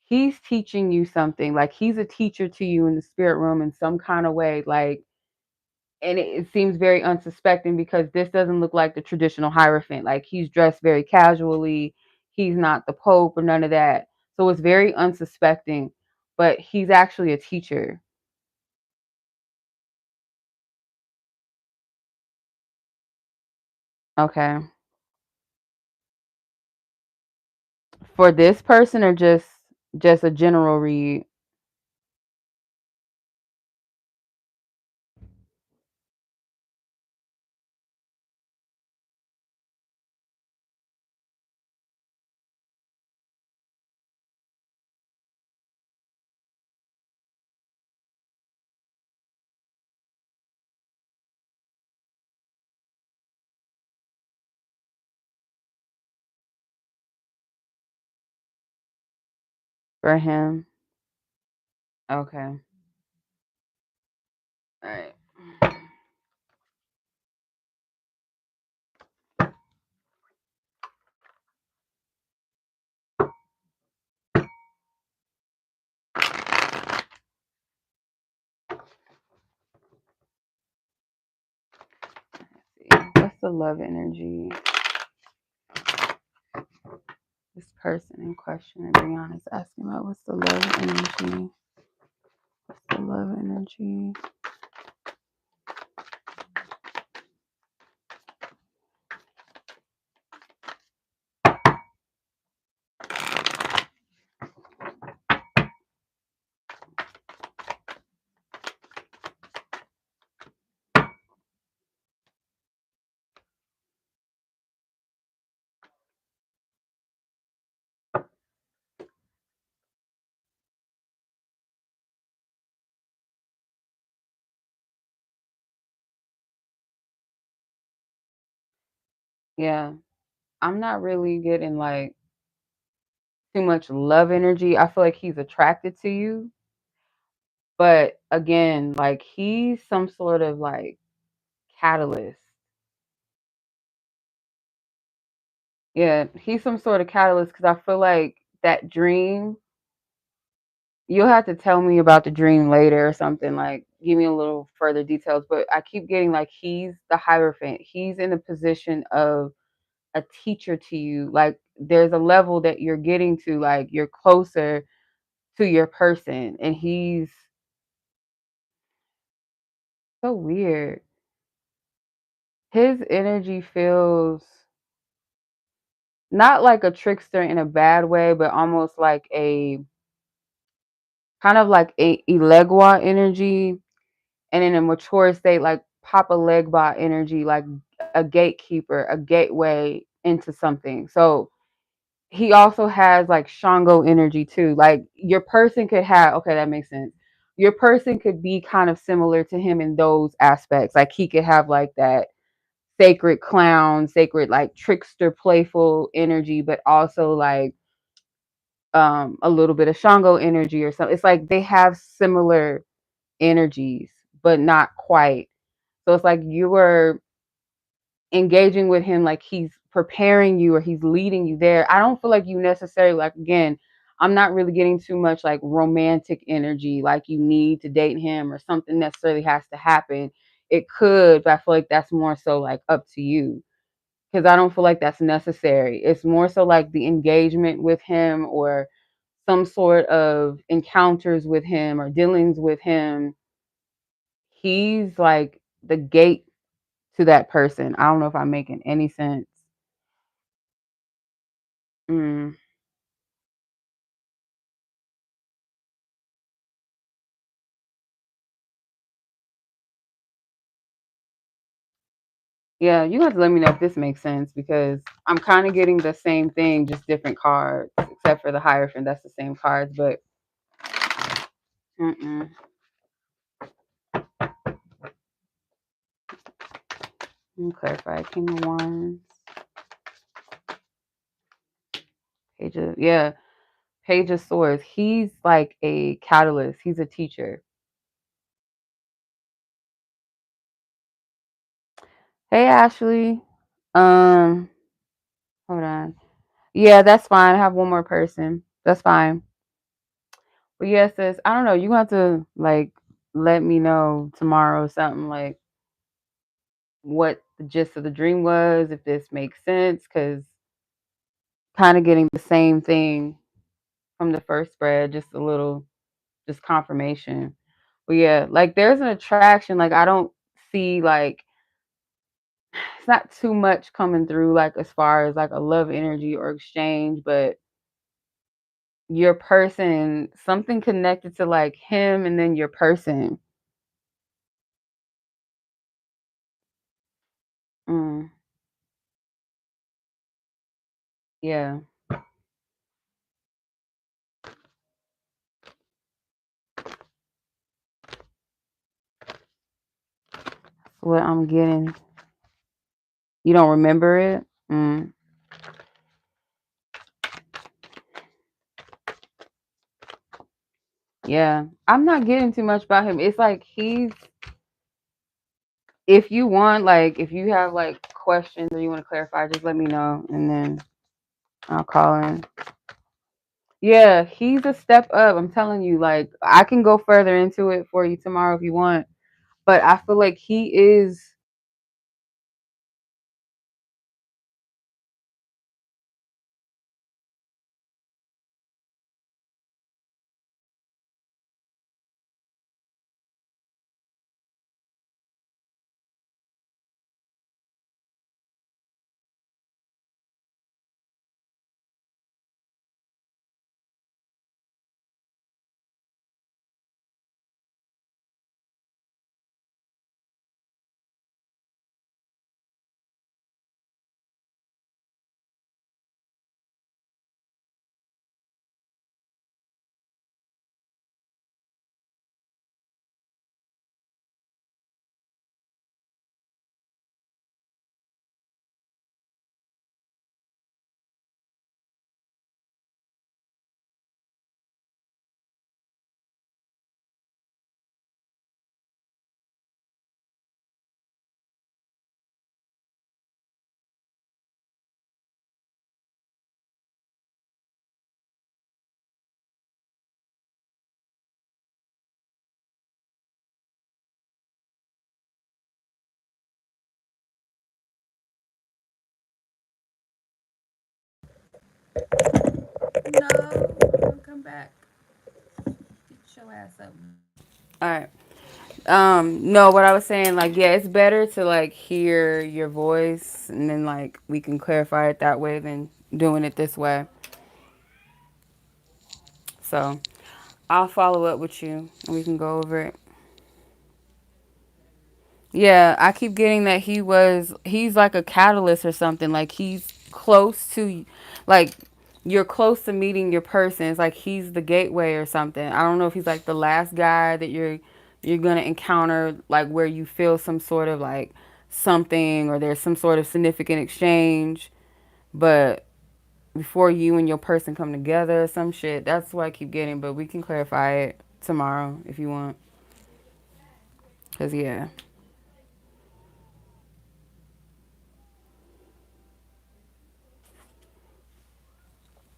[SPEAKER 1] he's teaching you something. Like he's a teacher to you in the spirit realm in some kind of way. Like, and it seems very unsuspecting because this doesn't look like the traditional Hierophant. Like he's dressed very casually. He's not the Pope or none of that. So it's very unsuspecting, but he's actually a teacher. Okay. For this person or just a general read for him? Okay. All right. What's the love energy? This person in question and Breyonna's asking about what's the love energy? What's the love energy? Yeah. I'm not really getting like too much love energy. I feel like he's attracted to you. But again, like he's some sort of like catalyst. Yeah, he's some sort of catalyst because I feel like that dream, you'll have to tell me about the dream later or something, like give me a little further details. But I keep getting like he's the Hierophant. He's in a position of a teacher to you. Like there's a level that you're getting to, like you're closer to your person. And he's so weird. His energy feels not like a trickster in a bad way, but almost like a kind of like a Elegua energy, and in a mature state, like Papa Legba energy, like a gatekeeper, a gateway into something. So he also has like Shango energy too. Like your person could have, okay, that makes sense. Your person could be kind of similar to him in those aspects. Like he could have like that sacred clown, sacred like trickster, playful energy, but also like a little bit of Shango energy or something. It's like they have similar energies, but not quite. So it's like you were engaging with him like he's preparing you or he's leading you there. I don't feel like you necessarily, like, again, I'm not really getting too much like romantic energy, like you need to date him or something necessarily has to happen. It could, but I feel like that's more so like up to you because I don't feel like that's necessary. It's more so like the engagement with him or some sort of encounters with him or dealings with him. He's like the gate to that person. I don't know if I'm making any sense. Mm, Yeah, you have to let me know if this makes sense because I'm kind of getting the same thing, just different cards, except for the Hierophant. That's the same cards, but mm-mm. Let me clarify. King of Wands. Yeah, Page of Swords. He's like a catalyst. He's a teacher. Hey, Ashley. Um, Hold on. Yeah, that's fine. I have one more person. That's fine. But yeah, sis, I don't know. You have to like let me know tomorrow something like what the gist of the dream was, if this makes sense, because kind of getting the same thing from the first spread, just a little, just confirmation. But yeah, like there's an attraction. Like I don't see like it's not too much coming through like as far as like a love energy or exchange, but your person, something connected to like him and then your person. Mm, yeah. What I'm getting. You don't remember it? Mm, yeah. I'm not getting too much about him. It's like if you want, like, if you have like questions or you want to clarify, just let me know and then I'll call in. Yeah, he's a step up. I'm telling you, like, I can go further into it for you tomorrow if you want. But I feel like he is. No, don't come back. Get your ass up. All right. No, what I was saying, like, yeah, it's better to like hear your voice and then like we can clarify it that way than doing it this way. So I'll follow up with you and we can go over it. Yeah, I keep getting that he's like a catalyst or something. Like he's close to, like, you're close to meeting your person. It's like he's the gateway or something. I don't know if he's like the last guy that you're gonna encounter, like where you feel some sort of like something or there's some sort of significant exchange. But before you and your person come together or some shit, that's what I keep getting. But we can clarify it tomorrow if you want. Cause yeah.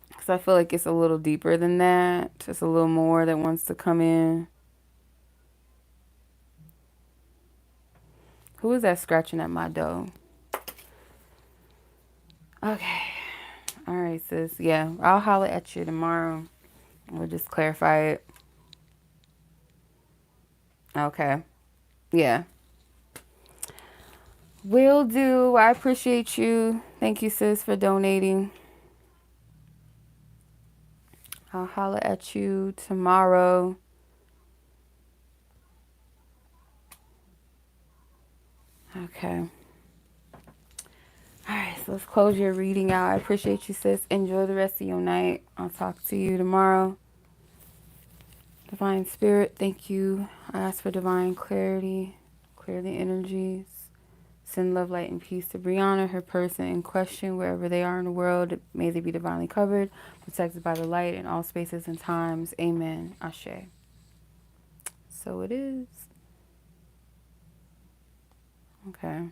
[SPEAKER 1] Because I feel like it's a little deeper than that. Just a little more that wants to come in. Who is that scratching at my door? Okay. All right, sis. Yeah, I'll holler at you tomorrow. We'll just clarify it. Okay. Yeah. Will do. I appreciate you. Thank you, sis, for donating. I'll holler at you tomorrow. Okay. So let's close your reading out. I appreciate you, sis. Enjoy the rest of your night. I'll talk to you tomorrow. Divine Spirit, thank you. I ask for divine clarity. Clear the energies. Send love, light, and peace to Breyonna, her person in question, wherever they are in the world. May they be divinely covered, protected by the light in all spaces and times. Amen. Ashe. So it is. Okay.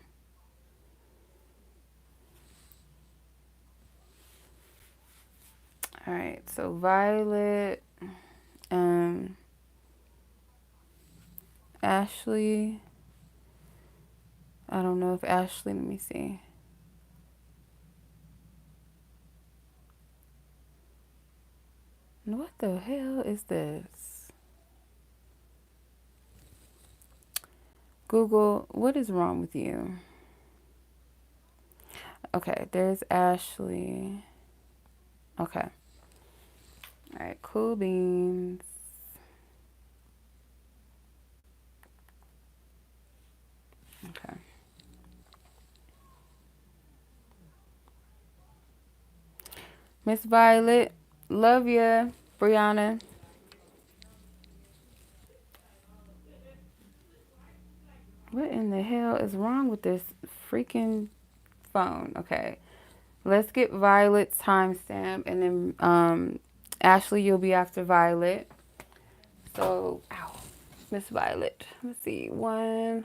[SPEAKER 1] All right. So Violet, Ashley. I don't know if Ashley, let me see. What the hell is this? Google, what is wrong with you? Okay, there's Ashley. Okay. All right, cool beans. Okay. Miss Violet, love ya, Breyonna. What in the hell is wrong with this freaking phone? Okay. Let's get Violet's timestamp, and then Ashley, you'll be after Violet. So, ow, Miss Violet. Let's see, I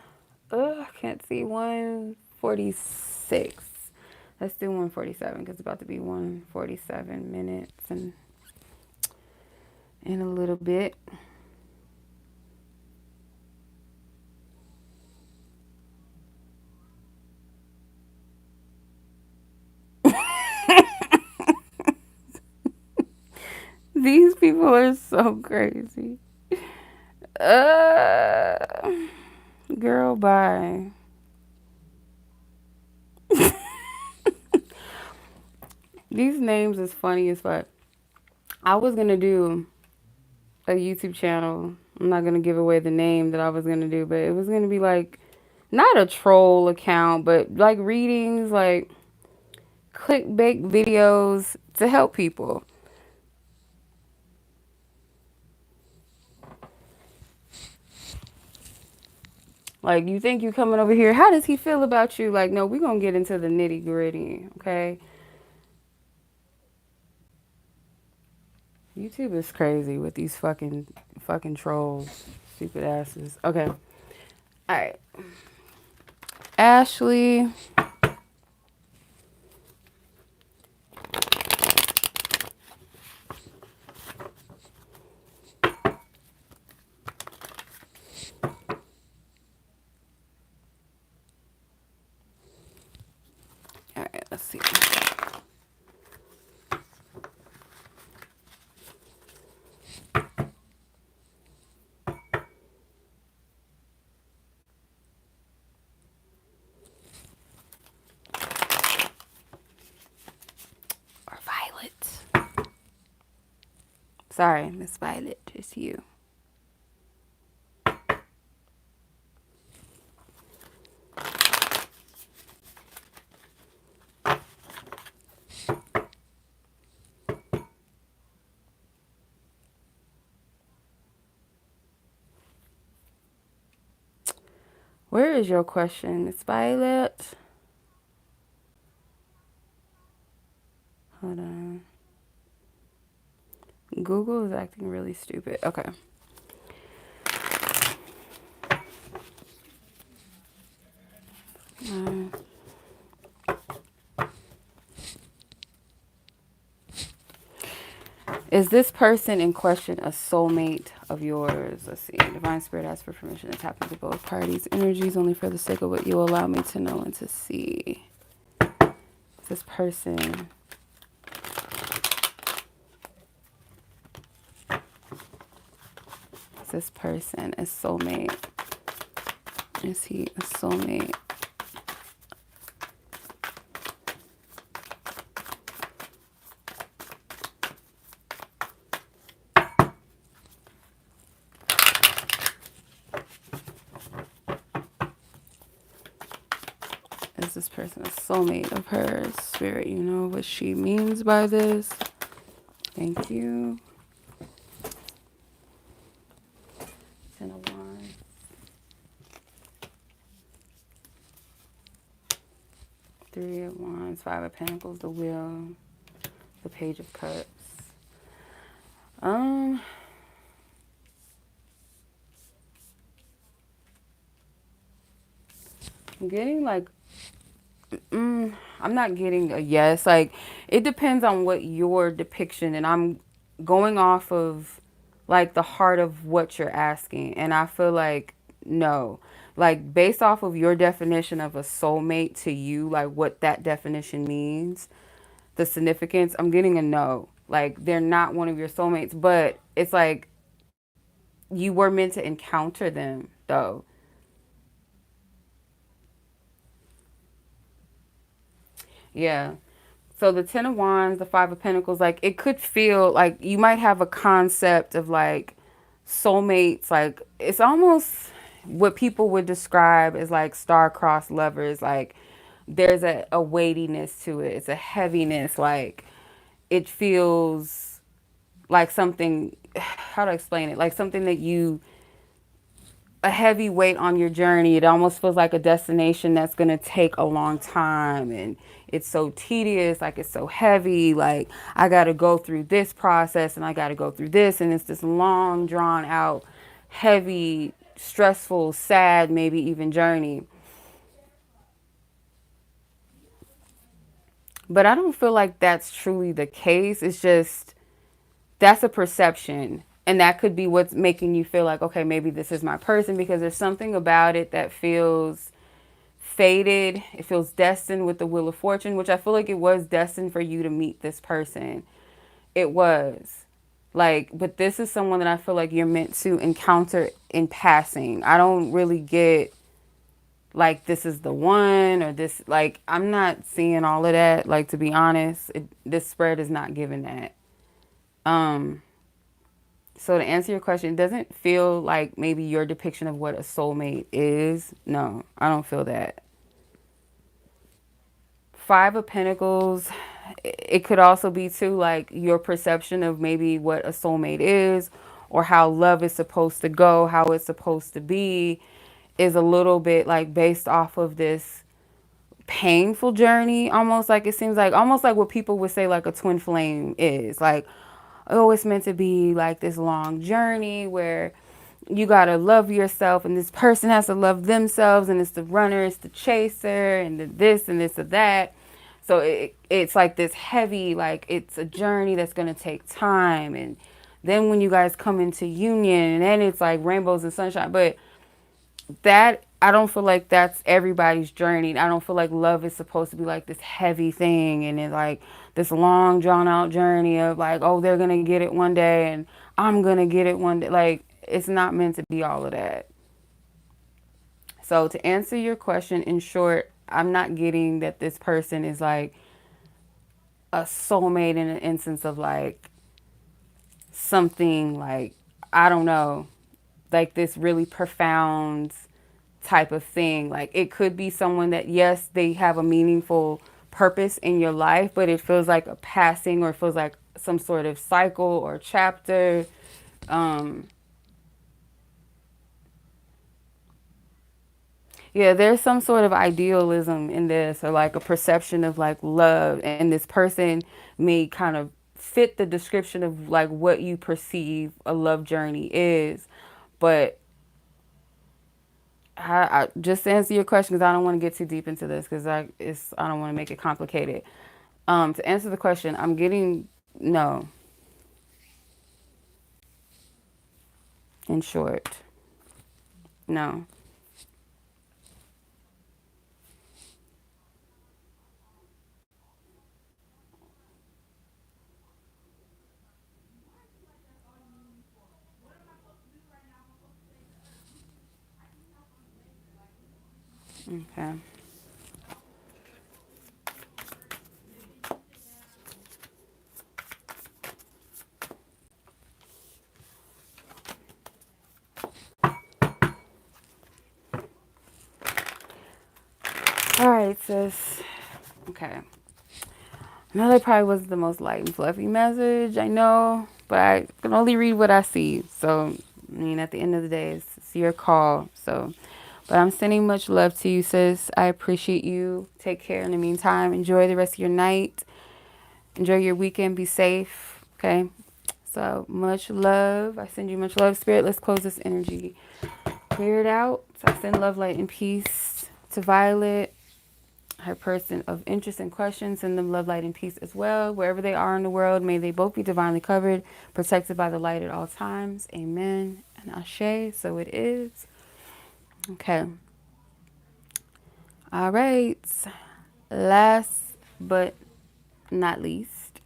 [SPEAKER 1] can't see 1:46. Let's do 1:47 because it's about to be 1:47 minutes and in a little bit. These people are so crazy. Girl, bye. These names is funny as fuck. I was gonna do a YouTube channel. I'm not gonna give away the name that I was gonna do, but it was gonna be like not a troll account, but like readings, like clickbait videos to help people. Like, you think you coming over here, how does he feel about you? Like, no, we're gonna get into the nitty gritty, okay? YouTube is crazy with these fucking trolls. Stupid asses. Okay. Alright. Ashley. Alright, let's see. Or Violet. Sorry, Miss Violet. It's you. Where is your question, Miss Violet? Hold on. Google is acting really stupid. Okay. Is this person in question a soulmate of yours? Let's see. Divine Spirit asks for permission to tap into both parties' energies only for the sake of what you allow me to know and to see. Is this person... Is this person a soulmate? Is he a soulmate? is this person a soulmate of hers? Spirit, you know what she means by this. Thank you. Ten of Wands. Three of Wands, Five of Pentacles, the Wheel, the Page of Cups. I'm getting like, I'm not getting a yes. Like, it depends on what your depiction, and I'm going off of like the heart of what you're asking. And I feel like no, like based off of your definition of a soulmate to you, like what that definition means, the significance, I'm getting a no. Like they're not one of your soulmates, but it's like you were meant to encounter them though. Yeah. So the Ten of Wands, the Five of Pentacles, like it could feel like you might have a concept of like soulmates. Like it's almost what people would describe as like star-crossed lovers. Like there's a weightiness to it. It's a heaviness. Like it feels like something, how to explain it? Like something that you, a heavy weight on your journey. It almost feels like a destination that's going to take a long time, and it's so tedious, like it's so heavy, like I got to go through this process and I got to go through this, and it's this long drawn out, heavy, stressful, sad, maybe even journey. But I don't feel like that's truly the case. It's just that's a perception. And that could be what's making you feel like, okay, maybe this is my person, because there's something about it that feels fated. It feels destined with the Wheel of Fortune, which I feel like it was destined for you to meet this person. It was. Like, but this is someone that I feel like you're meant to encounter in passing. I don't really get like this is the one or this, like I'm not seeing all of that. Like, to be honest, this spread is not giving that. Um So to answer your question, it doesn't feel like maybe your depiction of what a soulmate is. No, I don't feel that. Five of Pentacles, it could also be too like your perception of maybe what a soulmate is, or how love is supposed to go, how it's supposed to be, is a little bit like based off of this painful journey. Almost like, it seems like almost like what people would say like a twin flame is. Like, oh, it's meant to be like this long journey where you gotta love yourself, and this person has to love themselves, and it's the runner, it's the chaser, and the this and this and that. So it's like this heavy, like it's a journey that's gonna take time, and then when you guys come into union, and then it's like rainbows and sunshine. But that, I don't feel like that's everybody's journey. I don't feel like love is supposed to be like this heavy thing, and it's like this long drawn out journey of like, oh, they're gonna get it one day and I'm gonna get it one day. Like, it's not meant to be all of that. So to answer your question in short, I'm not getting that this person is like a soulmate in an instance of like something like, I don't know, like this really profound type of thing. Like it could be someone that, yes, they have a meaningful purpose in your life, but it feels like a passing, or it feels like some sort of cycle or chapter. Um, yeah, there's some sort of idealism in this, or like a perception of like love, and this person may kind of fit the description of like what you perceive a love journey is. But I just to answer your question, because I don't want to get too deep into this, because I don't want to make it complicated. To answer the question, I'm getting no. In short, no. Okay. All right. right, sis. Okay. I know that probably wasn't the most light and fluffy message, I know, but I can only read what I see. So, I mean, at the end of the day, it's your call. So, but I'm sending much love to you, sis. I appreciate you. Take care in the meantime. Enjoy the rest of your night. Enjoy your weekend. Be safe. Okay. So, much love. I send you much love, Spirit. Let's close this energy. Clear it out. So I send love, light, and peace to Violet, her person of interest and questions. Send them love, light, and peace as well. Wherever they are in the world, may they both be divinely covered, protected by the light at all times. Amen. And Ashe. So it is. Okay. All right. Last but not least,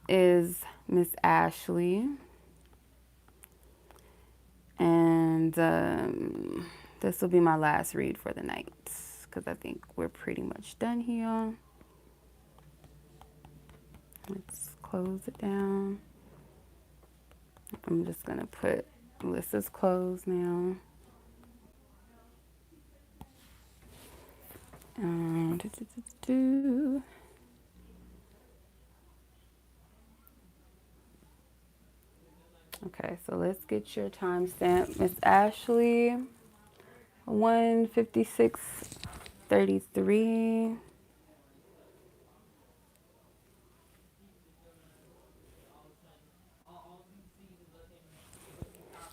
[SPEAKER 1] is Miss Ashley. And this will be my last read for the night, because I think we're pretty much done here. Let's close it down. I'm just going to put Alyssa's closed now. Okay, so let's get your timestamp. Miss Ashley, 1:56:33.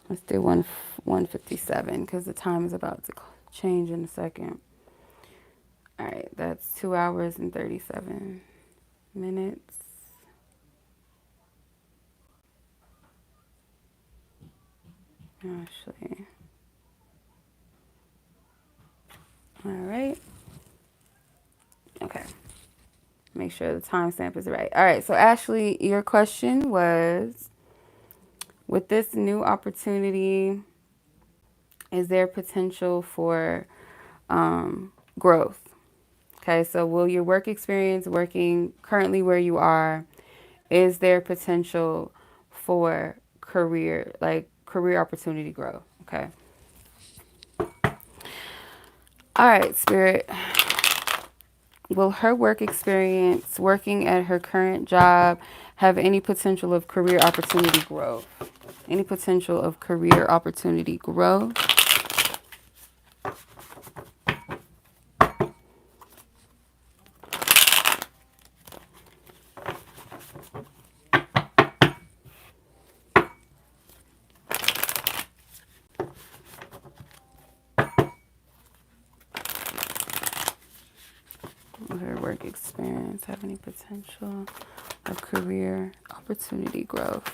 [SPEAKER 1] Let's do 1:57 because the time is about to change in a second. All right, that's 2 hours and 37 minutes. Ashley. All right. Okay. Make sure the timestamp is right. All right. So, Ashley, your question was, with this new opportunity, is there potential for growth? Okay. So, will your work experience working currently where you are, is there potential for career opportunity growth? Okay. All right, Spirit. Will her work experience working at her current job have any potential of career opportunity growth? Any potential of career opportunity growth? Will her work experience have any potential of career opportunity growth?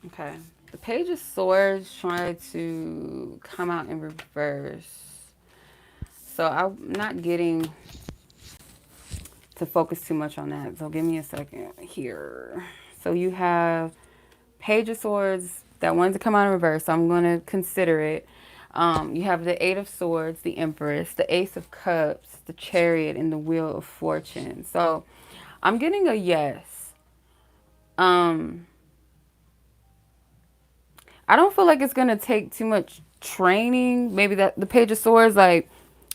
[SPEAKER 1] Okay. The Page of Swords tried to come out in reverse. So I'm not getting to focus too much on that. So give me a second here. So you have Page of Swords that wanted to come out in reverse. So I'm going to consider it. You have the Eight of Swords, the Empress, the Ace of Cups, the Chariot, and the Wheel of Fortune. So I'm getting a yes. I don't feel like it's going to take too much training. Maybe that the Page of Swords, like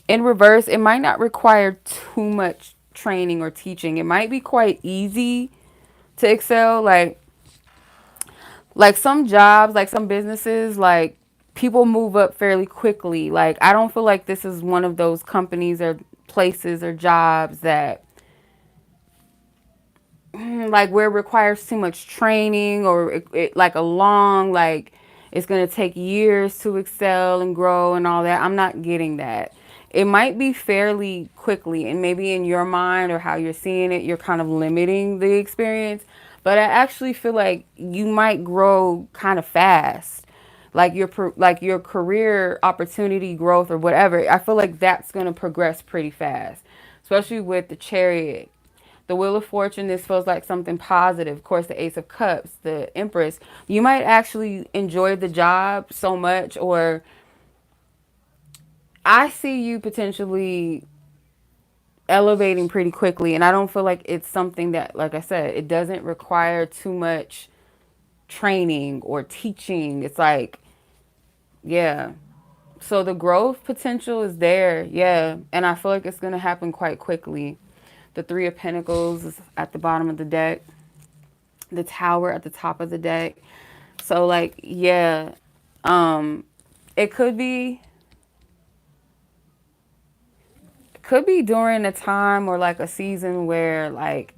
[SPEAKER 1] in reverse, it might not require too much training or teaching. It might be quite easy to excel. Like some jobs, like some businesses, like people move up fairly quickly. Like I don't feel like this is one of those companies or places or jobs that like where it requires too much training or it like a long like it's going to take years to excel and grow and all that. I'm not getting that. It might be fairly quickly, and maybe in your mind or how you're seeing it, you're kind of limiting the experience, but I actually feel like you might grow kind of fast. Like your career opportunity growth or whatever. I feel like that's going to progress pretty fast, especially with the Chariot. The Wheel of Fortune, this feels like something positive. Of course, the Ace of Cups, the Empress. You might actually enjoy the job so much, or I see you potentially elevating pretty quickly. And I don't feel like it's something that, like I said, it doesn't require too much training or teaching. It's like, yeah. So the growth potential is there, yeah. And I feel like it's going to happen quite quickly. The Three of Pentacles is at the bottom of the deck. The Tower at the top of the deck. So like, yeah, it could be during a time or like a season where like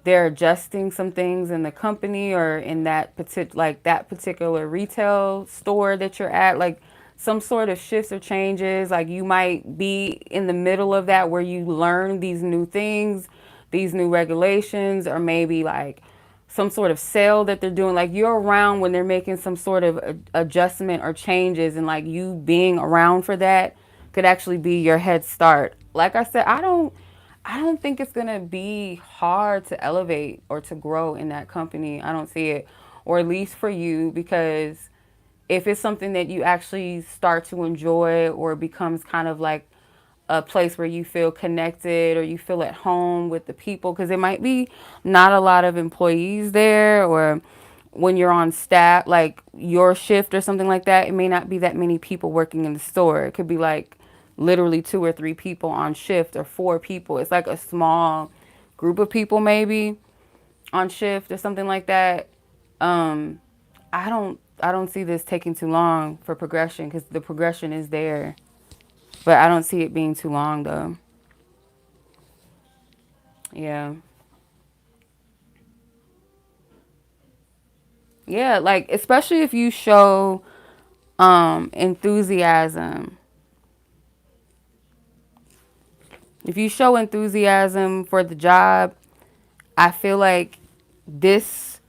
[SPEAKER 1] they're adjusting some things in the company or in that particular retail store that you're at, like some sort of shifts or changes. Like you might be in the middle of that where you learn these new things, these new regulations, or maybe like some sort of sale that they're doing. Like you're around when they're making some sort of adjustment or changes, and like you being around for that could actually be your head start. Like I said, I don't think it's going to be hard to elevate or to grow in that company. I don't see it, or at least for you, because if it's something that you actually start to enjoy or becomes kind of like a place where you feel connected or you feel at home with the people, because there might be not a lot of employees there, or when you're on staff, like your shift or something like that, it may not be that many people working in the store. It could be like literally 2 or 3 people on shift, or 4 people. It's like a small group of people maybe on shift or something like that. I don't see this taking too long for progression, because the progression is there. But I don't see it being too long though. Yeah. Yeah, like especially if you show enthusiasm. If you show enthusiasm for the job, I feel like this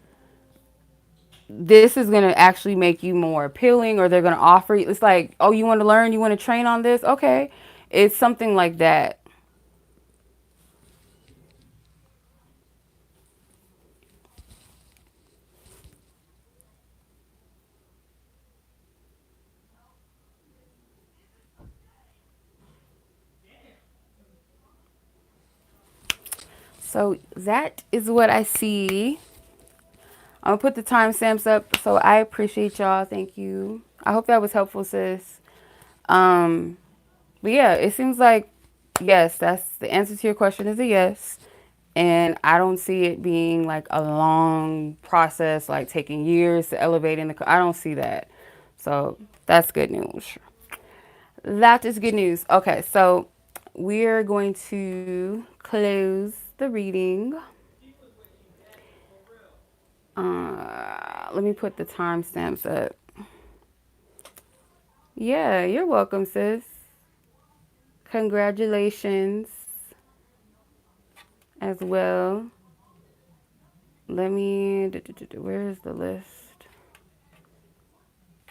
[SPEAKER 1] this is going to actually make you more appealing, or they're going to offer you. It's like, oh, you want to learn, you want to train on this? Okay. It's something like that. So that is what I see. I'm gonna put the timestamps up. So I appreciate y'all. Thank you. I hope that was helpful, sis. Um, but yeah, it seems like yes, that's the answer to your question is a yes. And I don't see it being like a long process, like taking years to elevate in the. I don't see that. So that's good news. That is good news. Okay, so we're going to close the reading. Let me put the timestamps up. Yeah, you're welcome, sis. Congratulations as well. Let me, where is the list?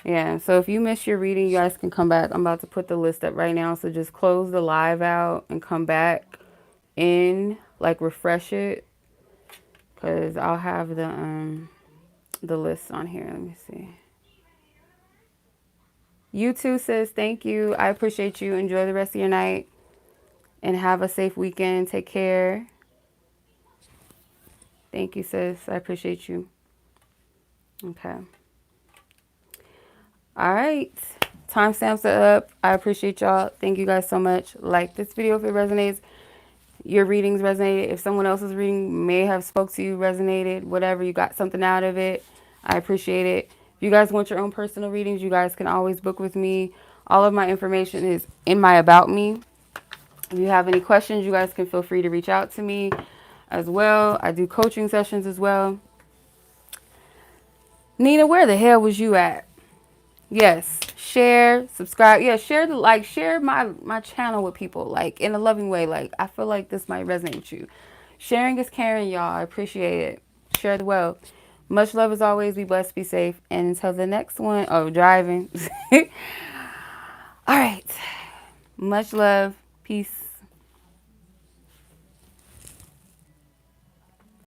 [SPEAKER 1] Yeah, so if you miss your reading, you guys can come back. I'm about to put the list up right now. So just close the live out and come back in, like refresh it. Because I'll have the list on here. Let me see. You too, sis. Thank you. I appreciate you. Enjoy the rest of your night. And have a safe weekend. Take care. Thank you, sis. I appreciate you. Okay. All right. Timestamps are up. I appreciate y'all. Thank you guys so much. Like this video if it resonates. Your readings resonated. If someone else's reading may have spoke to you, resonated, whatever, you got something out of it, I appreciate it. If you guys want your own personal readings, you guys can always book with me. All of my information is in my About Me. If you have any questions, you guys can feel free to reach out to me as well. I do coaching sessions as well. Nina, where the hell was you at? Yes, share, subscribe. Yeah, share my channel with people, like in a loving way. Like I feel like this might resonate with you. Sharing is caring, y'all. I appreciate it. Share the wealth. Much love as always. Be blessed, be safe, and until the next one. Oh, driving. All right. Much love. Peace.